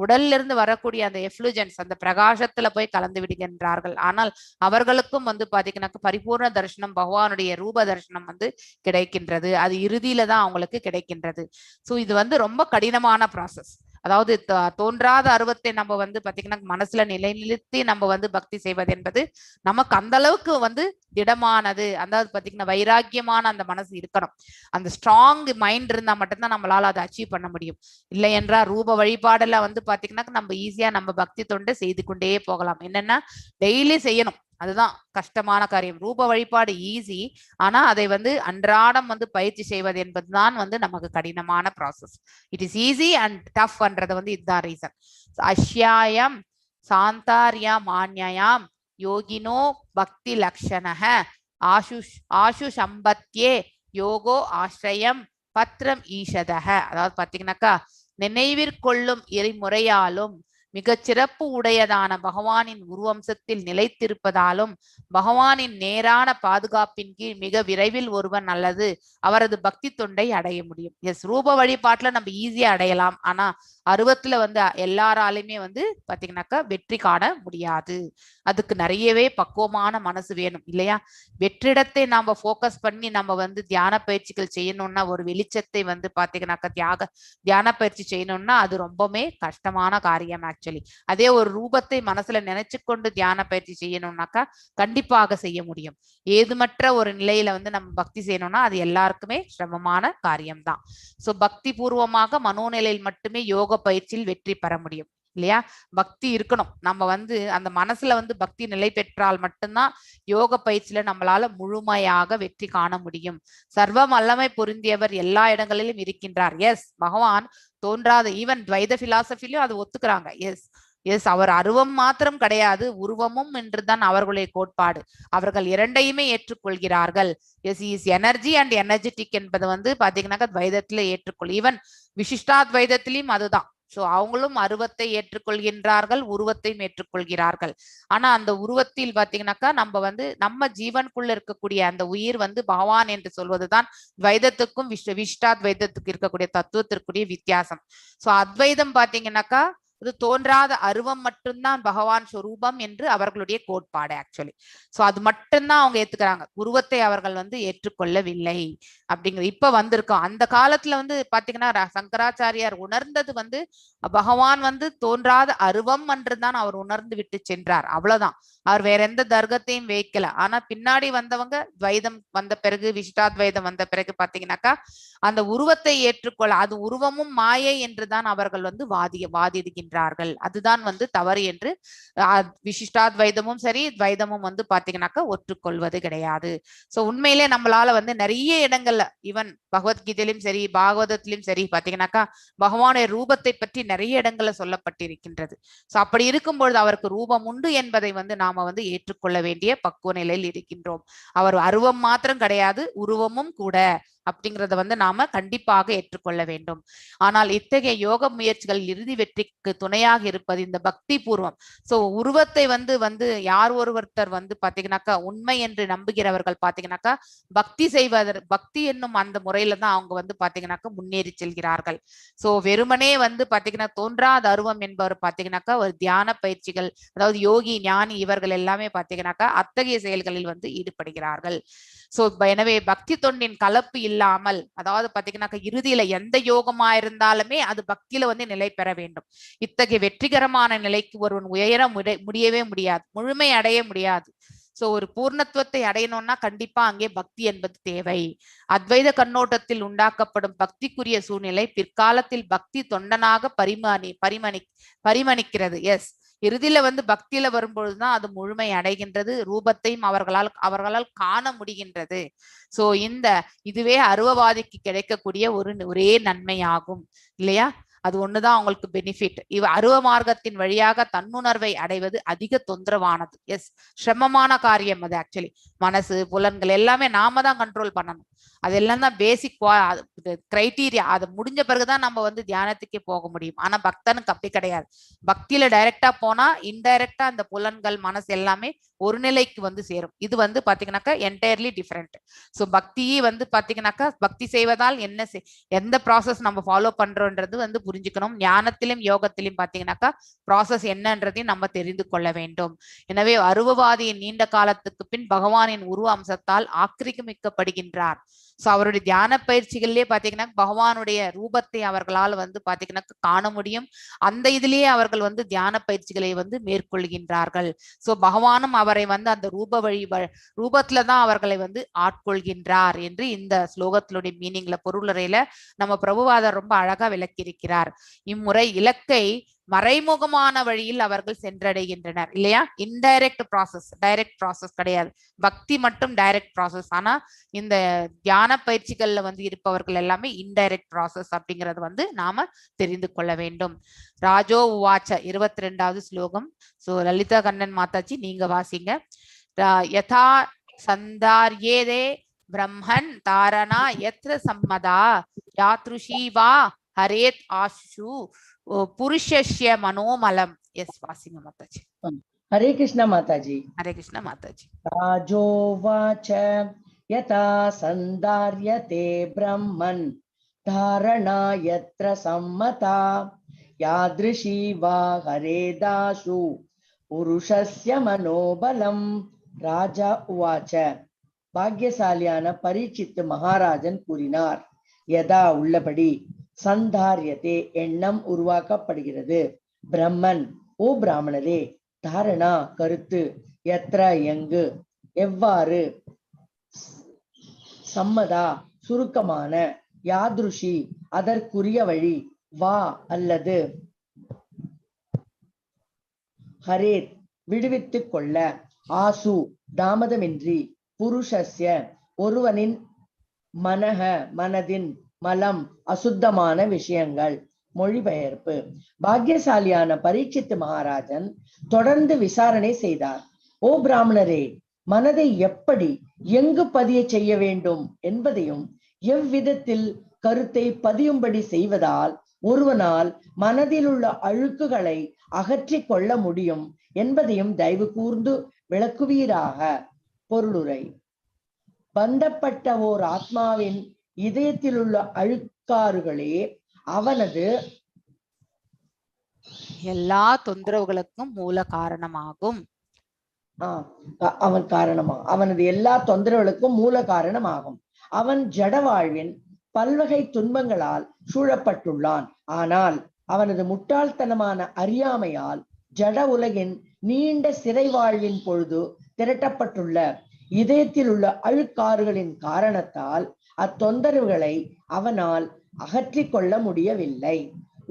Speaker 1: உடல்ல இருந்து வரக்கூடிய அந்த எஃப்ளூஜன்ஸ் அந்த பிரகாசத்துல போய் கலந்து விடுகின்றார்கள். ஆனால் அவர்களுக்கும் வந்து பாத்தீங்கன்னா பரிபூர்ண தரிசனம் பகவானுடைய ரூப தரிசனம் வந்து கிடைக்கின்றது. அது இறுதியில தான் அவங்களுக்கு கிடைக்கின்றது. சோ இது வந்து ரொம்ப கடினமான ப்ராசஸ். அதாவது தோன்றாத அருவத்தை நம்ம வந்து பாத்தீங்கன்னா மனசுல நிலைநிறுத்தி நம்ம வந்து பக்தி செய்வது என்பது நமக்கு அந்த அளவுக்கு வந்து திடமானது. அதாவது பாத்தீங்கன்னா வைராக்கியமான அந்த மனசு இருக்கணும். அந்த ஸ்ட்ராங் மைண்ட் இருந்தா மட்டும்தான் நம்மளால அதை அச்சீவ் பண்ண முடியும். இல்லை என்றா ரூப வழிபாடுல வந்து பாத்தீங்கன்னா நம்ம ஈஸியா நம்ம பக்தி தொண்டை செய்து கொண்டே போகலாம். என்னன்னா டெய்லி செய்யணும், அதுதான் கஷ்டமான காரியம். ரூப வழிபாடு ஈஸி, ஆனா அதை வந்து அன்றாடம் வந்து பயிற்சி செய்வது என்பதுதான் வந்து நமக்கு கடினமான process. It is easy and tough பண்றது வந்து இதுதான் ரீசன். அஷ்யாயம் சாந்தாரியா மான்யாம் யோகினோ பக்தி லக்ஷணஹ ஆஷு சம்பத்யே யோகோ ஆசிரியம் பத்ரம் ஈஷதஹ. அதாவது பாத்தீங்கன்னாக்கா நினைவிற்கொள்ளும் எரிமுறையாலும் மிகச் சிறப்பு உடையதான பகவானின் உருவம்சத்தில் நிலைத்திருப்பதாலும் பகவானின் நேரான பாதுகாப்பின் கீழ் மிக விரைவில் ஒருவன் அல்லது அவரது பக்தி தொண்டை அடைய முடியும். எஸ், ரூப வழிபாட்டுல நம்ம ஈஸியா அடையலாம், ஆனா அருவத்துல வந்து எல்லாராலையுமே வந்து பாத்தீங்கன்னாக்கா வெற்றி காண முடியாது. அதுக்கு நிறையவே பக்குவமான மனசு வேணும் இல்லையா? வெற்றிடத்தை நாம போக்கஸ் பண்ணி நம்ம வந்து தியான பயிற்சிகள் செய்யணும்னா, ஒரு வெளிச்சத்தை வந்து பாத்தீங்கன்னாக்கா தியான பயிற்சி செய்யணும்னா அது ரொம்பவே கஷ்டமான காரியம். ஆக்சுவலி அதே ஒரு ரூபத்தை மனசுல நினைச்சு கொண்டு தியான பயிற்சி செய்யணும்னாக்கா கண்டிப்பாக செய்ய முடியும். ஏதுமற்ற ஒரு நிலையில வந்து நம்ம பக்தி செய்யணும்னா அது எல்லாருக்குமே சிரமமான காரியம்தான். சோ பக்தி பூர்வமாக மனோநிலையில் மட்டுமே யோக பயிற்சியில் வெற்றி பெற முடியும் இல்லையா? பக்தி இருக்கணும். நம்ம வந்து அந்த மனசுல வந்து பக்தி நிலை பெற்றால் மட்டும்தான் யோக பயிற்சியில நம்மளால முழுமையாக வெற்றி காண முடியும். சர்வ வல்லமை பொருந்தியவர் எல்லா இடங்களிலும் இருக்கின்றார். எஸ், பகவான் தோன்றாத ஈவன் துவைத பிலாசபிலையும் அது ஒத்துக்கிறாங்க. எஸ் எஸ் அவர் அருவம் மாத்திரம் கிடையாது, உருவமும் என்றுதான் அவர்களுடைய கோட்பாடு. அவர்கள் இரண்டையுமே ஏற்றுக்கொள்கிறார்கள். Yes, is energy and energetic என்பது வந்து பாத்தீங்கன்னாக்கா துவைதத்துல ஏற்றுக்கொள். ஈவன் விசிஷ்டாத்வைதத்திலையும் அதுதான். சோ அவங்களும் அருவத்தை ஏற்றுக்கொள்கின்றார்கள், உருவத்தையும் ஏற்றுக்கொள்கிறார்கள். ஆனா அந்த உருவத்தில் பாத்தீங்கன்னாக்கா நம்ம வந்து நம்ம ஜீவனுக்குள்ள இருக்கக்கூடிய அந்த உயிர் வந்து பகவான் என்று சொல்வதுதான் துவைதத்துக்கும் விசிஷ்டாத்வைதத்துக்கு இருக்கக்கூடிய தத்துவத்திற்குரிய வித்தியாசம். சோ அத்வைதம் பாத்தீங்கன்னாக்கா இது தோன்றாத அருவம் மட்டும்தான் பகவான் ஸ்வரூபம் என்று அவர்களுடைய கோட்பாடு. ஆக்சுவலி சோ அது மட்டும்தான் அவங்க ஏத்துக்கிறாங்க. உருவத்தை அவர்கள் வந்து ஏற்றுக்கொள்ளவில்லை அப்படிங்கிறது இப்ப வந்திருக்கோம். அந்த காலத்துல வந்து பாத்தீங்கன்னா சங்கராச்சாரியார் உணர்ந்தது வந்து பகவான் வந்து தோன்றாத அருவம் என்றுதான் அவர் உணர்ந்து விட்டு சென்றார். அவ்வளவுதான். அவர் வேற எந்த தர்க்கத்தையும் வைக்கல. ஆனா பின்னாடி வந்தவங்க துவைதம் வந்த பிறகு விசிஷ்டாத்வைதம் வந்த பிறகு பாத்தீங்கன்னாக்கா அந்த உருவத்தை ஏற்றுக்கொள்ள அது உருவமும் மாயை என்றுதான் அவர்கள் வந்து வாதிடுகின்றார்கள். அதுதான் வந்து தவறு என்று விசிஷ்டாத்வைதமும் சரி துவைதமும் வந்து பாத்தீங்கன்னாக்கா ஒற்றுக்கொள்வது கிடையாது. சோ உண்மையிலே நம்மளால வந்து நிறைய இடங்கள்ல ஈவன் பகவத்கீதையிலும் சரி பாகவதத்திலும் சரி பாத்தீங்கன்னாக்கா பகவானுடைய ரூபத்தை பற்றி நிறைய இடங்கள்ல சொல்லப்பட்டிருக்கின்றது. சோ அப்படி இருக்கும்பொழுது அவருக்கு ரூபம் உண்டு என்பதை வந்து நாம வந்து ஏற்றுக்கொள்ள வேண்டிய பக்குவ நிலையில் இருக்கின்றோம். அவர் அருவம் மாத்திரம் கிடையாது, உருவமும் கூட அப்படிங்கறத வந்து நாம கண்டிப்பாக ஏற்றுக்கொள்ள வேண்டும். ஆனால் இத்தகைய யோக முயற்சிகள் இறுதி வெற்றிக்கு துணையாக இருப்பது இந்த பக்தி பூர்வம். சோ உருவத்தை வந்து யார் ஒருவர்த்தர் வந்து பாத்தீங்கன்னாக்கா உண்மை என்று நம்புகிறவர்கள் பாத்தீங்கன்னாக்கா பக்தி என்னும் அந்த முறையில தான் அவங்க வந்து பாத்தீங்கன்னாக்கா முன்னேறி செல்கிறார்கள். சோ வெறுமனே வந்து பாத்தீங்கன்னா தோன்றாத அருவம் என்பவர் பாத்தீங்கன்னாக்கா ஒரு தியான பயிற்சிகள், அதாவது யோகி ஞானி இவர்கள் எல்லாமே பாத்தீங்கன்னாக்கா அத்தகைய செயல்களில் வந்து ஈடுபடுகிறார்கள். சோ எனவே பக்தி தொண்டின் கலப்பு இல்லாமல், அதாவது பாத்தீங்கன்னாக்கா இறுதியில எந்த யோகமா இருந்தாலுமே அது பக்தியில வந்து நிலை பெற வேண்டும். இத்தகைய வெற்றிகரமான நிலைக்கு ஒருவன் உயர முடியவே முடியாது, முழுமை அடைய முடியாது. சோ ஒரு பூர்ணத்துவத்தை அடையணும்னா கண்டிப்பா அங்கே பக்தி என்பது தேவை. அத்வைத கண்ணோட்டத்தில் உண்டாக்கப்படும் பக்திக்குரிய சூழ்நிலை பிற்காலத்தில் பக்தி தொண்டனாக பரிமணிக்கிறது. எஸ், இறுதியில வந்து பக்தியில வரும்பொழுதுதான் அது முழுமை அடைகின்றது. ரூபத்தையும் அவர்களால் காண முடிகின்றது. சோ இதுவே அருவவாதிக்கு கிடைக்கக்கூடிய ஒரே நன்மை ஆகும் இல்லையா? அது ஒண்ணுதான் அவங்களுக்கு பெனிஃபிட். அருவ மார்க்கத்தின் வழியாக தன்னுணர்வை அடைவது அதிக தொந்தரவானது. எஸ், சிரமமான காரியம் அது. ஆக்சுவலி மனசு புலன்கள் எல்லாமே நாம தான் கண்ட்ரோல் பண்ணணும். அதெல்லாம் தான் பேசிக் கிரைட்டீரியா. அது முடிஞ்ச பிறகுதான் நம்ம வந்து தியானத்துக்கே போக முடியும். ஆனா பக்தனுக்கு அப்படி கிடையாது. பக்தியில டைரக்டா போனா இன்டைரக்டா அந்த புலன்கள் மனசு எல்லாமே ஒரு நிலைக்கு வந்து சேரும். இது வந்து பாத்தீங்கன்னாக்கா என்டையர்லி டிஃபரெண்ட். ஸோ பக்தியே வந்து பாத்தீங்கன்னாக்கா பக்தி செய்வதால் என்ன எந்த ப்ராசஸ் நம்ம ஃபாலோ பண்றோன்றது வந்து புரிஞ்சுக்கணும். ஞானத்திலும் யோகத்திலும் பாத்தீங்கன்னாக்கா ப்ராசஸ் என்னன்றதையும் நம்ம தெரிந்து கொள்ள வேண்டும். எனவே அருவவாதியின் நீண்ட காலத்துக்கு பின் பகவானின் உருவ அம்சத்தால் ஆக்கிரமிக்கப்படுகின்றார். சோ அவருடைய தியான பயிற்சிகளிலே பாத்தீங்கன்னா பகவானுடைய ரூபத்தை அவர்களால் வந்து பாத்தீங்கன்னா காண முடியும். அந்த இதுலயே அவர்கள் வந்து தியான பயிற்சிகளை வந்து மேற்கொள்கின்றார்கள். சோ பகவானும் அவரை வந்து அந்த ரூபத்துலதான் அவர்களை வந்து ஆட்கொள்கின்றார் என்று இந்த ஸ்லோகத்தினுடைய மீனிங்ல பொருளுரையில நம்ம பிரபுபாதர் ரொம்ப அழகா விளக்கியிருக்கிறார். இம்முறை இலக்கை மறைமுகமான வழியில் அவர்கள் சென்றடைகின்றனர் இல்லையா? இன்டைரக்ட் ப்ராசஸ், டைரக்ட் ப்ராசஸ் கிடையாது. பக்தி மட்டும் டைரக்ட் ப்ராசஸ். ஆனா இந்த தியான பயிற்சிகள்ல வந்து இருப்பவர்கள் எல்லாமே இன்டைரக்ட் ப்ராசஸ் அப்படிங்கறது வந்து நாம தெரிந்து கொள்ள வேண்டும். ராஜோ உவாச்ச 22வது ஸ்லோகம். சோ லலிதா கண்ணன் மாதாஜி நீங்க வாசிங்க. யதா சந்தார்யேதே பிரம்மன் தாரணா யத்ர சம்மதா யாத்ருஷி வா ஹரேத் ஆஷு புருஷஸ்ய மனோமலம். எஸ், வாசிங்க மாதாஜி.
Speaker 6: ஹரே கிருஷ்ண மாதாஜி.
Speaker 1: ஹரே கிருஷ்ண மாதாஜி.
Speaker 6: ராஜோவாச்ச யதா சந்தார்யதே பிரம்மன் தாரணா யத்ர சம்மதா யாத்ருஷி வா ஹரேதாசு புருஷஸ்ய மனோபலம். ராஜா உவாச்ச, பாக்யசாலியான பரீட்சித்து மகாராஜன் கூறினார். யதா உள்ளபடி, சந்தாரியதே எண்ணம் உருவாக்கப்படுகிறது, பிரம்மன் ஓ பிராமணரே, தாரணா கருத்து, யத்ர எங்கு, எவ்வாறு, சம்மதா சுருக்கமான, யாத்ருஷி அதற்குரிய வழி, வா அல்லது, ஹரேத் விடுவித்துக் கொள்ள, ஆசு தாமதமின்றி, புருஷஸ்ய ஒருவனின், மனஹ மனதின், மலம் அசுத்தமான விஷயங்கள். மொழிபெயர்ப்பு. பாக்யசாலியான பரீட்சித்து மகாராஜன் தொடர்ந்து விசாரணை செய்தார். ஓ பிராமணரே, மனதை எப்படி எங்கு பதிய செய்ய வேண்டும் என்பதையும் எவ்விதத்தில் கருத்தை பதியும்படி செய்வதால் ஒருவனால் மனதில் உள்ள அழுக்குகளை அகற்றிக் கொள்ள முடியும் என்பதையும் தயவு கூர்ந்து விளக்குவீராக. பொருளுரை. பந்தப்பட்ட ஓர் ஆத்மாவின் இதயத்தில் உள்ள அழுக்காறுகளே அவனது
Speaker 1: எல்லா தொந்தரவுகளுக்கும் மூல காரணமாகும்.
Speaker 6: அவனது எல்லா தொந்தரவுகளுக்கும் மூல காரணமாகும். அவன் ஜட வாழ்வின் பல்வகை துன்பங்களால் சூழப்பட்டுள்ளான். ஆனால் அவனது முட்டாள்தனமான அறியாமையால் ஜட உலகின் நீண்ட சிறை வாழ்வின் பொழுது திரட்டப்பட்டுள்ள இதயத்தில் உள்ள அழுக்காறுகளின் காரணத்தால் அத்தொந்தரவுகளை அவனால் அகற்றிக் கொள்ள முடியவில்லை.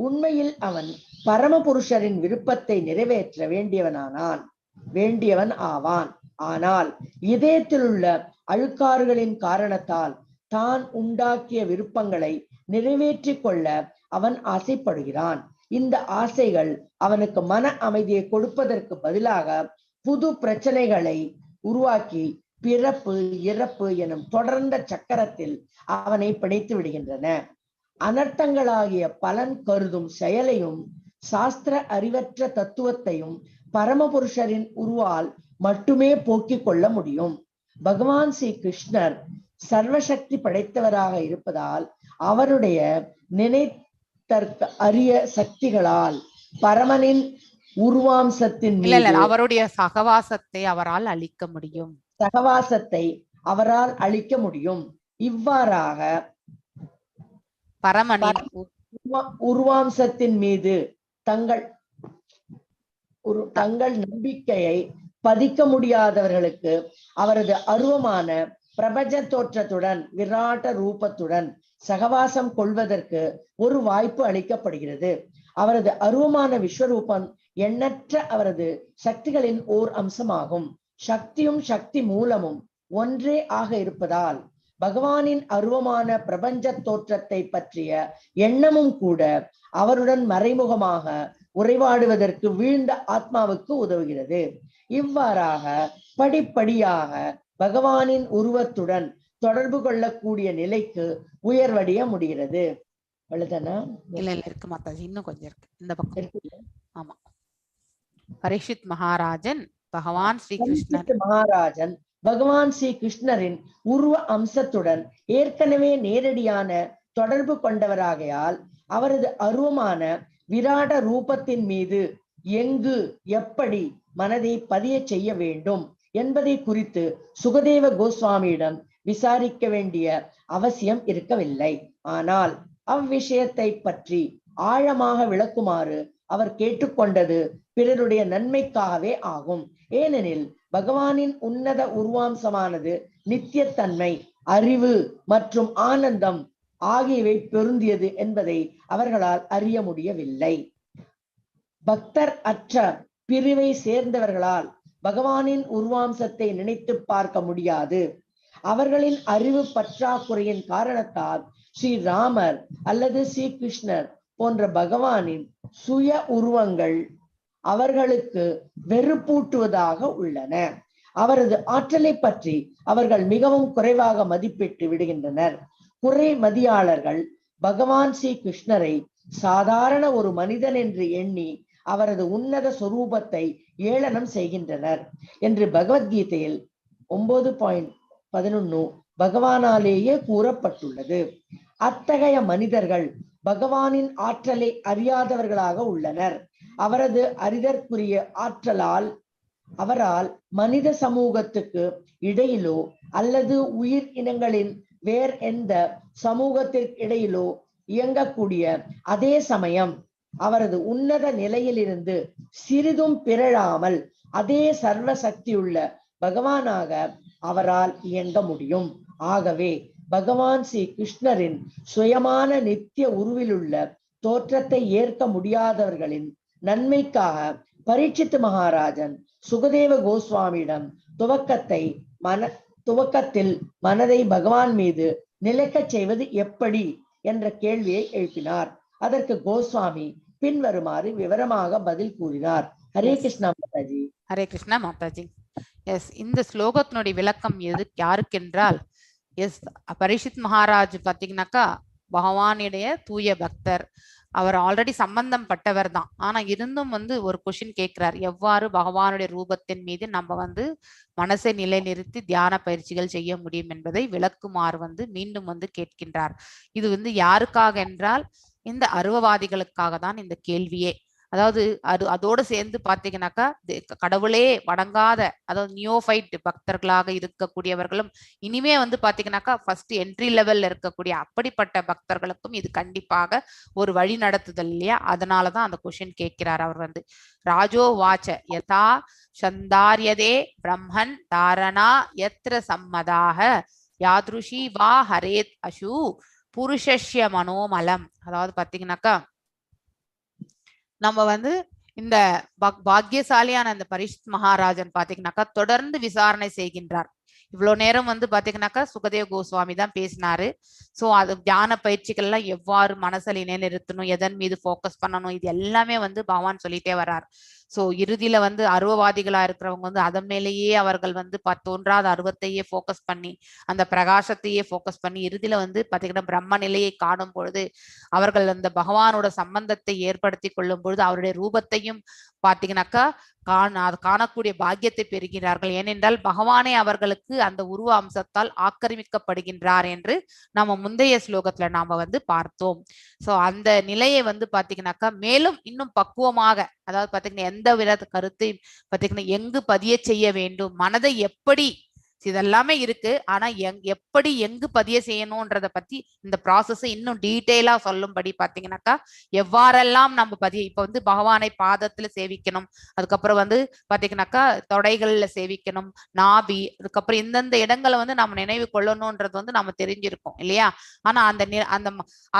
Speaker 6: உண்மையில் அவன் பரமபுருஷரின் விருப்பத்தை நிறைவேற்ற வேண்டியவன் ஆவான். ஆனால் இதயத்தில் உள்ள அழுக்காறுகளின் காரணத்தால் தான் உண்டாக்கிய விருப்பங்களை நிறைவேற்றிக் கொள்ள அவன் ஆசைப்படுகிறான். இந்த ஆசைகள் அவனுக்கு மன அமைதியை கொடுப்பதற்கு பதிலாக புது பிரச்சனைகளை உருவாக்கி பிறப்பு இறப்பு எனும் தொடர்ந்த சக்கரத்தில் அவனை பிணைத்து விடுகின்றன. அனர்த்தங்களாகிய பலன் கருதும் செயலையும் சாஸ்திர அறிவற்ற தத்துவத்தையும் பரமபுருஷரின் உருவால் மட்டுமே போக்கிக் கொள்ள முடியும். பகவான் ஸ்ரீ கிருஷ்ணர் சர்வசக்தி படைத்தவராக இருப்பதால் அவருடைய நினைத்தற்க அரிய சக்திகளால் பரமனின் உருவாம்சத்தின்
Speaker 1: அவருடைய சகவாசத்தை அவரால் அளிக்க முடியும்.
Speaker 6: இவ்வாறாக
Speaker 1: பரமனின்
Speaker 6: உருவாம்சத்தின் மீது தங்கள் நம்பிக்கையை பதிக்க முடியாதவர்களுக்கு அவரது அருவமான பிரபஞ்ச தோற்றத்துடன் விராட்ட ரூபத்துடன் சகவாசம் கொள்வதற்கு ஒரு வாய்ப்பு அளிக்கப்படுகிறது. அவரது அருவமான விஸ்வரூபம் எண்ணற்ற அவரது சக்திகளின் ஓர் அம்சமாகும். சக்தியும் சக்தி மூலமும் ஒன்றே ஆக இருப்பதால் பகவானின் அருவமான பிரபஞ்ச தோற்றத்தை பற்றிய எண்ணமும் கூட அவருடன் மறைமுகமாக உரைவாடுவதற்கு வீழ்ந்த ஆத்மாவுக்கு உதவுகிறது. இவ்வாறாக படிப்படியாக பகவானின் உருவத்துடன் தொடர்பு கொள்ளக்கூடிய நிலைக்கு உயர்வடைய முடிகிறது. அவ்வளவுதானா?
Speaker 1: இல்ல இருக்கு மாதாஜி, இன்னும் கொஞ்சம் இருக்கு இந்த பக்கம். ஆமா, பரீட்சித் மகாராஜன் பகவான் ஸ்ரீ கிருஷ்ணர்
Speaker 6: மகாராஜன் பகவான் ஸ்ரீ கிருஷ்ணரின் உருவ அம்சத்துடன் ஏற்கனவே நேரடியான தொடர்பு கொண்டவராகையால் அவரது அருவமான விராட ரூபத்தின் மீது எங்கு எப்படி மனதை பதிய செய்ய வேண்டும் என்பதை குறித்து சுகதேவ கோஸ்வாமியிடம் விசாரிக்க வேண்டிய அவசியம் இருக்கவில்லை. ஆனால் அவ்விஷயத்தை பற்றி ஆழமாக விளக்குமாறு அவர் கேட்டுக்கொண்டது பிறருடைய நன்மைக்காகவே ஆகும். ஏனெனில் பகவானின் உன்னத உருவாம்சமானது நித்தியத்தன்மை, அறிவு மற்றும் ஆனந்தம் ஆகியவை பொருந்தியது என்பதை அவர்களால் அறிய முடியவில்லை. பக்தர் அற்ற பிரிவை சேர்ந்தவர்களால் பகவானின் உருவாம்சத்தை நினைத்து பார்க்க முடியாது. அவர்களின் அறிவு பற்றாக்குறையின் காரணத்தால் ஸ்ரீராமர் அல்லது ஸ்ரீ கிருஷ்ணர் போன்ற பகவானின் சுய உருவங்கள் அவர்களுக்கு வெறுப்பூட்டுவதாக உள்ளன. அவரது ஆற்றலை பற்றி அவர்கள் மிகவும் குறைவாக மதிப்பிட்டு விடுகின்றனர். குறை மதியாளர்கள் பகவான் ஸ்ரீ கிருஷ்ணரை சாதாரண ஒரு மனிதன் என்று எண்ணி அவரது உன்னத சொரூபத்தை ஏளனம் செய்கின்றனர் என்று பகவத்கீதையில் 9.11 பகவானாலேயே கூறப்பட்டுள்ளது. அத்தகைய மனிதர்கள் பகவானின் ஆற்றலை அறியாதவர்களாக உள்ளனர். அவரது அறிதற்குரிய ஆற்றலால் அவரால் மனித சமூகத்துக்கு இடையிலோ அல்லது உயிர் இனங்களின் வேறு எந்த சமூகத்திற்கு இடையிலோ இயங்கக்கூடிய அதே சமயம் அவரது உன்னத நிலையிலிருந்து சிறிதும் பிறழாமல் அதே சர்வ சக்தியுள்ள பகவானாக அவரால் இயங்க முடியும். ஆகவே பகவான் ஸ்ரீ கிருஷ்ணரின் சுயமான நித்திய உருவிலுள்ள தோற்றத்தை ஏற்க முடியாதவர்களின் நன்மைக்காக பரீட்சித் மகாராஜன் சுகதேவ கோஸ்வாமியிடம் துவக்கத்தில் மனதை பகவான் மீது நிலைக்கச் செய்வது எப்படி என்ற கேள்வியை எழுப்பினார். அதற்கு கோஸ்வாமி பின்வருமாறு விவரமாக பதில் கூறினார். ஹரே கிருஷ்ணா மாதாஜி.
Speaker 1: ஹரே கிருஷ்ணா மாதாஜி. எஸ், இந்த ஸ்லோகத்தினுடைய விளக்கம் யாருக்கென்றால், எஸ், பரீட்சித் மகாராஜ் பாத்தீங்கன்னாக்கா பகவானுடைய தூய பக்தர். அவர் ஆல்ரெடி சம்பந்தம் பட்டவர் தான். ஆனா இருந்தும் ஒரு கொஸ்டின் கேட்கிறார், எவ்வாறு பகவானுடைய ரூபத்தின் மீது நம்ம மனசை நிலைநிறுத்தி தியான பயிற்சிகள் செய்ய முடியும் என்பதை விளக்குமாறு மீண்டும் கேட்கின்றார். இது யாருக்காக என்றால் இந்த அருவவாதிகளுக்காக தான் இந்த கேள்வியே. அதாவது அதோடு சேர்ந்து பாத்தீங்கன்னாக்கா கடவுளே வணங்காத, அதாவது நியோஃபைட் பக்தர்களாக இருக்கக்கூடியவர்களும் இனிமே பாத்தீங்கன்னாக்கா ஃபர்ஸ்ட் என்ட்ரி லெவல்ல இருக்கக்கூடிய அப்படிப்பட்ட பக்தர்களுக்கும் இது கண்டிப்பாக ஒரு வழி நடத்துதல் இல்லையா? அதனாலதான் அந்த கொஸ்டின் கேட்கிறார் அவர். ராஜோ வாச்ச யதா சந்தாரியதே பிரம்மன் தாரணா யத்ர சம்மதாக யாத்ருஷி வா ஹரேத் அசு புருஷஸ்ய மனோமலம். அதாவது பாத்தீங்கன்னாக்கா நம்ம இந்த பாக்கியசாலியான அந்த பரீட்சித் மகாராஜன் பாத்தீங்கன்னாக்கா தொடர்ந்து விசாரணை செய்கின்றார். இவ்வளவு நேரம் பாத்தீங்கன்னாக்கா சுகதேவ கோஸ்வாமி தான் பேசினாரு. சோ அது தியான பயிற்சிகள் எல்லாம் எவ்வாறு மனசில் நிலைநிறுத்தணும், எதன் மீது போக்கஸ் பண்ணணும், இது எல்லாமே பகவான் சொல்லிட்டே வர்றார். சோ இறுதியில அருவவாதிகளா இருக்கிறவங்க அதன் மேலேயே அவர்கள் தோன்றாத அருவத்தையே போக்கஸ் பண்ணி அந்த பிரகாசத்தையே போக்கஸ் பண்ணி இறுதியில பாத்தீங்கன்னா பிரம்ம நிலையை காணும் பொழுது அவர்கள் அந்த பகவானோட சம்பந்தத்தை ஏற்படுத்தி கொள்ளும் பொழுது அவருடைய ரூபத்தையும் பாத்தீங்கன்னாக்கா காணக்கூடிய பாக்கியத்தை பெறுகிறார்கள். ஏனென்றால் பகவானே அவர்களுக்கு அந்த உருவ அம்சத்தால் ஆக்கிரமிக்கப்படுகின்றார் என்று நம்ம முந்தைய ஸ்லோகத்துல நாம பார்த்தோம். சோ அந்த நிலையை பாத்தீங்கன்னாக்கா மேலும் இன்னும் பக்குவமாக, அதாவது பாத்தீங்கன்னா எந்த வித கருத்தையும் பாத்தீங்கன்னா எங்கு பதிய செய்ய வேண்டும், மனதை எப்படி, இதெல்லாமே இருக்கு. ஆனா எப்படி எங்கு பதிய செய்யணும்ன்றத பத்தி இந்த ப்ராசஸ் இன்னும் டீட்டெயிலா சொல்லும்படி பாத்தீங்கன்னாக்கா எவ்வாறெல்லாம் நம்ம இப்ப பகவானை பாதத்துல சேவிக்கணும், அதுக்கப்புறம் பாத்தீங்கன்னாக்கா தொடைகள்ல சேவிக்கணும், நாபி, அதுக்கப்புறம் இந்தந்த இடங்களை நம்ம நினைவு கொள்ளணும்ன்றது நம்ம தெரிஞ்சிருக்கோம் இல்லையா? ஆனா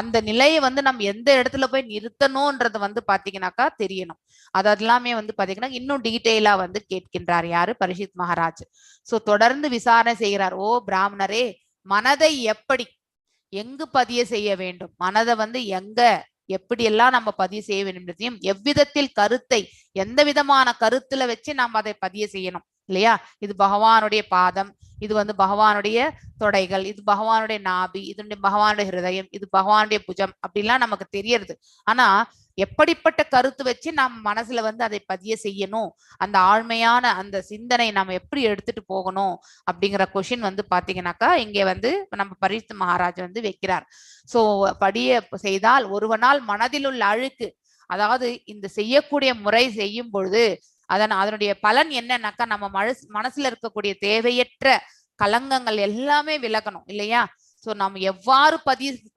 Speaker 1: அந்த நிலையை நம்ம எந்த இடத்துல போய் நிறுத்தணும்ன்றது பாத்தீங்கன்னாக்கா தெரியணும். அதெல்லாமே பாத்தீங்கன்னா இன்னும் டீட்டெயிலா கேட்கின்றார் யாரு? பரீட்சித் மகாராஜ். சோ தொடர்ந்து விசாரணை செய்கிறார். ஓ பிராமணரே, மனதை எப்படி எங்கு பதிய செய்ய வேண்டும், மனதை வந்து எங்க எப்படி எல்லாம் நம்ம பதிவு செய்ய வேண்டும், எவ்விதத்தில் கருத்தை எந்த விதமான கருத்துல வச்சு நம்ம அதை பதிய செய்யணும் இல்லையா. இது பகவானுடைய பாதம், இது வந்து பகவானுடைய தொடைகள், இது பகவானுடைய நாபி, இது பகவானுடைய ஹிருதயம், இது பகவானுடைய புஜம் அப்படிலாம் நமக்கு தெரியறது. ஆனா எப்படிப்பட்ட கருத்து வச்சு நம்ம மனசுல வந்து அதை பதிய செய்யணும், அந்த ஆழ்மையான அந்த சிந்தனை நம்ம எப்படி எடுத்துட்டு போகணும் அப்படிங்கிற கொஷின் வந்து பாத்தீங்கன்னாக்கா இங்க வந்து நம்ம பரீட்சித் மகாராஜ் வந்து வைக்கிறார். சோ படிய செய்தால் ஒருவனால் மனதில் உள்ள அழுக்கு, அதாவது இந்த செய்யக்கூடிய முறை செய்யும் பொழுது அதனுடைய பலன் என்னன்னாக்கா நம்ம மனசுல இருக்கக்கூடிய தேவையற்ற கலங்கங்கள் எல்லாமே விலகணும் இல்லையா. சோ நம்ம எவ்வாறு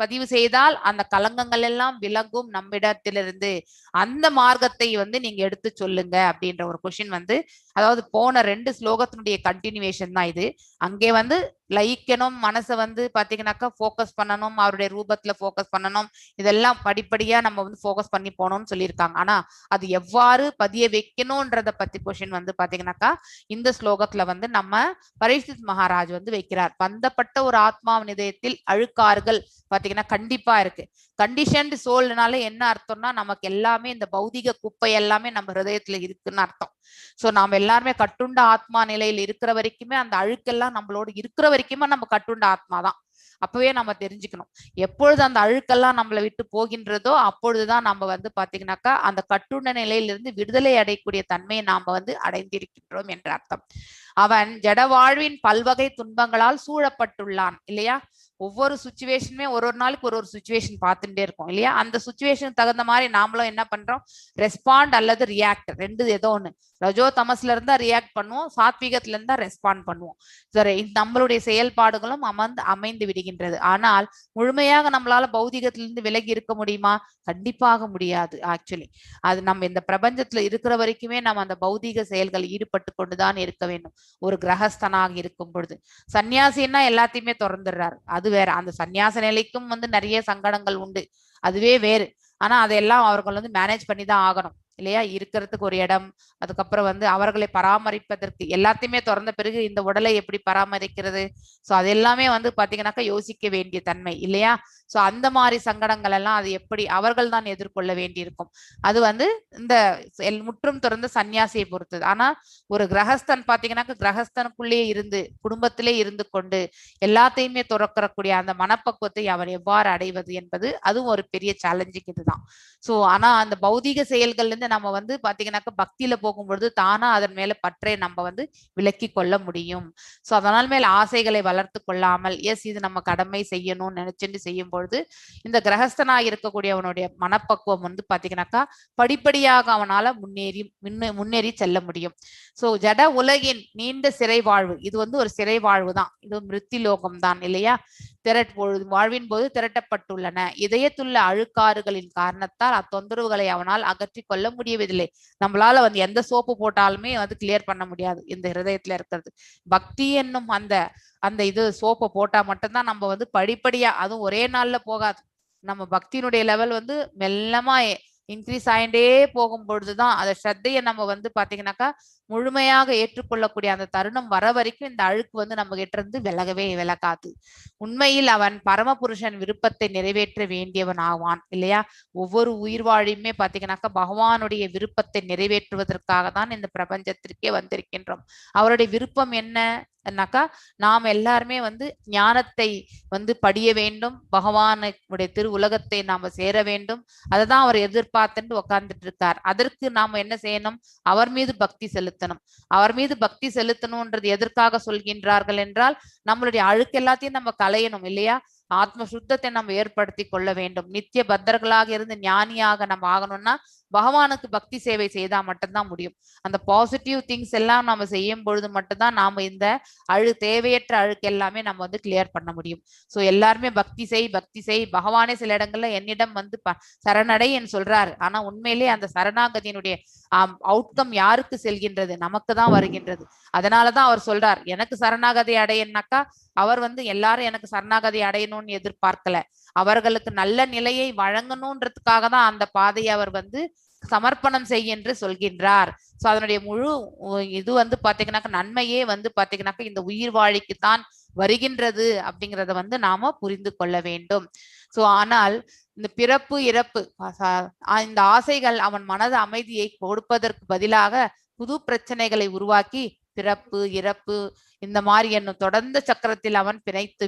Speaker 1: பதிவு செய்தால் அந்த கலங்கங்கள் எல்லாம் விலகும் நம்மிடத்திலிருந்து, அந்த மார்க்கத்தை வந்து நீங்க எடுத்து சொல்லுங்க அப்படின்ற ஒரு கொஸ்டின் வந்து, அதாவது போன 2 ஸ்லோகத்தினுடைய கண்டினியூவேஷன் தான் இது. அங்கே வந்து லயிக்கணும், மனசை வந்து பாத்தீங்கன்னாக்கா போக்கஸ் பண்ணணும், அவருடைய ரூபத்துல போக்கஸ் பண்ணணும், இதெல்லாம் படிப்படியா நம்ம வந்து போக்கஸ் பண்ணி போகணும்னு சொல்லியிருக்காங்க. ஆனா அது எவ்வாறு பதிய வைக்கணும்ன்றத பத்தி கொஸ்டின் வந்து பாத்தீங்கன்னாக்கா இந்த ஸ்லோகத்துல வந்து நம்ம பரீட்சித் மகாராஜ் வந்து வைக்கிறார். பந்தப்பட்ட ஒரு ஆத்மாவின் இதயத்தில் அழுக்காறுகள் பாத்தீங்கன்னா கண்டிப்பா இருக்கு. கண்டிஷன்டு சோல்னால என்ன அர்த்தம்னா நமக்கு எல்லாமே இந்த பௌதிக குப்பை எல்லாமே நம்ம ஹிருதயத்துல இருக்குன்னு அர்த்தம். சோ நாம எல்லாருமே கட்டுண்ட ஆத்மா நிலையில் இருக்கிற வரைக்குமே அந்த அழுக்கெல்லாம் நம்மளோட இருக்கிற வரைக்குமே நம்ம கட்டுண்ட ஆத்மா தான். அப்பவே நம்ம தெரிஞ்சுக்கணும், எப்பொழுது அந்த அழுக்கெல்லாம் நம்மளை விட்டு போகின்றதோ அப்பொழுதுதான் நம்ம வந்து பாத்தீங்கன்னாக்கா அந்த கட்டுண்ட நிலையிலிருந்து விடுதலை அடையக்கூடிய தன்மையை நாம வந்து அடைந்திருக்கின்றோம் என்ற அர்த்தம். அவன் ஜட வாழ்வின் பல்வகை துன்பங்களால் சூழப்பட்டுள்ளான் இல்லையா. ஒவ்வொரு சுச்சுவேஷனுமே ஒரு நாளுக்கு ஒரு சுச்சுவேஷன் பார்த்துட்டே இருக்கும் இல்லையா. அந்த சுச்சுவேஷனுக்கு தகுந்த மாதிரி நாமளும் என்ன பண்றோம், ரெஸ்பாண்ட் அல்லது ரியாக்ட், ரெண்டு ஏதோ ஒண்ணு. ரஜோ தமஸ்ல இருந்தா ரியாக்ட் பண்ணுவோம், சாத்வீகத்துல இருந்தா ரெஸ்பாண்ட் பண்ணுவோம். சரி, நம்மளுடைய செயல்பாடுகளும் அமைந்து விடுகின்றது. ஆனால் முழுமையாக நம்மளால பௌதிகத்திலிருந்து விலகி இருக்க முடியுமா? கண்டிப்பாக முடியாது. ஆக்சுவலி அது நம்ம இந்த பிரபஞ்சத்துல இருக்கிற வரைக்குமே நம்ம அந்த பௌதிக செயல்கள் ஈடுபட்டு கொண்டுதான் இருக்க வேண்டும். ஒரு கிரகஸ்தனாக இருக்கும் பொழுது சன்னியாசின்னா எல்லாத்தையுமே திறந்துடுறாரு, அது வேற. அந்த சன்னியாச நிலைக்கும் வந்து நிறைய சங்கடங்கள் உண்டு, அதுவே வேறு. ஆனா அதையெல்லாம் அவர்கள் வந்து மேனேஜ் பண்ணி தான் ஆகணும் இல்லையா. இருக்கிறதுக்கு ஒரு இடம், அதுக்கப்புறம் வந்து அவர்களை பராமரிப்பதற்கு எல்லாத்தையுமே திறந்த பிறகு இந்த உடலை எப்படி பராமரிக்கிறது, சோ அது எல்லாமே வந்து பாத்தீங்கன்னாக்கா யோசிக்க வேண்டிய தன்மை இல்லையா. சோ அந்த மாதிரி சங்கடங்கள் எல்லாம் அது எப்படி அவர்கள் தான் எதிர்கொள்ள வேண்டியிருக்கும். அது வந்து இந்த முற்றும் திறந்த சன்னியாசியை பொறுத்தது. ஆனா ஒரு கிரகஸ்தன் பாத்தீங்கன்னாக்கா கிரகஸ்தனுக்குள்ளேயே இருந்து குடும்பத்திலே இருந்து கொண்டு எல்லாத்தையுமே துறக்கக்கூடிய அந்த மனப்பக்குவத்தை அவர் எவ்வாறு அடைவது என்பது அதுவும் ஒரு பெரிய சேலஞ்சிங் இதுதான். சோ ஆனா அந்த பௌதிக செயல்கள்ல இருந்து நம்ம வந்து பாத்தீங்கன்னாக்கா பக்தியில போகும்பொழுது தானா அதன் மேல பற்றை நம்ம வந்து விலக்கி கொள்ள முடியும். சோ அதனால் மேல ஆசைகளை வளர்த்து கொள்ளாமல் எஸ் இது நம்ம கடமை செய்யணும்னு நினைச்சுட்டு செய்யும் பொழுது இந்த கிரகஸ்தனாக இருக்கக்கூடியவனுடைய மனப்பக்குவம் வந்து பாத்தீங்கன்னாக்கா படிப்படியாக அவனால முன்னேறி செல்ல முடியும். சோ ஜட உலகின் நீண்ட சிறை வாழ்வு, இது வந்து ஒரு சிறை வாழ்வு தான், இது மிருத்திலோகம் தான் இல்லையா. வாழ்வின் போது திரட்டப்பட்டுள்ளன இதயத்துள்ள அழுக்காறுகளின் காரணத்தால் அத்தொந்தரவுகளை அவனால் அகற்றி கொள்ள முடியவில்லை. நம்மளால வந்து எந்த சோப்பு போட்டாலுமே வந்து கிளியர் பண்ண முடியாது இந்த ஹிருதயத்துல இருக்கிறது. பக்தி என்னும் அந்த இது சோப்பை போட்டா மட்டும்தான் நம்ம வந்து படிப்படியா, அதுவும் ஒரே நாள்ல போகாது, நம்ம பக்தியினுடைய லெவல் வந்து மெல்லமா இன்க்ரீஸ் ஆயிண்டே போகும் பொழுதுதான் அந்த ஸ்ரத்தையை நம்ம வந்து பாத்தீங்கன்னாக்கா முழுமையாக ஏற்றுக்கொள்ளக்கூடிய அந்த தருணம் வர வரைக்கும் இந்த அழுக்கு வந்து நம்ம கிட்ட இருந்து விலகாது. உண்மையில் அவன் பரமபுருஷன் விருப்பத்தை நிறைவேற்ற வேண்டியவன் ஆவான் இல்லையா. ஒவ்வொரு உயிர் வாழியுமே பாத்தீங்கன்னாக்கா பகவானுடைய விருப்பத்தை நிறைவேற்றுவதற்காக தான் இந்த பிரபஞ்சத்திற்கே வந்திருக்கின்றோம். அவருடைய விருப்பம் என்னன்னாக்கா நாம் எல்லாருமே வந்து ஞானத்தை வந்து படிய வேண்டும், பகவானுடைய திரு உலகத்தை நாம சேர வேண்டும், அதைதான் அவர் எதிர்பார்த்துட்டு உட்கார்ந்துட்டு இருக்கார். அதற்கு நாம என்ன செய்யணும், அவர் மீது பக்தி செலுத்தணும். அவர் மீது பக்தி செலுத்தணும்ன்றது எதற்காக சொல்கின்றார்கள் என்றால் நம்மளுடைய அழுக்கு எல்லாத்தையும் நம்ம களையணும் இல்லையா. ஆத்ம சுத்தத்தை நம்ம ஏற்படுத்தி கொள்ள வேண்டும். நித்திய பத்தர்களாக இருந்து ஞானியாக நம்ம ஆகணும்னா பகவானுக்கு பக்தி சேவை செய்தா மட்டும்தான் முடியும். அந்த பாசிட்டிவ் திங்ஸ் எல்லாம் நம்ம செய்யும் பொழுது மட்டும்தான் நாம இந்த தேவையற்ற அழுக்கு எல்லாமே நம்ம வந்து கிளியர் பண்ண முடியும். சோ எல்லாருமே பக்தி செய் பகவானே சில இடங்கள்ல என்னிடம் வந்து சரணடை என்று சொல்றாரு. ஆனா உண்மையிலே அந்த சரணாகதியினுடைய அவுட்கம் யாருக்கு செல்கின்றது, நமக்கு தான் வருகின்றது. அதனாலதான் அவர் சொல்றார், எனக்கு சரணாகதி அடையனாக்கா அவர் வந்து எல்லாரும் எனக்கு சரணாகதி அடையணும்னு எதிர்பார்க்கல, அவர்களுக்கு நல்ல நிலையை வழங்கணும்ன்றதுக்காக தான் அந்த பாதையை அவர் வந்து சமர்ப்பணம் செய்ய என்று சொல்கின்றார். சோ அதனுடைய முழு இது வந்து பாத்தீங்கன்னாக்கா நன்மையே வந்து பாத்தீங்கன்னாக்கா இந்த உயிர் வாழிக்குத்தான் வருகின்றது அப்படிங்கிறத வந்து நாம புரிந்து கொள்ள வேண்டும். சோ ஆனால் இந்த பிறப்பு இறப்பு இந்த ஆசைகள் அவன் மனது அமைதியை கொடுப்பதற்கு பதிலாக புது பிரச்சனைகளை உருவாக்கி பிறப்பு இறப்பு இந்த மாதிரி என்னும் தொடர்ந்த சக்கரத்தில் அவன்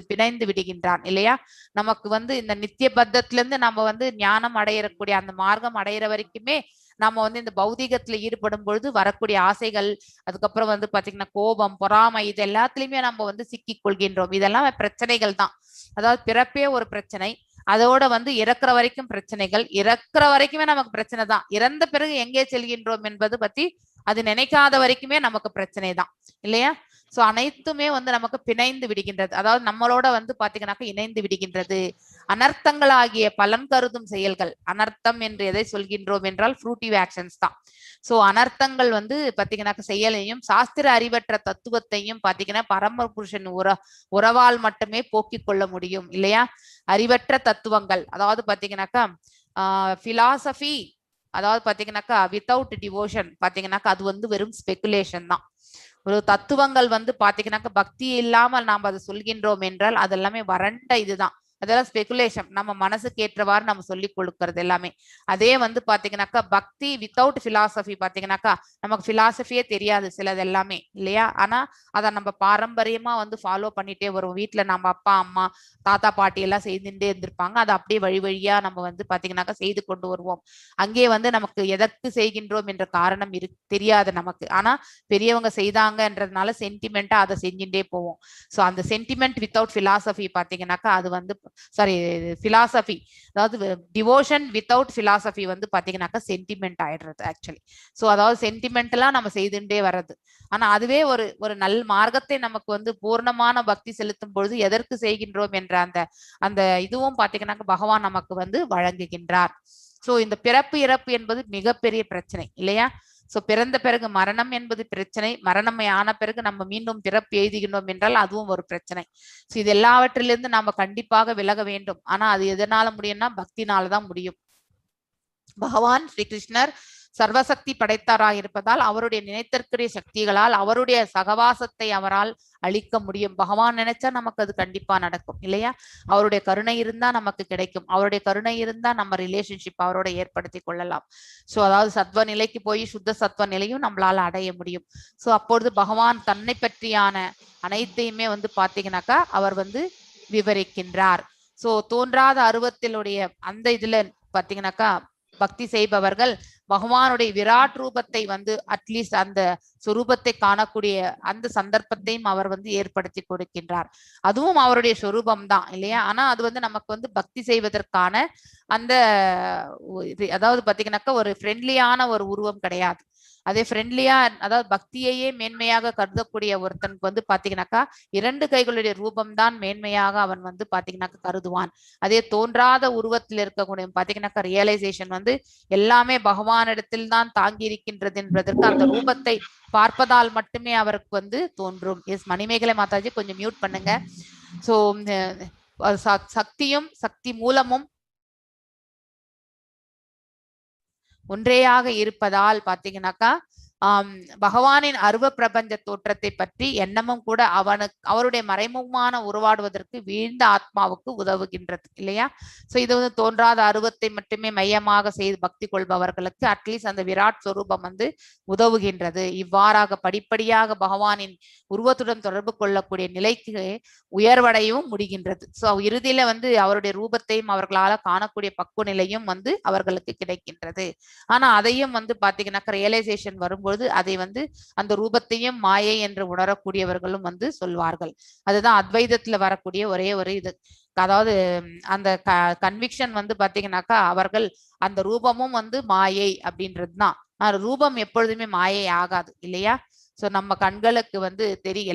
Speaker 1: பிணைந்து விடுகின்றான் இல்லையா. நமக்கு வந்து இந்த நித்திய பத்தத்துல இருந்து நம்ம வந்து ஞானம் அடையக்கூடிய அந்த மார்க்கம் அடையிற வரைக்குமே நம்ம வந்து இந்த பௌதிகத்துல ஈடுபடும் பொழுது வரக்கூடிய ஆசைகள், அதுக்கப்புறம் வந்து பாத்தீங்கன்னா கோபம், பொறாமை, இது எல்லாத்துலயுமே நம்ம வந்து சிக்கிக் கொள்கின்றோம். இதெல்லாம் பிரச்சனைகள் தான். அதாவது பிறப்பே ஒரு பிரச்சனை, அதோட வந்து இறக்குற வரைக்கும் பிரச்சனைகள், இறக்குற வரைக்குமே நமக்கு பிரச்சனை தான். இறந்த பிறகு எங்கே செல்கின்றோம் என்பது பத்தி அது நினைக்காத வரைக்குமே நமக்கு பிரச்சனை தான் இல்லையா. சோ அனைத்துமே வந்து நமக்கு பிணைந்து விடுகின்றது, அதாவது நம்மளோட வந்து பாத்தீங்கன்னாக்க இணைந்து விடுகின்றது. அனர்த்தங்களாகிய பலன் கருதும் செயல்கள், அனர்த்தம் என்று எதை சொல்கின்றோம் என்றால் ஃப்ரூட்டிவ் ஆக்ஷன்ஸ் தான். சோ அனர்த்தங்கள் வந்து பாத்தீங்கன்னாக்க செயலையும் சாஸ்திர அறிவற்ற தத்துவத்தையும் பாத்தீங்கன்னா பரம புருஷன் உறவால் மட்டுமே போக்கிக் கொள்ள முடியும் இல்லையா. அறிவற்ற தத்துவங்கள், அதாவது பாத்தீங்கன்னாக்கா பிலாசபி, அதாவது பாத்தீங்கன்னாக்கா வித்தவுட் டிவோஷன் பாத்தீங்கன்னாக்கா அது வந்து வெறும் ஸ்பெகுலேஷன் தான். ஒரு தத்துவங்கள் வந்து பாத்தீங்கன்னாக்கா பக்தி இல்லாமல் நாம் அதை சொல்கின்றோம் என்றால் அது எல்லாமே வறண்ட இதுதான், அதெல்லாம் ஸ்பெகுலேஷன், நம்ம மனசுக்கு ஏற்றவாறு நம்ம சொல்லி கொடுக்கறது எல்லாமே. அதே வந்து பாத்தீங்கன்னாக்கா பக்தி வித்தவுட் பிலாசபி பாத்தீங்கன்னாக்கா நமக்கு பிலாசபியே தெரியாது சிலது எல்லாமே இல்லையா. ஆனா அதை நம்ம பாரம்பரியமா வந்து ஃபாலோ பண்ணிட்டே வருவோம். வீட்டுல நம்ம அப்பா அம்மா தாத்தா பாட்டி எல்லாம் செய்துட்டே இருந்திருப்பாங்க, அதை அப்படியே வழி வழியா நம்ம வந்து பாத்தீங்கன்னாக்கா செய்து கொண்டு வருவோம். அங்கே வந்து நமக்கு எதற்கு செய்கின்றோம் என்ற காரணம் தெரியாது நமக்கு, ஆனா பெரியவங்க செய்தாங்கன்றதுனால சென்டிமெண்டா அதை செஞ்சுட்டே போவோம். சோ அந்த சென்டிமெண்ட் வித்தவுட் பிலாசபி பாத்தீங்கன்னாக்கா அது வந்து பிலாசபி, அதாவது டிவோஷன் வித்தவுட் பிலாசபி வந்து பாத்தீங்கன்னாக்கா சென்டிமெண்ட் ஆயிடுறது ஆக்சுவலி. சோ அதாவது சென்டிமெண்டலா நம்ம செய்துட்டே வர்றது. ஆனா அதுவே ஒரு நல்ல மார்க்கத்தை நமக்கு வந்து பூர்ணமான பக்தி செலுத்தும் பொழுது எதற்கு செய்கின்றோம் என்ற அந்த இதுவும் பாத்தீங்கன்னாக்கா பகவான் நமக்கு வந்து வழங்குகின்றார். சோ இந்த பிறப்பு இறப்பு என்பது மிகப்பெரிய பிரச்சனை இல்லையா. சோ பிறந்த பிறகு மரணம் என்பது பிரச்சனை, மரணம் ஆன பிறகு நம்ம மீண்டும் பிறப்பு எழுதுகின்றோம் என்றால் அதுவும் ஒரு பிரச்சனை. சோ இது எல்லாவற்றிலிருந்து நாம கண்டிப்பாக விலக வேண்டும். ஆனா அது எதனால முடியும்னா பக்தினாலதான் முடியும். பகவான் ஸ்ரீ கிருஷ்ணர் சர்வசக்தி படைத்தாராக இருப்பதால் அவருடைய நினைத்திருக்கிற சக்திகளால் அவருடைய சகவாசத்தை அவரால் அளிக்க முடியும். பகவான் நினைச்சா நமக்கு அது கண்டிப்பா நடக்கும் இல்லையா. அவருடைய கருணை இருந்தா நமக்கு கிடைக்கும், அவருடைய கருணை இருந்தா நம்ம ரிலேஷன்ஷிப் அவரோட ஏற்படுத்தி கொள்ளலாம். சோ அதாவது சத்வ நிலைக்கு போய் சுத்த சத்வ நிலையும் நம்மளால அடைய முடியும். சோ அப்பொழுது பகவான் தன்னை பற்றியான அனைத்தையுமே வந்து பாத்தீங்கன்னாக்கா அவர் வந்து விவரிக்கின்றார். சோ தோன்றாத அருவத்திலுடைய அந்த இதுல பாத்தீங்கன்னாக்கா பக்தி செய்பவர்கள் பகவானுடைய விராட் ரூபத்தை வந்து அட்லீஸ்ட் அந்த சொரூபத்தை காணக்கூடிய அந்த சந்தர்ப்பத்தையும் அவர் வந்து ஏற்படுத்தி கொடுக்கின்றார். அதுவும் அவருடைய சொரூபம் தான் இல்லையா. ஆனா அது வந்து நமக்கு வந்து பக்தி செய்வதற்கான அந்த அதாவது பாத்தீங்கன்னாக்கா ஒரு ஃப்ரெண்ட்லியான ஒரு உருவம் கிடையாது. அதே ஃப்ரெண்ட்லியா அதாவது பக்தியையே மேன்மையாக கருதக்கூடிய ஒருத்தனுக்கு வந்து பாத்தீங்கன்னாக்கா 2 கைகளுடைய ரூபம் தான் மேன்மையாக அவன் வந்து பாத்தீங்கன்னாக்கா கருதுவான். அதே தோன்றாத உருவத்தில் இருக்கக்கூடிய பாத்தீங்கன்னாக்கா ரியலைசேஷன் வந்து எல்லாமே பகவானிடத்தில் தான் தாங்கி இருக்கின்றது என்பதற்கு அந்த ரூபத்தை பார்ப்பதால் மட்டுமே அவருக்கு வந்து தோன்றும். எஸ் மணிமேகலை மாதாஜி கொஞ்சம் மியூட் பண்ணுங்க. சோ சக்தியும் சக்தி மூலமும் ஒன்றேயாக இருப்பதால் பாத்தீங்கன்னாக்கா பகவானின் அருவ பிரபஞ்ச தோற்றத்தை பற்றி எண்ணமும் கூட அவருடைய மறைமுகமான உருவாடுவதற்கு வீழ்ந்த ஆத்மாவுக்கு உதவுகின்றது இல்லையா. சோ இது வந்து தோன்றாத அருவத்தை மட்டுமே மையமாக செய்து பக்தி கொள்பவர்களுக்கு அட்லீஸ்ட் அந்த விராட் சொரூபம் வந்து உதவுகின்றது. இவ்வாறாக படிப்படியாக பகவானின் உருவத்துடன் தொடர்பு கொள்ளக்கூடிய நிலைக்கு உயர்வடையவும் முடிகின்றது. சோ இறுதியில வந்து அவருடைய ரூபத்தையும் அவர்களால காணக்கூடிய பக்குவ நிலையும் வந்து அவர்களுக்கு கிடைக்கின்றது. ஆனா அதையும் வந்து பாத்தீங்கன்னாக்கா ரியலைசேஷன் வரும்போது அதை வந்து அந்த ரூபத்தையும் மாயை என்று உணரக்கூடியவர்களும் வந்து சொல்வார்கள். அதுதான் அத்வைதத்துல வரக்கூடிய ஒரே ஒரு இது. அதாவது அந்த கன்விக்ஷன் வந்து பாத்தீங்கன்னாக்கா அவர்கள் அந்த ரூபமும் வந்து மாயை அப்படின்றதுதான். ரூபம் எப்பொழுதுமே மாயை ஆகாது இல்லையா. சோ நம்ம கண்களுக்கு வந்து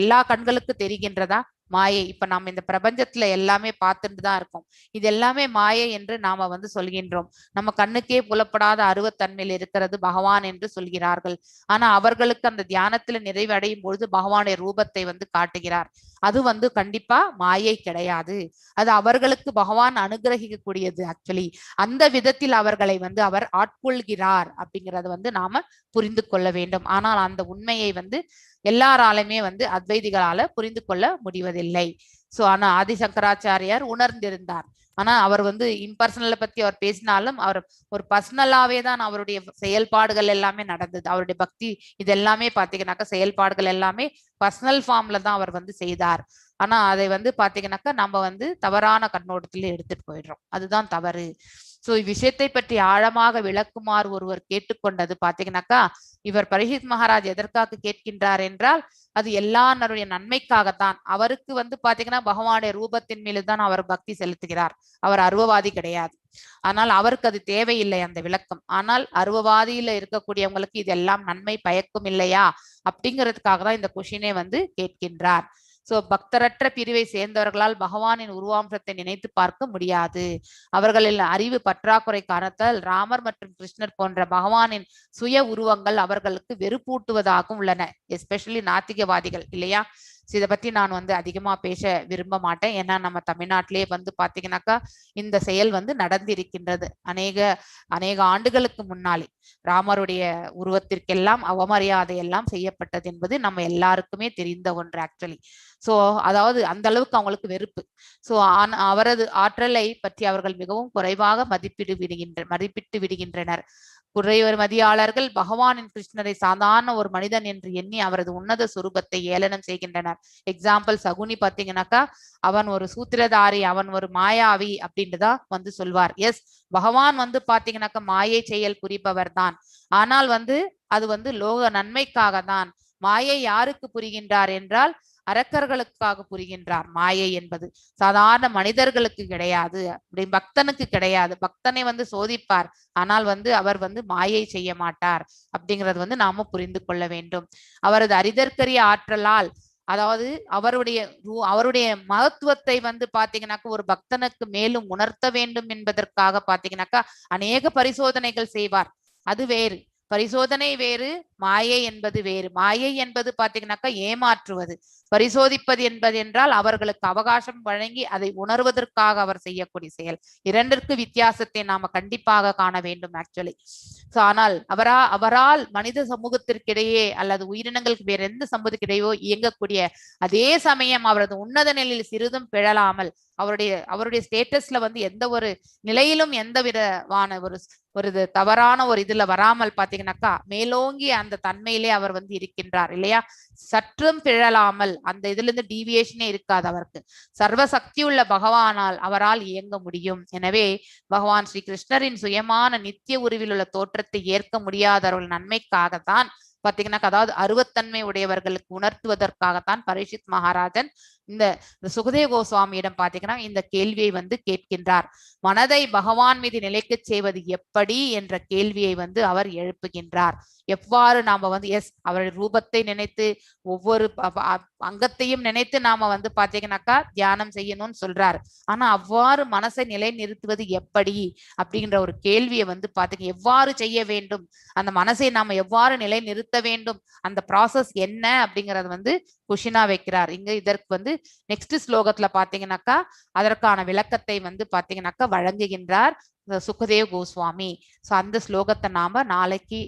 Speaker 1: எல்லா கண்களுக்கும் தெரிகின்றதா மாயை. இப்ப நம்ம இந்த பிரபஞ்சத்துல எல்லாமே பார்த்துட்டு தான் இருக்கோம், இது எல்லாமே மாயை என்று நாம வந்து சொல்கின்றோம். நம்ம கண்ணுக்கே புலப்படாத அருவத்தன்மையில் இருக்கிறது பகவான் என்று சொல்கிறார்கள். ஆனா அவர்களுக்கு அந்த தியானத்துல நிறைவடையும் பொழுது பகவானுடைய ரூபத்தை வந்து காட்டுகிறார். அது வந்து கண்டிப்பா மாயை கிடையாது, அது அவர்களுக்கு பகவான் அனுகிரகிக்கக்கூடியது. ஆக்சுவலி அந்த விதத்தில் அவர்களை வந்து அவர் ஆட்கொள்கிறார் அப்படிங்கறத வந்து நாம புரிந்து கொள்ள வேண்டும். ஆனால் அந்த உண்மையை வந்து எல்லாராலுமே வந்து அத்வைதிகளால புரிந்து கொள்ள முடிவதில்லை. சோ ஆனா ஆதிசங்கராச்சாரியார் உணர்ந்திருந்தார். ஆனா அவர் வந்து இம்பர்சனலை பத்தி அவர் பேசினாலும் அவர் ஒரு பர்சனலாவே தான் அவருடைய செயல்பாடுகள் எல்லாமே நடந்தது. அவருடைய பக்தி இது எல்லாமே பாத்தீங்கன்னாக்கா செயல்பாடுகள் எல்லாமே பர்சனல் ஃபார்ம்ல தான் அவர் வந்து செய்தார். ஆனா அதை வந்து பாத்தீங்கன்னாக்கா நம்ம வந்து தவறான கண்ணோட்டத்துல எடுத்துட்டு போயிடுறோம். அதுதான் தவறு. சோ இவ்விஷயத்தை பற்றி ஆழமாக விளக்குமாறு ஒருவர் கேட்டுக்கொண்டது பாத்தீங்கன்னாக்கா, இவர் பரீட்சித் மகாராஜ் எதற்காக கேட்கின்றார் என்றால் அது எல்லாருடைய நன்மைக்காகத்தான். அவருக்கு வந்து பாத்தீங்கன்னா பகவானுடைய ரூபத்தின் மீதுதான் அவர் பக்தி செலுத்துகிறார். அவர் அருவவாதி கிடையாது. ஆனால் அவருக்கு அது தேவையில்லை அந்த விளக்கம். ஆனால் அருவவாதியில இருக்கக்கூடியவங்களுக்கு இதெல்லாம் நன்மை பயக்கும் இல்லையா அப்படிங்கிறதுக்காக தான் இந்த கொஷினை வந்து கேட்கின்றார். சோ பக்தரற்ற பிரிவை சேர்ந்தவர்களால் பகவானின் உருவாம்சத்தை நினைத்து பார்க்க முடியாது. அவர்களின் அறிவு பற்றாக்குறை காரணத்தால் ராமர் மற்றும் கிருஷ்ணர் போன்ற பகவானின் சுய உருவங்கள் அவர்களுக்கு வெறுப்பூட்டுவதாகவும் உள்ளன. எஸ்பெஷலி நாத்திகவாதிகள் இல்லையா. இதை பத்தி நான் வந்து அதிகமா பேச விரும்ப மாட்டேன். ஏன்னா நம்ம தமிழ்நாட்டிலேயே வந்து பாத்தீங்கன்னாக்கா இந்த செயல் வந்து நடந்திருக்கின்றது. அநேக ஆண்டுகளுக்கு முன்னாலே ராமருடைய உருவத்திற்கெல்லாம் அவமரியாதை எல்லாம் செய்யப்பட்டது என்பது நம்ம எல்லாருக்குமே தெரிந்த ஒன்று ஆக்சுவலி. சோ அதாவது அந்த அளவுக்கு அவங்களுக்கு வெறுப்பு. சோ அவரது ஆற்றலை பற்றி அவர்கள் மிகவும் குறைவாக மதிப்பிட்டு விடுகின்றனர். குறைவர் மதியாளர்கள் பகவானின் கிருஷ்ணரை சாதாரண ஒரு மனிதன் என்று எண்ணி அவரது உன்னத சுரூபத்தை ஏளனம் செய்கின்றனர். எக்ஸாம்பிள் சகுனி பாத்தீங்கன்னாக்கா அவன் ஒரு சூத்திரதாரி, அவன் ஒரு மாயாவி அப்படின்ட்டுதான் வந்து சொல்வார். எஸ், பகவான் வந்து பாத்தீங்கன்னாக்கா மாயை செயல் புரிபவர் தான். ஆனால் வந்து அது வந்து லோக நன்மைக்காக தான். மாயை யாருக்கு புரிகின்றார் என்றால் அரக்கர்களுக்காக புரிகின்றார். மாயை என்பது சாதாரண மனிதர்களுக்கு கிடையாது, அப்படி பக்தனுக்கு கிடையாது. பக்தனை வந்து சோதிப்பார், ஆனால் வந்து அவர் வந்து மாயை செய்ய மாட்டார் அப்படிங்கிறது வந்து நாம புரிந்து கொள்ள வேண்டும். அவரது அரிதற்கரிய ஆற்றலால், அதாவது அவருடைய மகத்துவத்தை வந்து பாத்தீங்கன்னாக்கா ஒரு பக்தனுக்கு மேலும் உணர்த்த வேண்டும் என்பதற்காக பாத்தீங்கன்னாக்கா அநேக பரிசோதனைகள் செய்வார். அது வேறு, பரிசோதனை வேறு, மாயை என்பது வேறு. மாயை என்பது பாத்தீங்கன்னாக்கா ஏமாற்றுவது. பரிசோதிப்பது என்பது என்றால் அவர்களுக்கு அவகாசம் வழங்கி அதை உணர்வதற்காக அவர் செய்யக்கூடிய செயல். இரண்டிற்கு வித்தியாசத்தை நாம கண்டிப்பாக காண வேண்டும் ஆக்சுவலி. ஆனால் அவரால் மனித சமூகத்திற்கிடையே அல்லது உயிரினங்களுக்கு வேற எந்த சமூகத்திற்கிடையோ இயங்கக்கூடிய அதே சமயம் அவரது உன்னத நிலையில் சிறிதும் பிழலாமல் அவருடைய ஸ்டேட்டஸ்ல வந்து எந்த ஒரு நிலையிலும் எந்த விதமான ஒரு தவறான ஒரு இதுல வராமல் பாத்தீங்கன்னாக்கா மேலோங்கி அந்த தன்மையிலே அவர் வந்து இருக்கின்றார் இல்லையா. சற்றும் பிழலாமல் அந்த இதுல இருந்து டீவியேஷனே இருக்காது அவருக்கு. சர்வசக்தி உள்ள பகவானால் அவரால் இயங்க முடியும். எனவே பகவான் ஸ்ரீ கிருஷ்ணரின் சுயமான நித்திய உருவில் உள்ள தோற்றத்தை ஏற்க முடியாதவர்கள் நன்மைக்காகத்தான் பாத்தீங்கன்னா, அதாவது அருவத்தன்மை உடையவர்களுக்கு உணர்த்துவதற்காகத்தான் பரீட்சித் மகாராஜன் இந்த சுகதேவ கோஸ்வாமியிடம் பாத்தீங்கன்னா இந்த கேள்வியை வந்து கேட்கின்றார். மனதை பகவான் மீது நிலைக்க செய்வது எப்படி என்ற கேள்வியை வந்து அவர் எழுப்புகின்றார். எவ்வாறு நாம வந்து அவருடைய ரூபத்தை நினைத்து ஒவ்வொரு அங்கத்தையும் நினைத்து நாம வந்து பாத்தீங்கன்னாக்கா தியானம் செய்யணும்னு சொல்றாரு. ஆனா அவ்வாறு மனசை நிலை நிறுத்துவது எப்படி அப்படிங்கிற ஒரு கேள்வியை வந்து பாத்தீங்க, எவ்வாறு செய்ய வேண்டும், அந்த மனசை நாம எவ்வாறு நிலை நிறுத்த வேண்டும், அந்த ப்ராசஸ் என்ன அப்படிங்கறது வந்து குஷினா வைக்கிறார். இங்க இதற்கு வந்து நெக்ஸ்ட் ஸ்லோகத்துல பாத்தீங்கன்னாக்கா அதற்கான விளக்கத்தை வந்து பாத்தீங்கன்னாக்கா வழங்குகின்றார் சுகதேவ் கோஸ்வாமி. சோ அந்த ஸ்லோகத்தை நாம நாளைக்கு